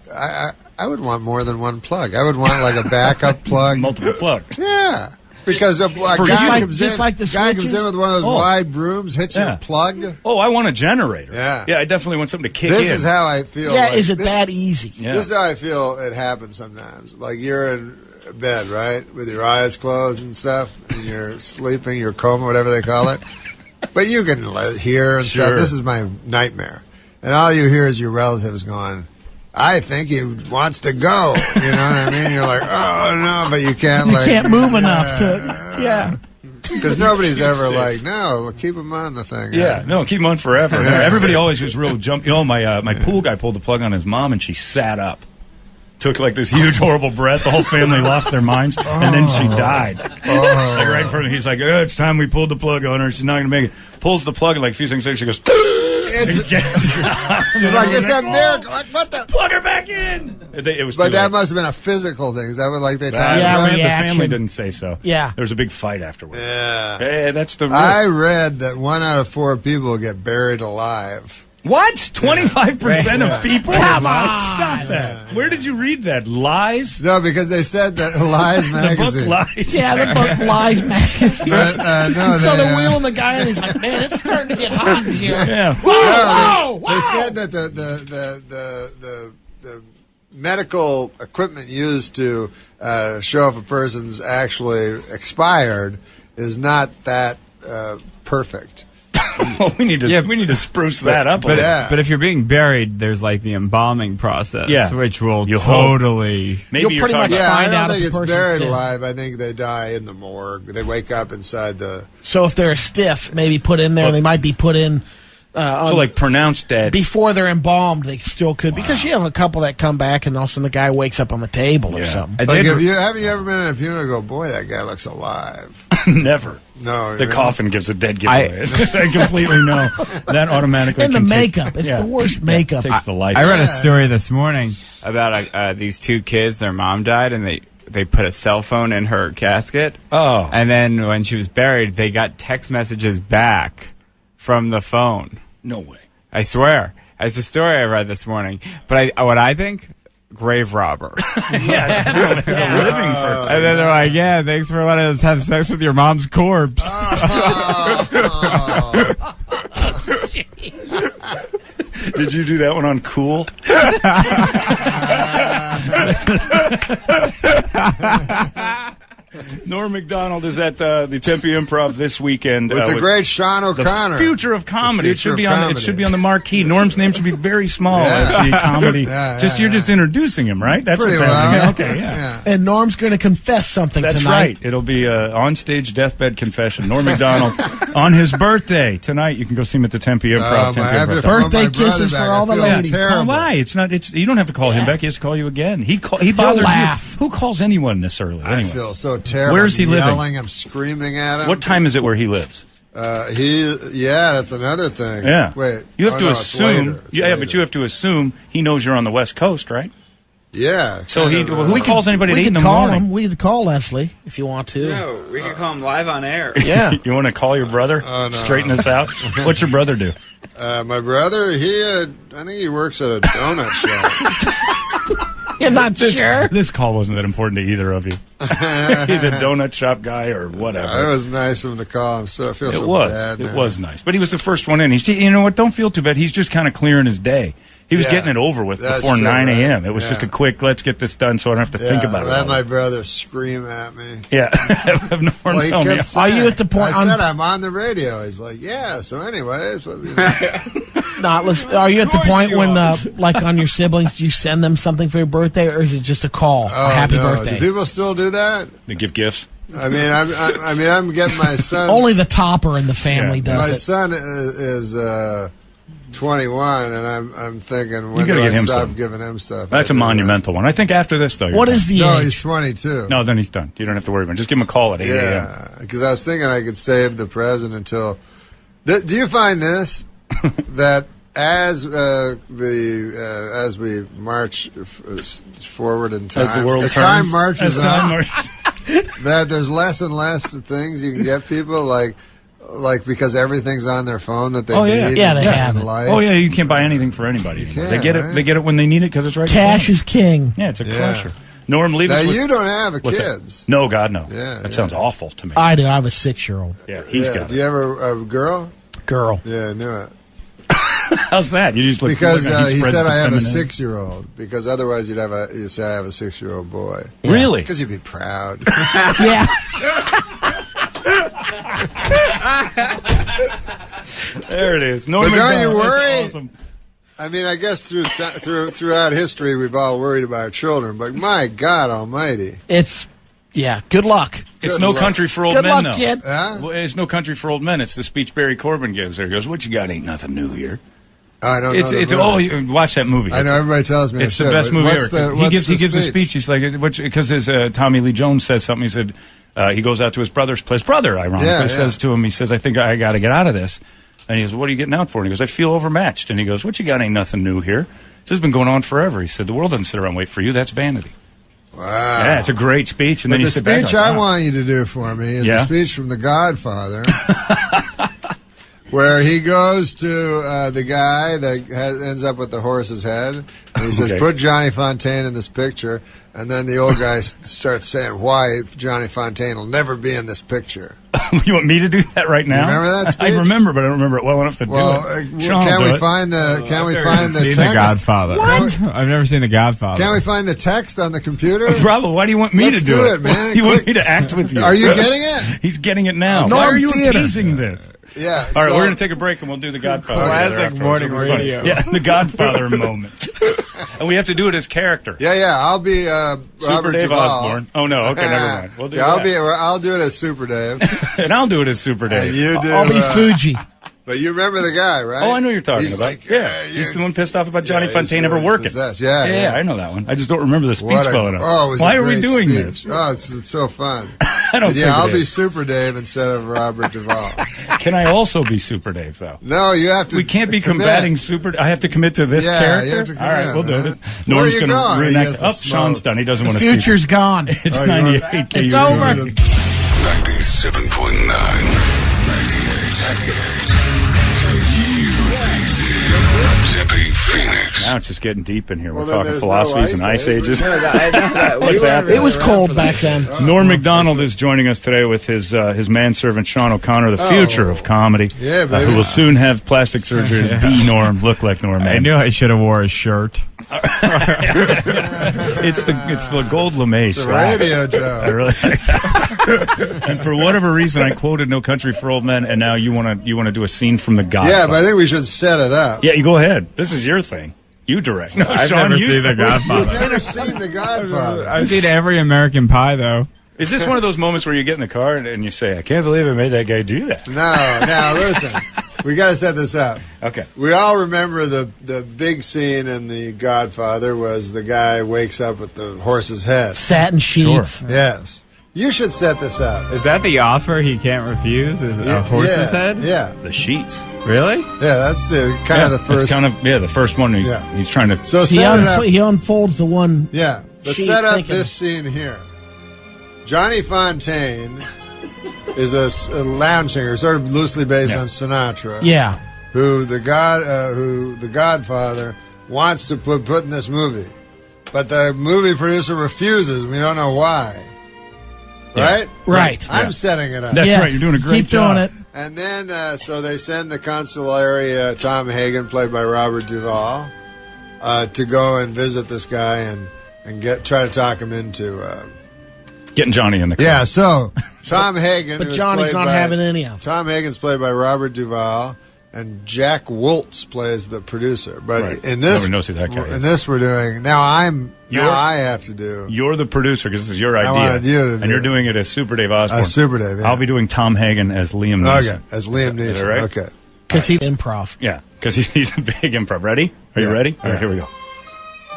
[SPEAKER 3] more than one plug. I would want like a backup plug.
[SPEAKER 4] Multiple plugs.
[SPEAKER 3] Yeah. Because a
[SPEAKER 4] For
[SPEAKER 3] guy
[SPEAKER 4] you.
[SPEAKER 3] comes
[SPEAKER 7] Just
[SPEAKER 3] in,
[SPEAKER 7] like the
[SPEAKER 3] guy comes
[SPEAKER 7] switches?
[SPEAKER 3] in with one of those
[SPEAKER 4] Oh.
[SPEAKER 3] wide brooms, hits
[SPEAKER 4] Yeah.
[SPEAKER 3] your plug.
[SPEAKER 4] Oh, I want a generator.
[SPEAKER 3] Yeah.
[SPEAKER 4] Yeah, I definitely want something to kick
[SPEAKER 3] This
[SPEAKER 4] in.
[SPEAKER 3] is how I feel.
[SPEAKER 7] Yeah,
[SPEAKER 3] like,
[SPEAKER 7] is it
[SPEAKER 3] this,
[SPEAKER 7] that easy?
[SPEAKER 4] Yeah.
[SPEAKER 3] This is how I feel it happens sometimes. Like you're in bed, right, with your eyes closed and stuff, and you're sleeping, your coma, whatever they call it. But you can hear and
[SPEAKER 4] Sure.
[SPEAKER 3] stuff. This is my nightmare. And all you hear is your relatives going, I think he wants to go. You know what I mean? You're like, oh, no, but you can't.
[SPEAKER 7] You
[SPEAKER 3] like,
[SPEAKER 7] can't move enough to. Yeah.
[SPEAKER 3] Because nobody's ever like, no, keep them on the thing.
[SPEAKER 4] Yeah, no, keep him on forever. Everybody always was real jumpy. You know, my pool guy pulled the plug on his mom, and she sat up. Took like this huge horrible breath. The whole family lost their minds, and then she died. Like right in front of him. He's like, it's time we pulled the plug on her. She's not going to make it. Pulls the plug, and like a few seconds later, she goes,
[SPEAKER 3] She's like, it's a miracle. Like, what the?
[SPEAKER 4] Plug her back in. It was
[SPEAKER 3] But that must have been a physical thing. Is that what like they talked
[SPEAKER 4] the
[SPEAKER 3] about?
[SPEAKER 4] family didn't say so.
[SPEAKER 7] Yeah.
[SPEAKER 4] There was a big fight afterwards.
[SPEAKER 3] Yeah.
[SPEAKER 4] Hey, that's the risk.
[SPEAKER 3] I read that 1 out of 4 people get buried alive.
[SPEAKER 4] What? 25% of people?
[SPEAKER 7] Come on.
[SPEAKER 4] Stop that. Where did you read that? Lies?
[SPEAKER 3] No, because they said that Lies magazine.
[SPEAKER 4] The book Lies.
[SPEAKER 7] Yeah, the book Lies magazine.
[SPEAKER 3] But, no,
[SPEAKER 7] So
[SPEAKER 3] they,
[SPEAKER 7] they're wheeling the guy, and he's like, man, it's starting to get hot in here.
[SPEAKER 4] Yeah.
[SPEAKER 7] Whoa,
[SPEAKER 3] They said that the medical equipment used to show if a person's actually expired is not that perfect.
[SPEAKER 4] Well, we need to spruce that up.
[SPEAKER 17] But if you're being buried, there's like the embalming process, which will totally.
[SPEAKER 4] Maybe
[SPEAKER 7] you'll pretty much
[SPEAKER 3] Yeah,
[SPEAKER 7] find
[SPEAKER 3] I
[SPEAKER 7] out
[SPEAKER 3] don't think
[SPEAKER 7] if the
[SPEAKER 3] it's
[SPEAKER 7] person's
[SPEAKER 3] buried
[SPEAKER 7] dead.
[SPEAKER 3] alive. I think they die in the morgue. They wake up inside the.
[SPEAKER 7] So if they're stiff, maybe put in there, they might be put in.
[SPEAKER 4] So like pronounced dead.
[SPEAKER 7] Before they're embalmed, they still could. Because you have a couple that come back, and all of a sudden the guy wakes up on the table or something.
[SPEAKER 3] Like, have you ever been in a funeral and go, boy, that guy looks alive?
[SPEAKER 4] Never.
[SPEAKER 3] No.
[SPEAKER 4] The coffin gives a dead giveaway. I completely know. That automatically.
[SPEAKER 7] And the
[SPEAKER 4] can
[SPEAKER 7] makeup.
[SPEAKER 4] Take,
[SPEAKER 7] It's the worst makeup.
[SPEAKER 4] Takes the life.
[SPEAKER 17] I read a story this morning about these 2 kids. Their mom died, and they put a cell phone in her casket.
[SPEAKER 4] Oh.
[SPEAKER 17] And then when she was buried, they got text messages back from the phone.
[SPEAKER 4] No way.
[SPEAKER 17] I swear. It's a story I read this morning. But what I think, grave robber.
[SPEAKER 4] Yeah, it's a living person.
[SPEAKER 17] And then they're like, yeah, thanks for letting us have sex with your mom's corpse.
[SPEAKER 4] Did you do that one on Cool? Norm MacDonald is at the Tempe Improv this weekend
[SPEAKER 3] With the great Sean O'Connor.
[SPEAKER 4] The future of comedy. It should be
[SPEAKER 3] Future of
[SPEAKER 4] on.
[SPEAKER 3] comedy.
[SPEAKER 4] It should be on the marquee. Norm's name should be very small as the comedy. You're just introducing him, right? That's
[SPEAKER 3] Pretty
[SPEAKER 4] what's happening.
[SPEAKER 3] well.
[SPEAKER 4] Okay, yeah.
[SPEAKER 7] And Norm's going to confess something
[SPEAKER 4] That's
[SPEAKER 7] tonight.
[SPEAKER 4] right. It'll be on stage deathbed confession. Norm MacDonald on his birthday tonight. You can go see him at the Tempe Improv.
[SPEAKER 3] I have to
[SPEAKER 4] Tempe Improv.
[SPEAKER 3] phone
[SPEAKER 7] Birthday
[SPEAKER 3] my brother
[SPEAKER 7] kisses
[SPEAKER 3] back.
[SPEAKER 7] for all
[SPEAKER 3] I
[SPEAKER 7] the
[SPEAKER 3] feel
[SPEAKER 7] ladies.
[SPEAKER 3] terrible.
[SPEAKER 4] Why? It's not. It's you don't have to call him back. He has to call you again. He bothered
[SPEAKER 7] laugh.
[SPEAKER 4] you. Who calls anyone this early?
[SPEAKER 3] I
[SPEAKER 4] Anyway.
[SPEAKER 3] feel so terrible.
[SPEAKER 4] Where's he
[SPEAKER 3] I'm
[SPEAKER 4] living?
[SPEAKER 3] yelling, I'm screaming at him.
[SPEAKER 4] What time is it where he lives?
[SPEAKER 3] That's another thing.
[SPEAKER 4] Yeah.
[SPEAKER 3] Wait.
[SPEAKER 4] You have to
[SPEAKER 3] no, it's
[SPEAKER 4] assume.
[SPEAKER 3] later. It's
[SPEAKER 4] Yeah,
[SPEAKER 3] later.
[SPEAKER 4] but you have to assume he knows you're on the West Coast, right?
[SPEAKER 3] Yeah.
[SPEAKER 4] So
[SPEAKER 3] kind of,
[SPEAKER 4] who calls anybody at 8 in the morning?
[SPEAKER 7] We could call Leslie if you want to.
[SPEAKER 17] No, we can call him live on air.
[SPEAKER 7] Yeah.
[SPEAKER 4] You want to call your brother?
[SPEAKER 3] Oh, no.
[SPEAKER 4] Straighten us out. What's your brother do?
[SPEAKER 3] My brother, I think he works at a donut shop.
[SPEAKER 7] You're not sure?
[SPEAKER 4] This call wasn't that important to either of you. Either donut shop guy or whatever.
[SPEAKER 3] It was nice of him to call him. So I feel so bad.
[SPEAKER 4] It
[SPEAKER 3] now.
[SPEAKER 4] was nice. But he was the first one in. You know what? Don't feel too bad. He's just kind of clearing his day. He was getting it over with
[SPEAKER 3] That's
[SPEAKER 4] before
[SPEAKER 3] true,
[SPEAKER 4] 9
[SPEAKER 3] right?
[SPEAKER 4] a.m. It was just a quick, let's get this done so I don't have to think about it.
[SPEAKER 3] Let
[SPEAKER 4] all
[SPEAKER 3] my
[SPEAKER 4] day.
[SPEAKER 3] brother scream at me.
[SPEAKER 4] Yeah. Have Norm
[SPEAKER 3] Well, he
[SPEAKER 4] tell me.
[SPEAKER 3] kept saying,
[SPEAKER 7] Are you at the point
[SPEAKER 3] I
[SPEAKER 7] on-
[SPEAKER 3] said I'm on the radio. He's like, yeah. So anyways, well, you know.
[SPEAKER 7] Are you at the point
[SPEAKER 4] you
[SPEAKER 7] when,
[SPEAKER 4] are.
[SPEAKER 7] like on your siblings, do you send them something for your birthday, or is it just a call?
[SPEAKER 3] Oh,
[SPEAKER 7] a happy
[SPEAKER 3] no.
[SPEAKER 7] birthday.
[SPEAKER 3] Do people still do that?
[SPEAKER 4] They give gifts.
[SPEAKER 3] I mean, I'm getting my son.
[SPEAKER 7] Only the topper in the family
[SPEAKER 3] my
[SPEAKER 7] does it.
[SPEAKER 3] son is 21, and I'm thinking, when
[SPEAKER 4] You gotta
[SPEAKER 3] do I
[SPEAKER 4] get him
[SPEAKER 3] stop
[SPEAKER 4] some.
[SPEAKER 3] giving him stuff?
[SPEAKER 4] That's a monumental one. I think after this, though.
[SPEAKER 7] What is the
[SPEAKER 3] No,
[SPEAKER 7] age?
[SPEAKER 3] he's 22.
[SPEAKER 4] No, then he's done. You don't have to worry about it. Just give him a call at 8 a.m.
[SPEAKER 3] Yeah, because I was thinking I could save the present until. Do you find this that as we march forward in time,
[SPEAKER 4] As the world
[SPEAKER 3] as
[SPEAKER 4] turns,
[SPEAKER 3] time marches
[SPEAKER 4] as time
[SPEAKER 3] on,
[SPEAKER 4] marches-
[SPEAKER 3] that there's less and less things you can get people like because everything's on their phone that they need.
[SPEAKER 7] Yeah, they
[SPEAKER 3] in
[SPEAKER 7] have it.
[SPEAKER 3] life.
[SPEAKER 4] Oh yeah, you can't buy anything for anybody anymore. They get it.
[SPEAKER 3] right?
[SPEAKER 4] They get it when they need it because it's right.
[SPEAKER 7] Cash
[SPEAKER 4] there.
[SPEAKER 7] is king.
[SPEAKER 4] Yeah, it's a
[SPEAKER 3] Yeah.
[SPEAKER 4] crusher. Norm, leave
[SPEAKER 3] Now
[SPEAKER 4] us with.
[SPEAKER 3] you don't have
[SPEAKER 4] What's that?
[SPEAKER 3] kids.
[SPEAKER 4] No, God, no.
[SPEAKER 3] Yeah,
[SPEAKER 4] that
[SPEAKER 3] yeah.
[SPEAKER 4] sounds awful to me.
[SPEAKER 7] I do. I have a 6-year-old
[SPEAKER 4] Yeah, he's got
[SPEAKER 3] Do
[SPEAKER 4] it.
[SPEAKER 3] you ever a girl?
[SPEAKER 7] girl.
[SPEAKER 3] Yeah, I knew it.
[SPEAKER 4] How's that? You just look
[SPEAKER 3] Because
[SPEAKER 4] look,
[SPEAKER 3] he
[SPEAKER 4] spreads
[SPEAKER 3] said
[SPEAKER 4] the
[SPEAKER 3] I have a
[SPEAKER 4] femininity.
[SPEAKER 3] 6-year-old. Because otherwise you'd say I have a 6-year-old boy.
[SPEAKER 4] Really?
[SPEAKER 3] Because you'd be proud.
[SPEAKER 7] Yeah.
[SPEAKER 4] There it is.
[SPEAKER 3] But
[SPEAKER 4] Norm
[SPEAKER 3] don't you
[SPEAKER 4] MacDonald.
[SPEAKER 3] worry?
[SPEAKER 4] That's awesome.
[SPEAKER 3] I mean, I guess throughout history we've all worried about our children. But my God Almighty,
[SPEAKER 7] It's, yeah, good luck.
[SPEAKER 4] It's No Country for Old
[SPEAKER 7] Good
[SPEAKER 4] Men,
[SPEAKER 7] luck,
[SPEAKER 4] though.
[SPEAKER 7] kid.
[SPEAKER 4] Well, it's No Country for Old Men. It's the speech Barry Corbin gives there. He goes, "What you got ain't nothing new here."
[SPEAKER 3] I don't know.
[SPEAKER 4] It's you watch that movie.
[SPEAKER 3] I know everybody tells me
[SPEAKER 4] it's the best movie ever. He gives a speech. He's like, because Tommy Lee Jones says something. He said he goes out to his brother's place. Brother, ironically, says to him, he says, "I think I got to get out of this." And he goes, "What are you getting out for?" And he goes, "I feel overmatched." And he goes, "What you got ain't nothing new here. This has been going on forever." He said, "The world doesn't sit around and wait for you. That's vanity."
[SPEAKER 3] Wow.
[SPEAKER 4] Yeah, it's a great speech. And then
[SPEAKER 3] the
[SPEAKER 4] you sit back
[SPEAKER 3] speech
[SPEAKER 4] like,
[SPEAKER 3] I
[SPEAKER 4] wow.
[SPEAKER 3] want you to do for me is a speech from The Godfather, where he goes to the guy that ends up with the horse's head, and he says, "Put Johnny Fontaine in this picture." And then the old guy starts saying why Johnny Fontaine will never be in this picture.
[SPEAKER 4] You want me to do that right now?
[SPEAKER 3] You remember that speech?
[SPEAKER 4] I remember, but I don't remember it well enough to do it. Sean
[SPEAKER 3] can
[SPEAKER 4] will do
[SPEAKER 3] we
[SPEAKER 4] it.
[SPEAKER 3] find the
[SPEAKER 17] seen
[SPEAKER 3] text?
[SPEAKER 17] The Godfather.
[SPEAKER 7] What?
[SPEAKER 17] I've never seen The Godfather.
[SPEAKER 3] Can we find the text on the computer?
[SPEAKER 4] Bravo, why do you want me
[SPEAKER 3] Let's
[SPEAKER 4] to do
[SPEAKER 3] do
[SPEAKER 4] it?
[SPEAKER 3] it, man.
[SPEAKER 4] You want me to act with you?
[SPEAKER 3] Are you getting it?
[SPEAKER 4] He's getting it now.
[SPEAKER 3] Norm
[SPEAKER 4] Why are you
[SPEAKER 3] Theater.
[SPEAKER 4] teasing this?
[SPEAKER 3] Yeah.
[SPEAKER 4] All right, we're going to take a break and we'll do The Godfather.
[SPEAKER 17] Classic morning radio.
[SPEAKER 4] Yeah, The Godfather moment. And we have to do it as character.
[SPEAKER 3] Yeah. I'll be
[SPEAKER 4] Super
[SPEAKER 3] Robert
[SPEAKER 4] Dave
[SPEAKER 3] Duvall.
[SPEAKER 4] Osborne. Oh, no. Okay, never mind. We'll do that.
[SPEAKER 3] I'll do it as Super Dave.
[SPEAKER 4] And I'll do it as Super Dave.
[SPEAKER 3] And you do.
[SPEAKER 7] I'll be Fuji.
[SPEAKER 3] But you remember the guy, right?
[SPEAKER 4] Oh, I know what you're talking
[SPEAKER 3] He's
[SPEAKER 4] about.
[SPEAKER 3] like,
[SPEAKER 4] He's the one pissed off about Johnny
[SPEAKER 3] he's
[SPEAKER 4] Fontaine ever
[SPEAKER 3] really
[SPEAKER 4] working.
[SPEAKER 3] possessed. Yeah.
[SPEAKER 4] I know that one. I just don't remember the speech
[SPEAKER 3] What a-
[SPEAKER 4] well enough.
[SPEAKER 3] Oh, it was
[SPEAKER 4] Why
[SPEAKER 3] a
[SPEAKER 4] are we
[SPEAKER 3] great
[SPEAKER 4] doing
[SPEAKER 3] speech.
[SPEAKER 4] this?
[SPEAKER 3] Oh, it's so fun.
[SPEAKER 4] I don't think
[SPEAKER 3] I'll
[SPEAKER 4] it
[SPEAKER 3] be
[SPEAKER 4] is.
[SPEAKER 3] Super Dave instead of Robert Duvall.
[SPEAKER 4] Can I also be Super Dave, though?
[SPEAKER 3] No, you have to.
[SPEAKER 4] We can't be
[SPEAKER 3] commit.
[SPEAKER 4] combating Super. I have to commit to this
[SPEAKER 3] Yeah,
[SPEAKER 4] character.
[SPEAKER 3] you have to
[SPEAKER 4] All right,
[SPEAKER 3] commit,
[SPEAKER 4] we'll do
[SPEAKER 3] man.
[SPEAKER 4] it.
[SPEAKER 3] Where
[SPEAKER 4] Norm's
[SPEAKER 3] are you
[SPEAKER 4] going to
[SPEAKER 3] going? He
[SPEAKER 4] reenact.
[SPEAKER 3] has to
[SPEAKER 4] Oh,
[SPEAKER 3] smoke.
[SPEAKER 4] Sean's done. He doesn't
[SPEAKER 7] The
[SPEAKER 4] want to see.
[SPEAKER 7] future's gone.
[SPEAKER 4] It's
[SPEAKER 3] Oh,
[SPEAKER 4] 98.
[SPEAKER 7] It's over.
[SPEAKER 8] 98. Tempe, Phoenix.
[SPEAKER 4] Now it's just getting deep in here. We're
[SPEAKER 3] Well, then
[SPEAKER 4] talking
[SPEAKER 3] there's
[SPEAKER 4] philosophies
[SPEAKER 3] no
[SPEAKER 4] and
[SPEAKER 3] ice
[SPEAKER 4] ice ages.
[SPEAKER 7] What's
[SPEAKER 4] happening?
[SPEAKER 7] It was cold back then.
[SPEAKER 4] Norm MacDonald is joining us today with his manservant Sean O'Connor, the future of comedy.
[SPEAKER 3] Yeah, baby.
[SPEAKER 4] Who will soon have plastic surgery to be Norm, look like Norm.
[SPEAKER 17] I knew I should have wore a shirt.
[SPEAKER 4] It's the gold lame
[SPEAKER 3] It's a radio joke.
[SPEAKER 4] I really. And for whatever reason, I quoted "No Country for Old Men," and now you want to do a scene from The Godfather.
[SPEAKER 3] Yeah, but I think we should set it up.
[SPEAKER 4] Yeah, you go ahead. This is your thing. You direct. No,
[SPEAKER 17] I've
[SPEAKER 4] Sean,
[SPEAKER 17] never
[SPEAKER 4] you
[SPEAKER 17] seen
[SPEAKER 4] say-
[SPEAKER 17] The Godfather.
[SPEAKER 3] You've never seen The Godfather.
[SPEAKER 17] I've seen every American Pie, though.
[SPEAKER 4] Is this one of those moments where you get in the car and you say, "I can't believe I made that guy do that"?
[SPEAKER 3] No, listen. We got to set this up.
[SPEAKER 4] Okay.
[SPEAKER 3] We all remember the big scene in The Godfather was the guy wakes up with the horse's head.
[SPEAKER 7] Satin sheets.
[SPEAKER 3] Yes. You should set this up.
[SPEAKER 17] Is that the offer he can't refuse? Is a horse's head?
[SPEAKER 3] Yeah.
[SPEAKER 4] The sheets.
[SPEAKER 17] Really?
[SPEAKER 3] Yeah, that's the kind of the first.
[SPEAKER 4] It's kind of the first one. He's trying to.
[SPEAKER 3] So set it up.
[SPEAKER 7] He unfolds the one.
[SPEAKER 3] Yeah. Let's
[SPEAKER 7] sheet
[SPEAKER 3] set up
[SPEAKER 7] thinking-
[SPEAKER 3] this scene here. Johnny Fontaine is a lounge singer, sort of loosely based on Sinatra.
[SPEAKER 7] Yeah.
[SPEAKER 3] Who the Godfather wants to put in this movie, but the movie producer refuses. We don't know why. Right?
[SPEAKER 7] Right.
[SPEAKER 3] I'm setting it up.
[SPEAKER 4] That's right. You're doing a great
[SPEAKER 7] Keep
[SPEAKER 4] job.
[SPEAKER 7] doing it.
[SPEAKER 3] And then, so they send the consulary, Tom Hagen, played by Robert Duvall, to go and visit this guy and try to talk him into
[SPEAKER 4] Getting Johnny in the car.
[SPEAKER 3] Yeah. So Tom Hagen,
[SPEAKER 7] But
[SPEAKER 3] who's
[SPEAKER 7] Johnny's
[SPEAKER 3] played
[SPEAKER 7] not
[SPEAKER 3] by-
[SPEAKER 7] having any of it.
[SPEAKER 3] Tom Hagen's played by Robert Duvall, and Jack Woltz plays the producer. But
[SPEAKER 4] Right.
[SPEAKER 3] in this,
[SPEAKER 4] Nobody knows who that guy is.
[SPEAKER 3] in this, we're doing now. I have to do.
[SPEAKER 4] You're the producer because this is your idea.
[SPEAKER 3] wanted you to do
[SPEAKER 4] and you're
[SPEAKER 3] it.
[SPEAKER 4] doing it as Super Dave Osborne.
[SPEAKER 3] Super Dave, yeah.
[SPEAKER 4] I'll be doing Tom Hagen as Liam Neeson.
[SPEAKER 3] Okay, as Liam
[SPEAKER 4] Is that
[SPEAKER 3] Neeson.
[SPEAKER 4] right?
[SPEAKER 3] Okay.
[SPEAKER 7] Because he's improv.
[SPEAKER 4] Yeah, because he's a big improv. Ready? Are you ready? All right, here we go.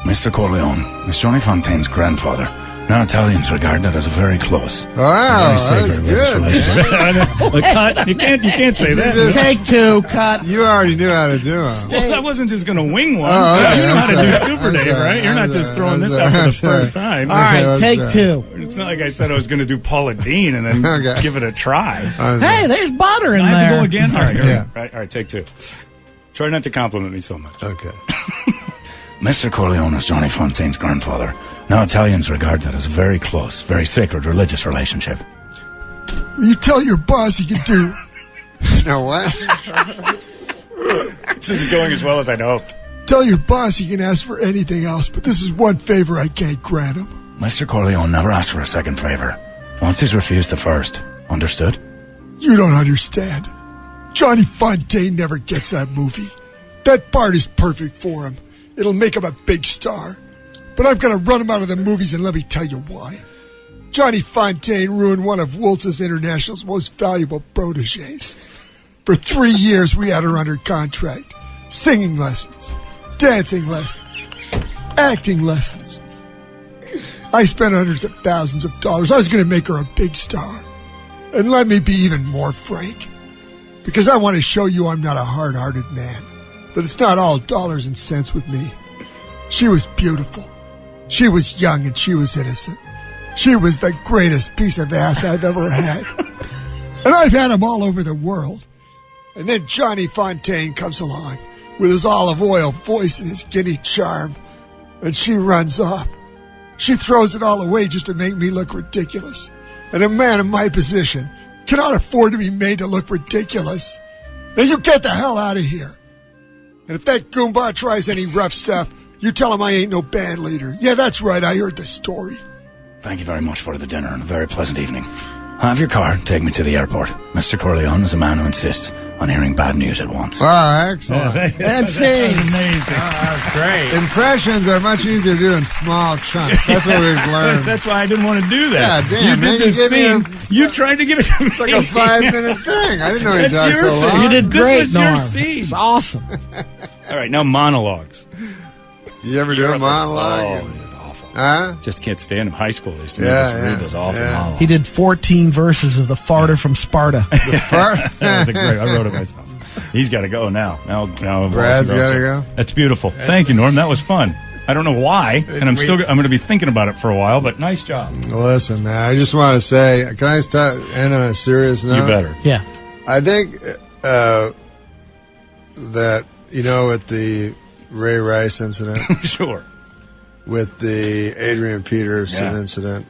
[SPEAKER 4] Mr. Corleone is Johnny Fontaine's grandfather. Now Italians regard that as a very close.
[SPEAKER 3] Wow,
[SPEAKER 4] very
[SPEAKER 3] that's
[SPEAKER 4] sacred
[SPEAKER 3] good.
[SPEAKER 4] relationship. Cut. You can't say that.
[SPEAKER 7] Take two, cut.
[SPEAKER 3] You already knew how to do them.
[SPEAKER 4] Well, that wasn't just going to wing one.
[SPEAKER 3] Oh, okay.
[SPEAKER 4] You know how to
[SPEAKER 3] I'm
[SPEAKER 4] do
[SPEAKER 3] sorry.
[SPEAKER 4] Super
[SPEAKER 3] I'm
[SPEAKER 4] Dave,
[SPEAKER 3] sorry.
[SPEAKER 4] right? You're not
[SPEAKER 3] I'm
[SPEAKER 4] just
[SPEAKER 3] sorry.
[SPEAKER 4] throwing
[SPEAKER 3] I'm
[SPEAKER 4] this
[SPEAKER 3] sorry.
[SPEAKER 4] out for
[SPEAKER 3] I'm
[SPEAKER 4] the
[SPEAKER 3] sorry.
[SPEAKER 4] first time.
[SPEAKER 7] All right,
[SPEAKER 3] let's
[SPEAKER 7] take
[SPEAKER 3] try.
[SPEAKER 7] two.
[SPEAKER 4] It's not like I said I was going to do Paula Deen and then
[SPEAKER 3] Okay.
[SPEAKER 4] give it a try.
[SPEAKER 7] Hey, there's butter in
[SPEAKER 4] I
[SPEAKER 7] there.
[SPEAKER 4] have to go again? All right, here
[SPEAKER 3] Yeah.
[SPEAKER 4] we go. All right, take two. Try not to compliment me so much.
[SPEAKER 3] Okay.
[SPEAKER 4] Mr. Corleone is Johnny Fontaine's grandfather. Now Italians regard that as a very close, very sacred religious relationship.
[SPEAKER 16] You tell your boss he can do.
[SPEAKER 3] Now what?
[SPEAKER 4] This isn't going as well as I'd hoped.
[SPEAKER 16] Tell your boss he can ask for anything else, but this is one favor I can't grant him.
[SPEAKER 4] Mr. Corleone never asked for a second favor. Once he's refused the first. Understood?
[SPEAKER 16] You don't understand. Johnny Fontaine never gets that movie. That part is perfect for him. It'll make him a big star. But I'm going to run him out of the movies, and let me tell you why. Johnny Fontaine ruined one of Woltz's International's most valuable proteges. For 3 years, we had her under contract. Singing lessons, dancing lessons, acting lessons. I spent hundreds of thousands of dollars. I was going to make her a big star. And let me be even more frank. Because I want to show you I'm not a hard-hearted man. But it's not all dollars and cents with me. She was beautiful. She was young and she was innocent. She was the greatest piece of ass I've ever had. And I've had them all over the world. And then Johnny Fontaine comes along with his olive oil voice and his giddy charm. And she runs off. She throws it all away just to make me look ridiculous. And a man in my position cannot afford to be made to look ridiculous. Now you get the hell out of here. And if that Goomba tries any rough stuff, you tell him I ain't no band leader. Yeah, that's right, I heard the story.
[SPEAKER 4] Thank you very much for the dinner and a very pleasant evening. Have your car take me to the airport. Mr. Corleone is a man who insists on hearing bad news at once.
[SPEAKER 1] Oh, excellent. And scene.
[SPEAKER 4] Amazing. That's great.
[SPEAKER 1] Impressions are much easier to do in small chunks. That's what we've learned.
[SPEAKER 4] That's why I didn't want to do that.
[SPEAKER 1] Yeah, damn,
[SPEAKER 4] you
[SPEAKER 1] man,
[SPEAKER 4] did this
[SPEAKER 1] you gave
[SPEAKER 4] scene.
[SPEAKER 1] me
[SPEAKER 4] You tried to give it to me.
[SPEAKER 1] It's like a 5-minute thing. I didn't know you
[SPEAKER 4] That's
[SPEAKER 1] talked
[SPEAKER 4] your
[SPEAKER 1] so
[SPEAKER 4] thing.
[SPEAKER 1] long.
[SPEAKER 7] You did great,
[SPEAKER 4] This was your
[SPEAKER 7] Norm.
[SPEAKER 4] scene.
[SPEAKER 7] It's awesome.
[SPEAKER 4] All right, now monologues.
[SPEAKER 1] You ever do a monologue?
[SPEAKER 4] Oh, it's awful.
[SPEAKER 1] Huh?
[SPEAKER 4] Just can't stand him. High school, they used to make us read those awful monologues.
[SPEAKER 7] He did 14 verses of The Farter from Sparta.
[SPEAKER 4] That was a great. I wrote it myself. He's got to go now. Now,
[SPEAKER 1] Brad's gotta go?
[SPEAKER 4] That's beautiful. Thank you, Norm. That was fun. I don't know why, and I'm going to be thinking about it for a while. But nice job.
[SPEAKER 1] Listen, man, I just want to say, can I end on a serious note?
[SPEAKER 4] You better.
[SPEAKER 7] Yeah.
[SPEAKER 1] I think that, with the Ray Rice incident.
[SPEAKER 4] Sure.
[SPEAKER 1] With the Adrian Peterson incident.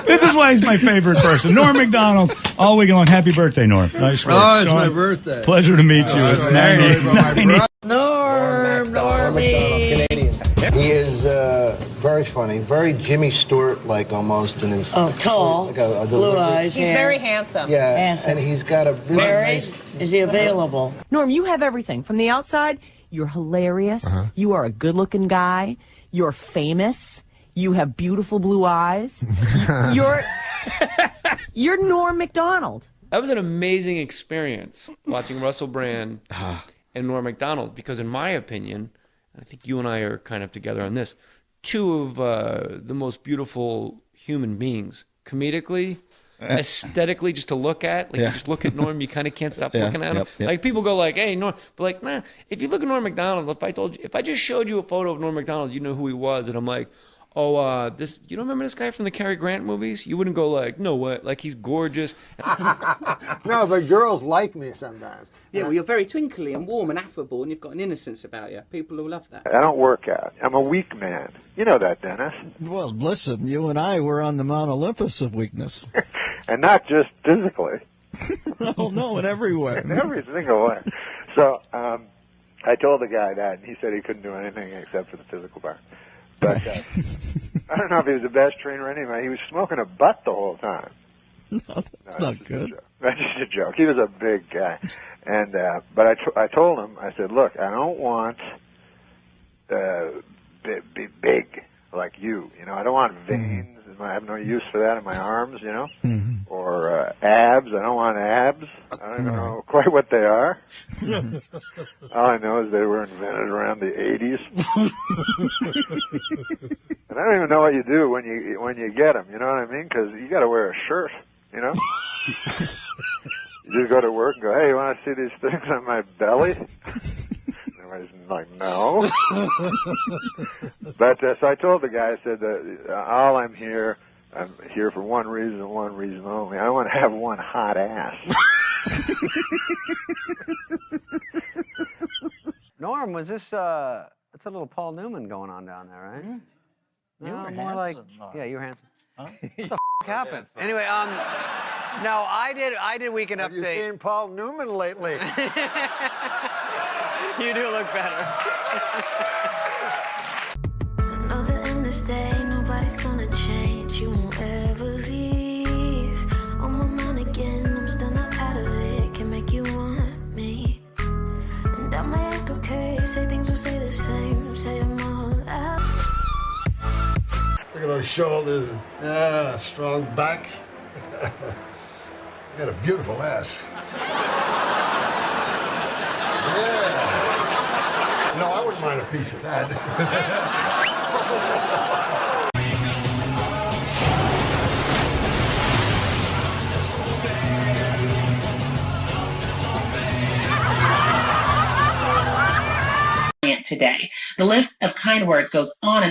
[SPEAKER 4] This is why he's my favorite person. Norm MacDonald, all week long. Happy birthday, Norm. Nice work.
[SPEAKER 1] Oh, it's
[SPEAKER 4] Sean,
[SPEAKER 1] my birthday.
[SPEAKER 4] Pleasure to meet you. It's 90.
[SPEAKER 19] Normie. He is very funny, very Jimmy Stewart-like almost in his.
[SPEAKER 20] Oh, tall,
[SPEAKER 19] like
[SPEAKER 20] blue eyes.
[SPEAKER 21] He's
[SPEAKER 20] hair.
[SPEAKER 21] very handsome.
[SPEAKER 19] Yeah,
[SPEAKER 20] Handsome.
[SPEAKER 19] and he's got a really
[SPEAKER 20] Married?
[SPEAKER 19] nice.
[SPEAKER 20] Is he available?
[SPEAKER 21] Norm, you have everything. From the outside, you're hilarious. You are a good-looking guy. You're famous. You have beautiful blue eyes. You're Norm MacDonald.
[SPEAKER 23] That was an amazing experience watching Russell Brand and Norm MacDonald because, in my opinion, I think you and I are kind of together on this, two of the most beautiful human beings, comedically, aesthetically, just to look at. Like, you just look at Norm, you kind of can't stop looking at him. Like, people go like, hey, Norm, but like, nah, if you look at Norm MacDonald, if I just showed you a photo of Norm MacDonald, you know who he was, and I'm like, oh, you don't remember this guy from the Cary Grant movies? You wouldn't go like, no, what? Like, he's gorgeous.
[SPEAKER 1] No, but girls like me sometimes.
[SPEAKER 6] Yeah, well, you're very twinkly and warm and affable, and you've got an innocence about you. People will love that.
[SPEAKER 24] I don't work out. I'm a weak man. You know that, Dennis.
[SPEAKER 25] Well, listen, you and I were on the Mount Olympus of weakness.
[SPEAKER 24] And not just physically.
[SPEAKER 25] No, in every way.
[SPEAKER 24] In every single way. So I told the guy that, and he said he couldn't do anything except for the physical part. But I don't know if he was the best trainer anyway. He was smoking a butt the whole time.
[SPEAKER 25] No, that's not good.
[SPEAKER 24] That's just a joke. He was a big guy. And but I told him, I said, look, I don't want be big like you. I don't want veins. I have no use for that in my arms, or abs. I don't want abs. I don't even know quite what they are. All I know is they were invented around the 80s. And I don't even know what you do when you get them. You know what I mean? Because you got to wear a shirt. You just go to work and go, hey, you want to see these things on my belly? Everybody's like, no. But so I told the guy, I said, I'm here for one reason and one reason only. I want to have one hot ass.
[SPEAKER 11] Norm, was this, it's a little Paul Newman going on down there, right?
[SPEAKER 25] You were
[SPEAKER 11] more
[SPEAKER 25] handsome,
[SPEAKER 11] like,
[SPEAKER 25] Norm.
[SPEAKER 11] yeah, you were handsome.
[SPEAKER 25] Huh?
[SPEAKER 11] What the happened? Anyway, no, I did Weekend
[SPEAKER 1] Have
[SPEAKER 11] Update.
[SPEAKER 1] you seen Paul Newman lately?
[SPEAKER 11] You do look better.
[SPEAKER 22] I know the end is day, nobody's gonna change. You won't ever leave. On my mind again, I'm still not tired of it. Can make you want me. And I might act okay, say things will stay the same. say I'm all that.
[SPEAKER 1] Look at those shoulders. Yeah, strong back. You got a beautiful ass. Yeah. No, I wouldn't mind a piece of that.
[SPEAKER 2] Today. The list of kind words goes on,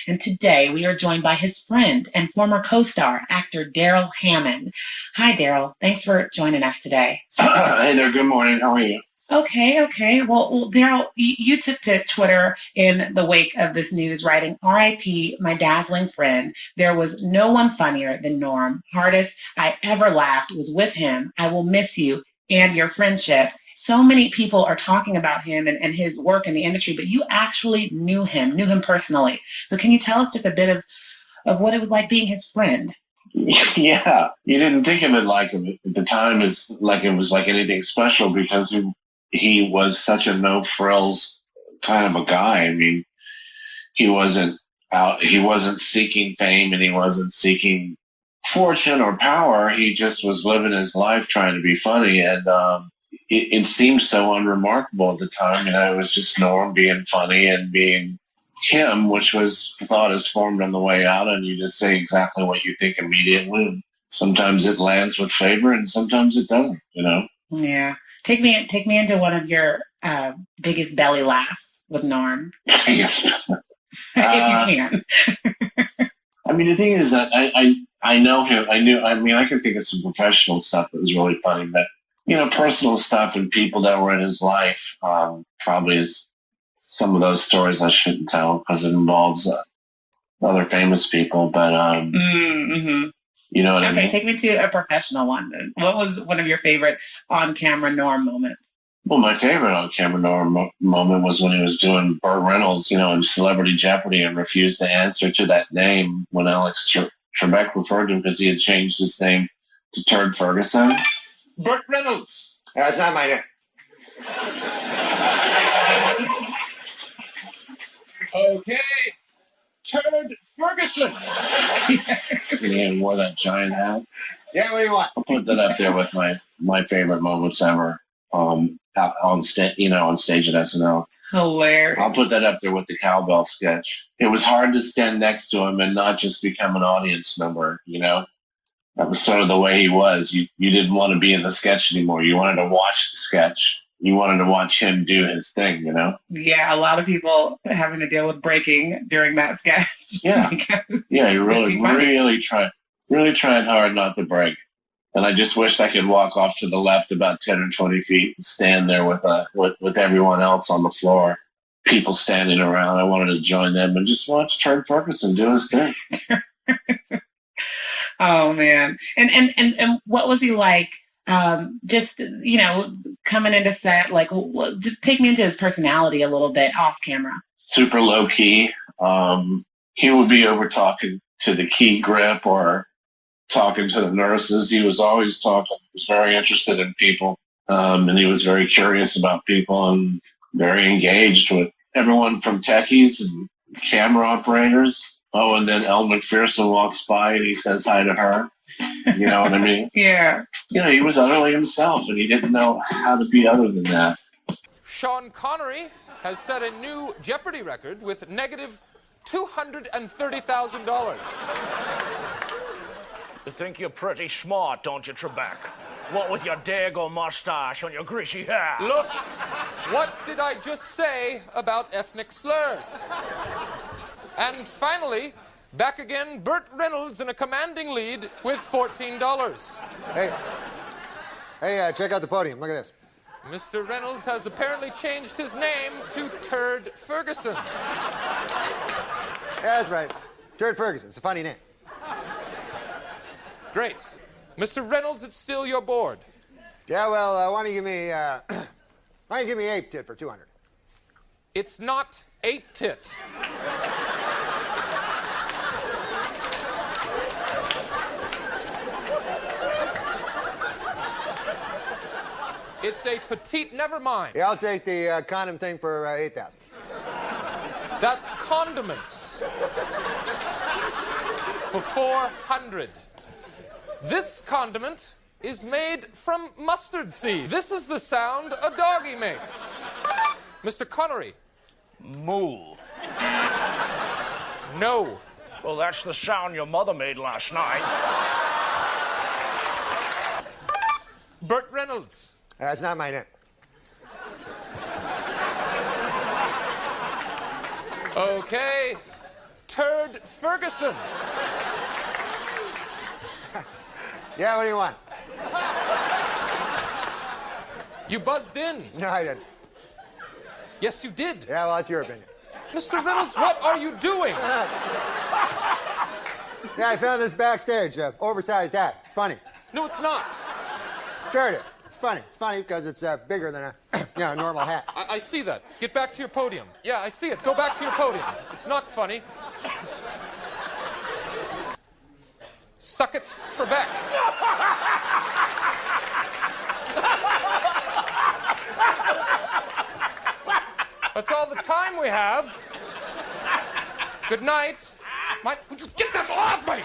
[SPEAKER 2] and today we are joined by his friend and former co-star, actor Daryl Hammond. Hi, Daryl. Thanks for joining us today.
[SPEAKER 5] Hey there. Good morning. How are you?
[SPEAKER 2] Okay. Well, Daryl, you took to Twitter in the wake of this news, writing, "R.I.P. my dazzling friend. There was no one funnier than Norm. Hardest I ever laughed was with him. I will miss you and your friendship." So many people are talking about him and his work in the industry, but you actually knew him personally. So can you tell us just a bit of what it was like being his friend?
[SPEAKER 5] Yeah, you didn't think of it like at the time as like it was like anything special because he was such a no frills kind of a guy. I mean, he wasn't seeking fame and he wasn't seeking fortune or power. He just was living his life trying to be funny, and it seemed so unremarkable at the time. You know, it was just Norm being funny and being him, which was thought is formed on the way out, and you just say exactly what you think immediately. And sometimes it lands with favor, and sometimes it doesn't. You know.
[SPEAKER 2] Yeah. Take me into one of your biggest belly laughs with Norm.
[SPEAKER 5] Yes.
[SPEAKER 2] If you can.
[SPEAKER 5] I mean, the thing is that I know him. I can think of some professional stuff that was really funny, but you know, personal stuff and people that were in his life probably is some of those stories I shouldn't tell because it involves other famous people. But you know what I mean?
[SPEAKER 2] Okay, take me to a professional one then. What was one of your favorite on-camera Norm moments?
[SPEAKER 5] Well, my favorite on-camera Norm moment was when he was doing Burt Reynolds, you know, in Celebrity Jeopardy and refused to answer to that name when Alex Trebek referred to him because he had changed his name to Turd Ferguson. Burt Reynolds.
[SPEAKER 9] That's not my name.
[SPEAKER 5] Okay. Turd Ferguson. He wore that giant hat.
[SPEAKER 9] Yeah, what do you want?
[SPEAKER 5] I'll put that up there with my favorite moments ever on stage at SNL.
[SPEAKER 2] Hilarious.
[SPEAKER 5] I'll put that up there with the cowbell sketch. It was hard to stand next to him and not just become an audience member, you know? That was sort of the way he was. You didn't want to be in the sketch anymore. You wanted to watch the sketch. You wanted to watch him do his thing, you know?
[SPEAKER 2] Yeah, a lot of people having to deal with breaking during that sketch.
[SPEAKER 5] Yeah. Yeah, you really tried hard not to break. And I just wished I could walk off to the left about 10 or 20 feet and stand there with everyone else on the floor, people standing around. I wanted to join them and just watch Turd Ferguson do his thing.
[SPEAKER 2] Oh man. And what was he like? Just, you know, coming into set, like, just take me into his personality a little bit off camera.
[SPEAKER 5] Super low key. He would be over talking to the key grip or talking to the nurses. He was always talking. He was very interested in people. And he was very curious about people and very engaged with everyone from techies and camera operators. Oh, and then Elle McPherson walks by and he says hi to her. You know what I mean?
[SPEAKER 2] Yeah.
[SPEAKER 5] You know, he was utterly himself and he didn't know how to be other than that.
[SPEAKER 10] Sean Connery has set a new Jeopardy record with negative $230,000.
[SPEAKER 12] You think you're pretty smart, don't you, Trebek? What with your dago mustache and your greasy hair?
[SPEAKER 10] Look, what did I just say about ethnic slurs? And finally, back again, Burt Reynolds in a commanding lead with $14.
[SPEAKER 9] Hey, check out the podium. Look at this.
[SPEAKER 10] Mr. Reynolds has apparently changed his name to Turd Ferguson.
[SPEAKER 9] Yeah, that's right. Turd Ferguson. It's a funny name.
[SPEAKER 10] Great. Mr. Reynolds, it's still your board.
[SPEAKER 9] Yeah, well, why don't you give me ape tit for 200?
[SPEAKER 10] It's not ape tit. It's a petite never mind.
[SPEAKER 9] Yeah, I'll take the condom thing for 8,000.
[SPEAKER 10] That's condiments. For $400. This condiment is made from mustard seed. This is the sound a doggy makes. Mr. Connery.
[SPEAKER 12] Moo.
[SPEAKER 10] No.
[SPEAKER 12] Well, that's the sound your mother made last night.
[SPEAKER 10] Burt Reynolds.
[SPEAKER 9] That's not my name.
[SPEAKER 10] Okay. Turd Ferguson.
[SPEAKER 9] Yeah, what do you want?
[SPEAKER 10] You buzzed in.
[SPEAKER 9] No, I didn't.
[SPEAKER 10] Yes, you did.
[SPEAKER 9] Yeah, well, that's your opinion.
[SPEAKER 10] Mr. Reynolds, what are you doing?
[SPEAKER 9] Yeah, I found this backstage, oversized hat. It's funny.
[SPEAKER 10] No, it's not.
[SPEAKER 9] Sure it is. It's funny. It's funny because it's bigger than a normal hat.
[SPEAKER 10] I see that. Get back to your podium. Yeah, I see it. Go back to your podium. It's not funny. Suck it, Trebek. That's all the time we have. Good night. Would you get that off me?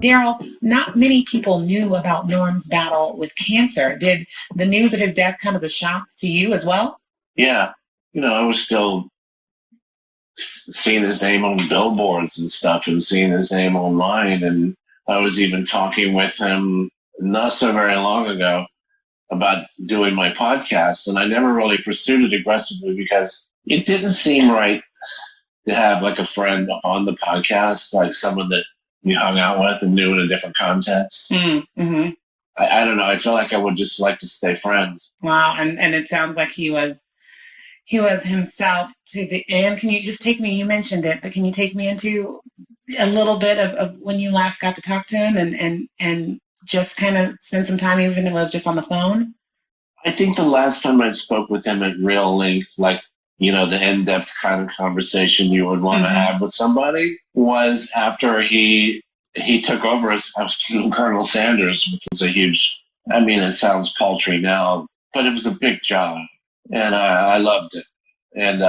[SPEAKER 2] Daryl, not many people knew about Norm's battle with cancer. Did the news of his death come as a shock to you as well?
[SPEAKER 5] Yeah. I was still seeing his name on billboards and stuff and seeing his name online. And I was even talking with him not so very long ago about doing my podcast. And I never really pursued it aggressively because it didn't seem right to have like a friend on the podcast, like someone that you hung out with and knew in a different context.
[SPEAKER 2] Mm-hmm.
[SPEAKER 5] I don't know. I feel like I would just like to stay friends.
[SPEAKER 2] Wow, and it sounds like he was himself to the end. Can you just take me, you mentioned it, but can you take me into a little bit of when you last got to talk to him and just kind of spend some time, even if it was just on the phone?
[SPEAKER 5] I think the last time I spoke with him at real length, like, the in-depth kind of conversation you would want to have with somebody, was after he took over as Colonel Sanders, which was a huge, it sounds paltry now, but it was a big job. And I loved it. And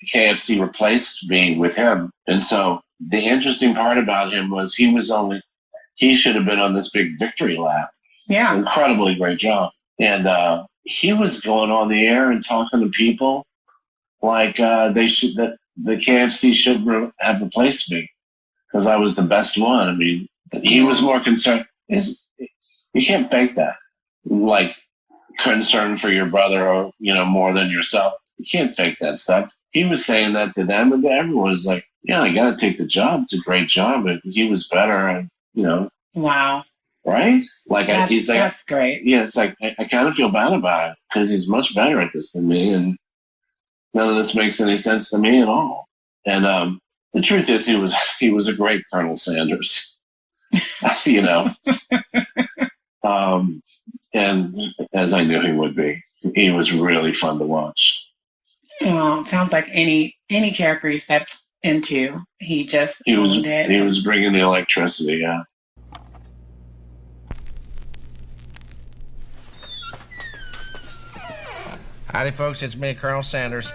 [SPEAKER 5] KFC replaced me with him. And so the interesting part about him was he should have been on this big victory lap.
[SPEAKER 2] Yeah.
[SPEAKER 5] Incredibly great job. And he was going on the air and talking to people like that the KFC should have replaced me because I was the best one. He was more concerned. You can't fake that. Like, concern for your brother or, more than yourself. You can't fake that stuff. He was saying that to them, and everyone was like, yeah, I got to take the job. It's a great job. But he was better. And,
[SPEAKER 2] Wow.
[SPEAKER 5] Right? Like, he's like,
[SPEAKER 2] that's great.
[SPEAKER 5] Yeah, it's like, I kind of feel bad about it because he's much better at this than me. And none of this makes any sense to me at all. And the truth is, he was a great Colonel Sanders. And as I knew he would be, he was really fun to watch.
[SPEAKER 2] Well, it sounds like any character he stepped into, he owned it.
[SPEAKER 5] He was bringing the electricity, yeah.
[SPEAKER 13] Howdy, folks. It's me, Colonel Sanders.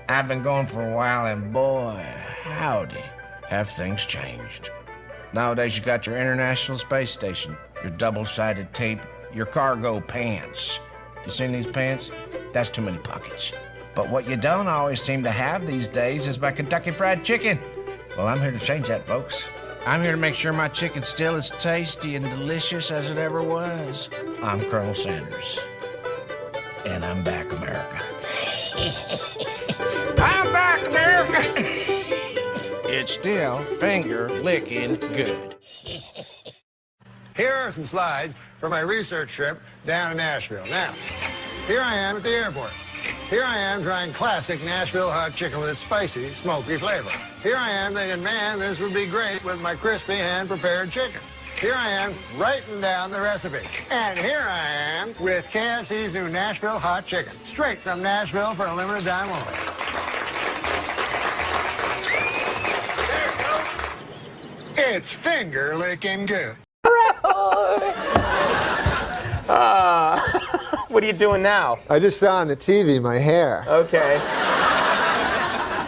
[SPEAKER 13] I've been gone for a while, and boy, howdy, have things changed. Nowadays, you got your International Space Station, your double-sided tape, your cargo pants. You seen these pants? That's too many pockets. But what you don't always seem to have these days is my Kentucky Fried Chicken. Well, I'm here to change that, folks. I'm here to make sure my chicken's still as tasty and delicious as it ever was. I'm Colonel Sanders. And I'm back, America. I'm back, America! It's still finger-licking good.
[SPEAKER 9] Here are some slides for my research trip down to Nashville. Now, here I am at the airport. Here I am trying classic Nashville hot chicken with its spicy, smoky flavor. Here I am thinking, man, this would be great with my crispy hand-prepared chicken. here I am writing down the recipe. And here I am with KFC's new Nashville hot chicken. Straight from Nashville for a limited time only. It's finger-licking good.
[SPEAKER 8] What are you doing now?
[SPEAKER 9] I just saw on the TV my hair.
[SPEAKER 8] Okay.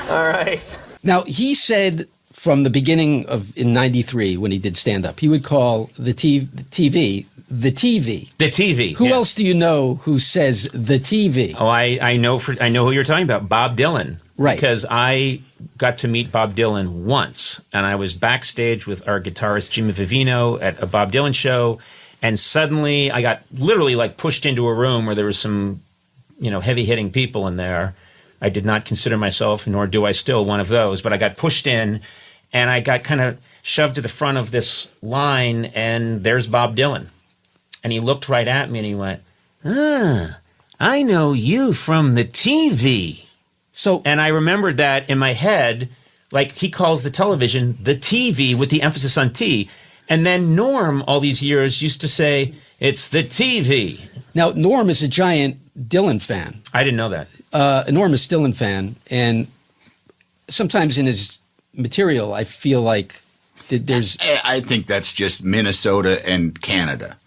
[SPEAKER 8] All right.
[SPEAKER 14] Now, he said from the beginning of, in 93, when he did stand-up, he would call the TV the TV.
[SPEAKER 8] The TV.
[SPEAKER 14] Who else do you know who says the TV?
[SPEAKER 8] Oh, I know who you're talking about, Bob Dylan.
[SPEAKER 14] Right.
[SPEAKER 8] Because I got to meet Bob Dylan once, and I was backstage with our guitarist Jimmy Vivino at a Bob Dylan show, and suddenly I got literally like pushed into a room where there was some, heavy-hitting people in there. I did not consider myself, nor do I still, one of those, but I got pushed in, and I got kind of shoved to the front of this line, and there's Bob Dylan. And he looked right at me and he went, I know you from the TV. And I remembered that in my head, like he calls the television the TV with the emphasis on T. And then Norm, all these years, used to say, it's the TV.
[SPEAKER 14] Now, Norm is a giant Dylan fan.
[SPEAKER 8] I didn't know that.
[SPEAKER 14] Enormous Dylan fan. And sometimes in his material, I feel like there's...
[SPEAKER 15] I think that's just Minnesota and Canada.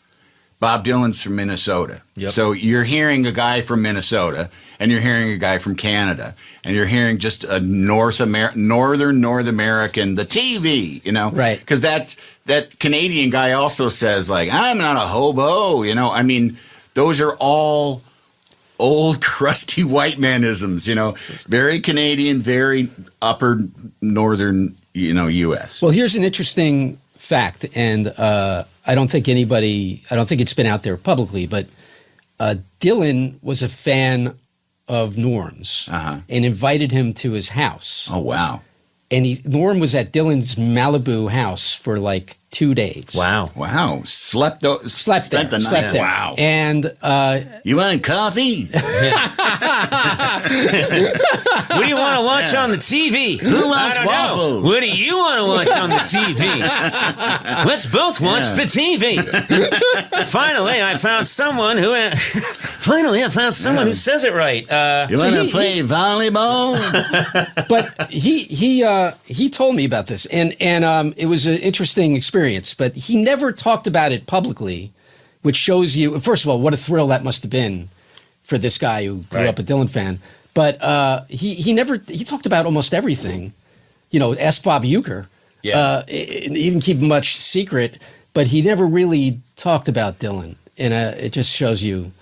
[SPEAKER 15] Bob Dylan's from Minnesota.
[SPEAKER 8] Yep.
[SPEAKER 15] So you're hearing a guy from Minnesota, and you're hearing a guy from Canada, and you're hearing just a North American, the TV,
[SPEAKER 14] Right.
[SPEAKER 15] Because that Canadian guy also says, like, I'm not a hobo, I mean, those are all old, crusty white manisms, very Canadian, very upper northern, U.S.
[SPEAKER 14] Well, here's an interesting fact, and I don't think it's been out there publicly, but Dylan was a fan of Norm's and invited him to his house.
[SPEAKER 15] Oh, wow.
[SPEAKER 14] And Norm was at Dylan's Malibu house for like 2 days.
[SPEAKER 8] Wow.
[SPEAKER 15] Wow. Spent the night.
[SPEAKER 14] Slept there.
[SPEAKER 15] Wow.
[SPEAKER 14] And
[SPEAKER 15] you want coffee?
[SPEAKER 8] What do you want to watch on the TV?
[SPEAKER 15] Who wants waffles?
[SPEAKER 8] What do you want to watch on the TV? Let's both watch the TV. Finally, I found someone who says it right.
[SPEAKER 15] You want to play volleyball?
[SPEAKER 14] But he told me about this, and it was an interesting experience. But he never talked about it publicly, which shows you, first of all, what a thrill that must have been for this guy who grew up a Dylan fan. But he talked about almost everything. Ask Bob Uecker.
[SPEAKER 15] Yeah.
[SPEAKER 14] He didn't keep much secret, but he never really talked about Dylan, and it just shows you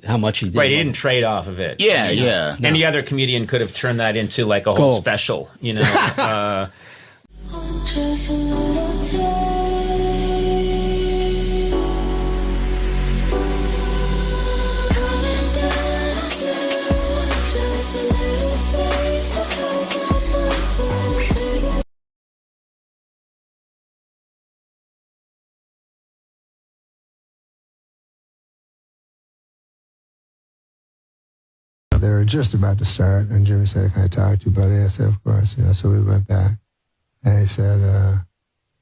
[SPEAKER 14] how much he did.
[SPEAKER 8] Right, he didn't trade off of it.
[SPEAKER 15] Yeah, yeah.
[SPEAKER 8] Any other comedian could have turned that into like a whole special,
[SPEAKER 22] Just a little taste. Coming down the stairs, just a little space to hold my voice.
[SPEAKER 3] They were just about to start, and Jimmy said, "Can I talk to you, buddy?" I said, "Of course." So we went back, and he said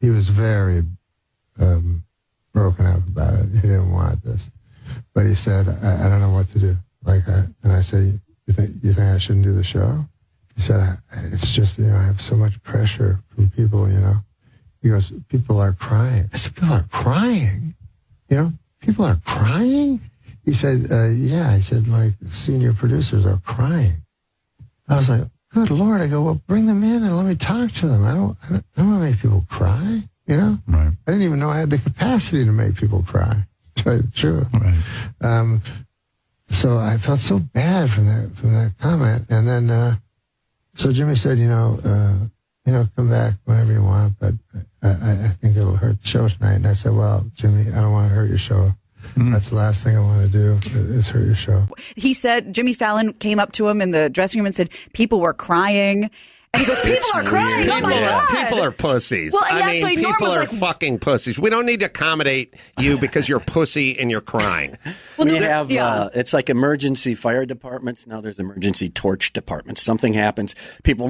[SPEAKER 3] he was very broken up about it. He didn't want this, but he said, "I don't know what to do." And I said, "You think I shouldn't do the show?" He said, "It's just I have so much pressure from people, He goes, "People are crying." I said, "People are crying? People are crying?" He said, "Yeah." He said, "Like, senior producers are crying." I was like, "Good Lord." I go, "Well, bring them in and let me talk to them. I don't want to make people cry, Right. I didn't even know I had the capacity to make people cry, to tell you the truth. Right. So I felt so bad from that comment. And then, so Jimmy said, come back whenever you want, but I think it'll hurt the show tonight. And I said, "Well, Jimmy, I don't want to hurt your show. That's the last thing I want to do is hurt your show."
[SPEAKER 18] He said, Jimmy Fallon came up to him in the dressing room and said people were crying.
[SPEAKER 7] And he goes, people are crying. Oh, my God.
[SPEAKER 16] People are pussies.
[SPEAKER 7] Well, and
[SPEAKER 16] I
[SPEAKER 7] that's
[SPEAKER 16] mean,
[SPEAKER 7] why Norm
[SPEAKER 16] people
[SPEAKER 7] was
[SPEAKER 16] are
[SPEAKER 7] like-
[SPEAKER 16] fucking pussies. We don't need to accommodate you because you're pussy and you're crying.
[SPEAKER 17] We have, it's like emergency fire departments. Now there's emergency torch departments. Something happens. People,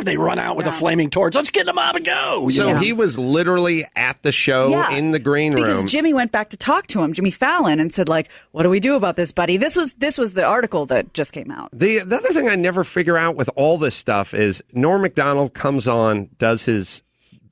[SPEAKER 17] they run out with a flaming torch. Let's get them out and go.
[SPEAKER 16] So he was literally at the show in the green room.
[SPEAKER 7] Because Jimmy went back to talk to him, Jimmy Fallon, and said, like, what do we do about this, buddy? This was the article that just came out.
[SPEAKER 16] The other thing I never figure out with all this stuff is Norm MacDonald comes on, does his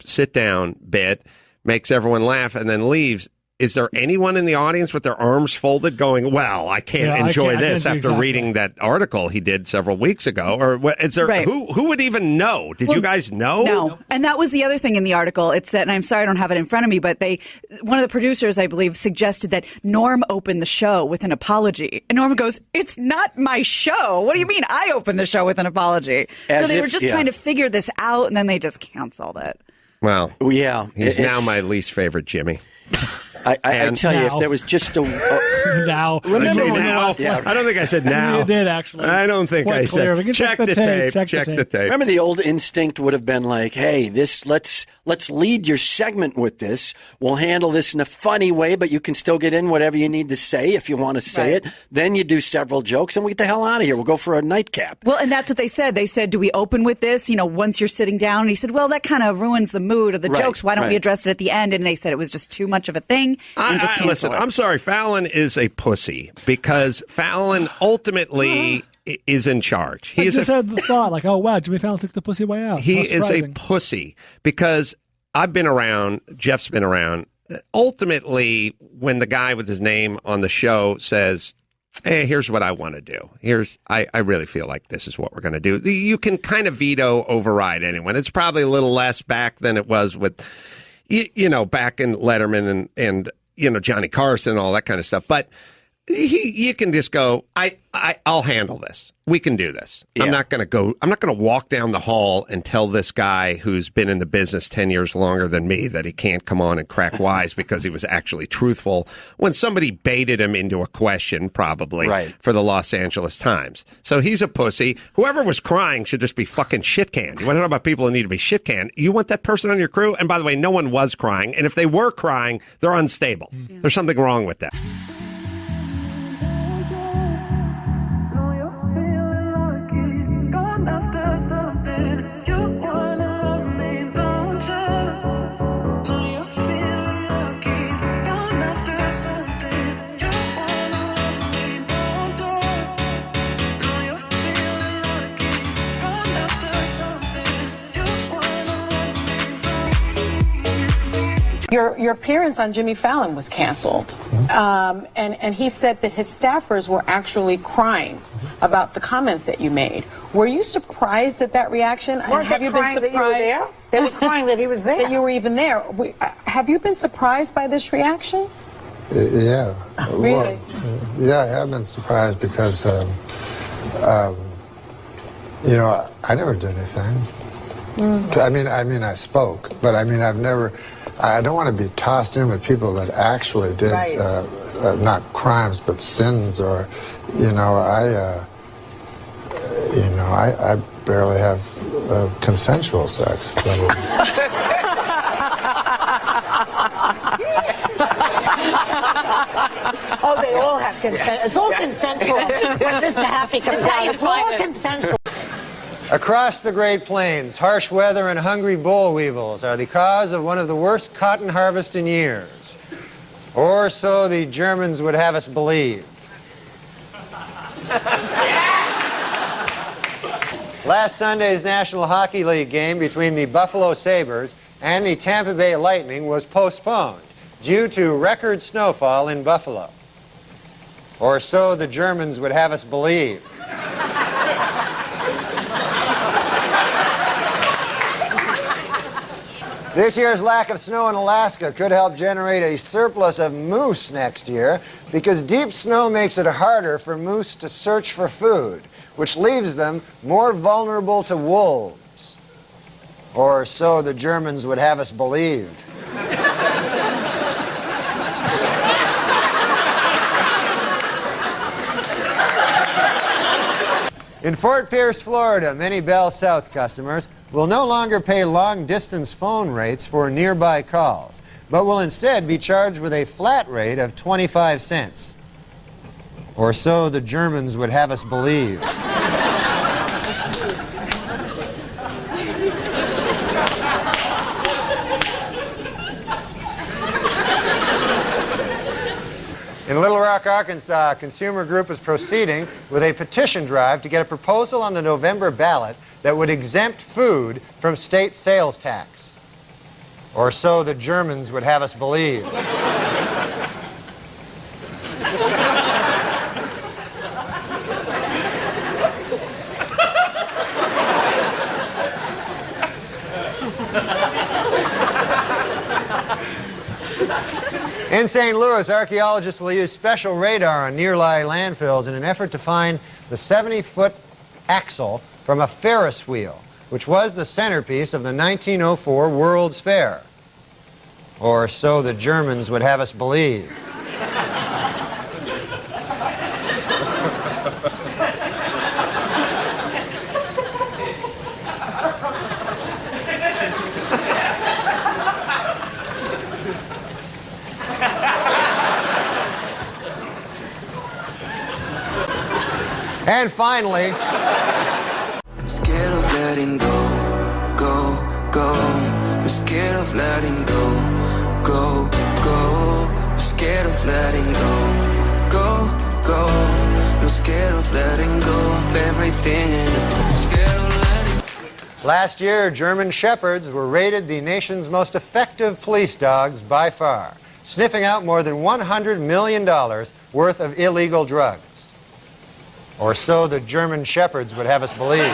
[SPEAKER 16] sit down bit, makes everyone laugh, and then leaves. Is there anyone in the audience with their arms folded going, well, I can't enjoy this after reading that article he did several weeks ago? Or is there who would even know? Did you guys know?
[SPEAKER 7] No. And that was the other thing in the article. It said, and I'm sorry I don't have it in front of me, but one of the producers, I believe, suggested that Norm opened the show with an apology. And Norm goes, it's not my show. What do you mean I opened the show with an apology? So they were just trying to figure this out, and then they just canceled it.
[SPEAKER 16] Well,
[SPEAKER 17] yeah.
[SPEAKER 16] He's now my least favorite Jimmy.
[SPEAKER 17] I tell you, if there was just a
[SPEAKER 18] now,
[SPEAKER 17] remember
[SPEAKER 16] I,
[SPEAKER 17] when
[SPEAKER 16] now?
[SPEAKER 17] Yeah.
[SPEAKER 16] I don't think I said now.
[SPEAKER 18] You did actually.
[SPEAKER 16] I don't think I said.
[SPEAKER 18] We can
[SPEAKER 16] Check the tape. Check the tape.
[SPEAKER 17] Remember, the old instinct would have been like, "Hey, let's lead your segment with this. We'll handle this in a funny way, but you can still get in whatever you need to say if you want to say it. Then you do several jokes, and we get the hell out of here. We'll go for a nightcap."
[SPEAKER 7] Well, and that's what they said. They said, do we open with this, once you're sitting down? And he said, well, that kind of ruins the mood of the jokes. Why don't we address it at the end? And they said it was just too much of a thing. And just
[SPEAKER 16] Listen, I'm sorry. Fallon is a pussy because Fallon ultimately is in charge.
[SPEAKER 18] I just had the thought, like, oh, wow, Jimmy Fallon took the pussy way out.
[SPEAKER 16] He
[SPEAKER 18] How
[SPEAKER 16] is a
[SPEAKER 18] surprising.
[SPEAKER 16] pussy because I've been around, Jeff's been around. Ultimately, when the guy with his name on the show says, hey, here's what I want to do. I really feel like this is what we're going to do. You can kind of veto, override anyone. It's probably a little less back than it was with, back in Letterman and Johnny Carson and all that kind of stuff. But you can just go, I'll handle this. We can do this. Yeah. I'm not going to walk down the hall and tell this guy who's been in the business 10 years longer than me that he can't come on and crack wise because he was actually truthful when somebody baited him into a question, probably, for the Los Angeles Times. So he's a pussy. Whoever was crying should just be fucking shit canned. You want to know about people who need to be shit canned? You want that person on your crew? And by the way, no one was crying. And if they were crying, they're unstable. Yeah. There's something wrong with that.
[SPEAKER 20] Your appearance on Jimmy Fallon was canceled, and he said that his staffers were actually crying about the comments that you made. Were you surprised at that reaction?
[SPEAKER 26] Weren't they crying that you were there? They were crying that he was there.
[SPEAKER 20] That you were even there. Have you been surprised by this reaction?
[SPEAKER 3] Yeah.
[SPEAKER 20] Really?
[SPEAKER 3] Well, yeah, I have been surprised because, I never did anything. I mean, I spoke, but I don't want to be tossed in with people that actually did, not crimes, but sins, or, I barely have consensual sex.
[SPEAKER 26] Oh, they all have consent. It's all consensual. When Mr. Happy comes out, it's all consensual.
[SPEAKER 3] Across the Great Plains, harsh weather and hungry boll weevils are the cause of one of the worst cotton harvests in years. Or so the Germans would have us believe. Last Sunday's National Hockey League game between the Buffalo Sabres and the Tampa Bay Lightning was postponed due to record snowfall in Buffalo. Or so the Germans would have us believe. This year's lack of snow in Alaska could help generate a surplus of moose next year because deep snow makes it harder for moose to search for food, which leaves them more vulnerable to wolves. Or so the Germans would have us believe.
[SPEAKER 9] In Fort Pierce, Florida, many Bell South customers will no longer pay long-distance phone rates for nearby calls, but will instead be charged with a flat rate of 25 cents. Or so the Germans would have us believe. In Little Rock, Arkansas, a consumer group is proceeding with a petition drive to get a proposal on the November ballot that would exempt food from state sales tax. Or so the Germans would have us believe. In St. Louis, archaeologists will use special radar on nearby landfills in an effort to find the 70-foot axle from a Ferris wheel, which was the centerpiece of the 1904 World's Fair. Or so the Germans would have us believe. And finally,
[SPEAKER 4] I'm scared of letting go, go, go. I'm scared of letting go, go, go. I'm scared of letting go, go, go. I'm scared of letting go of everything. I'm scared of letting go.
[SPEAKER 9] Last year, German Shepherds were rated the nation's most effective police dogs by far, sniffing out more than $100 million worth of illegal drugs. Or so the German Shepherds would have us believe.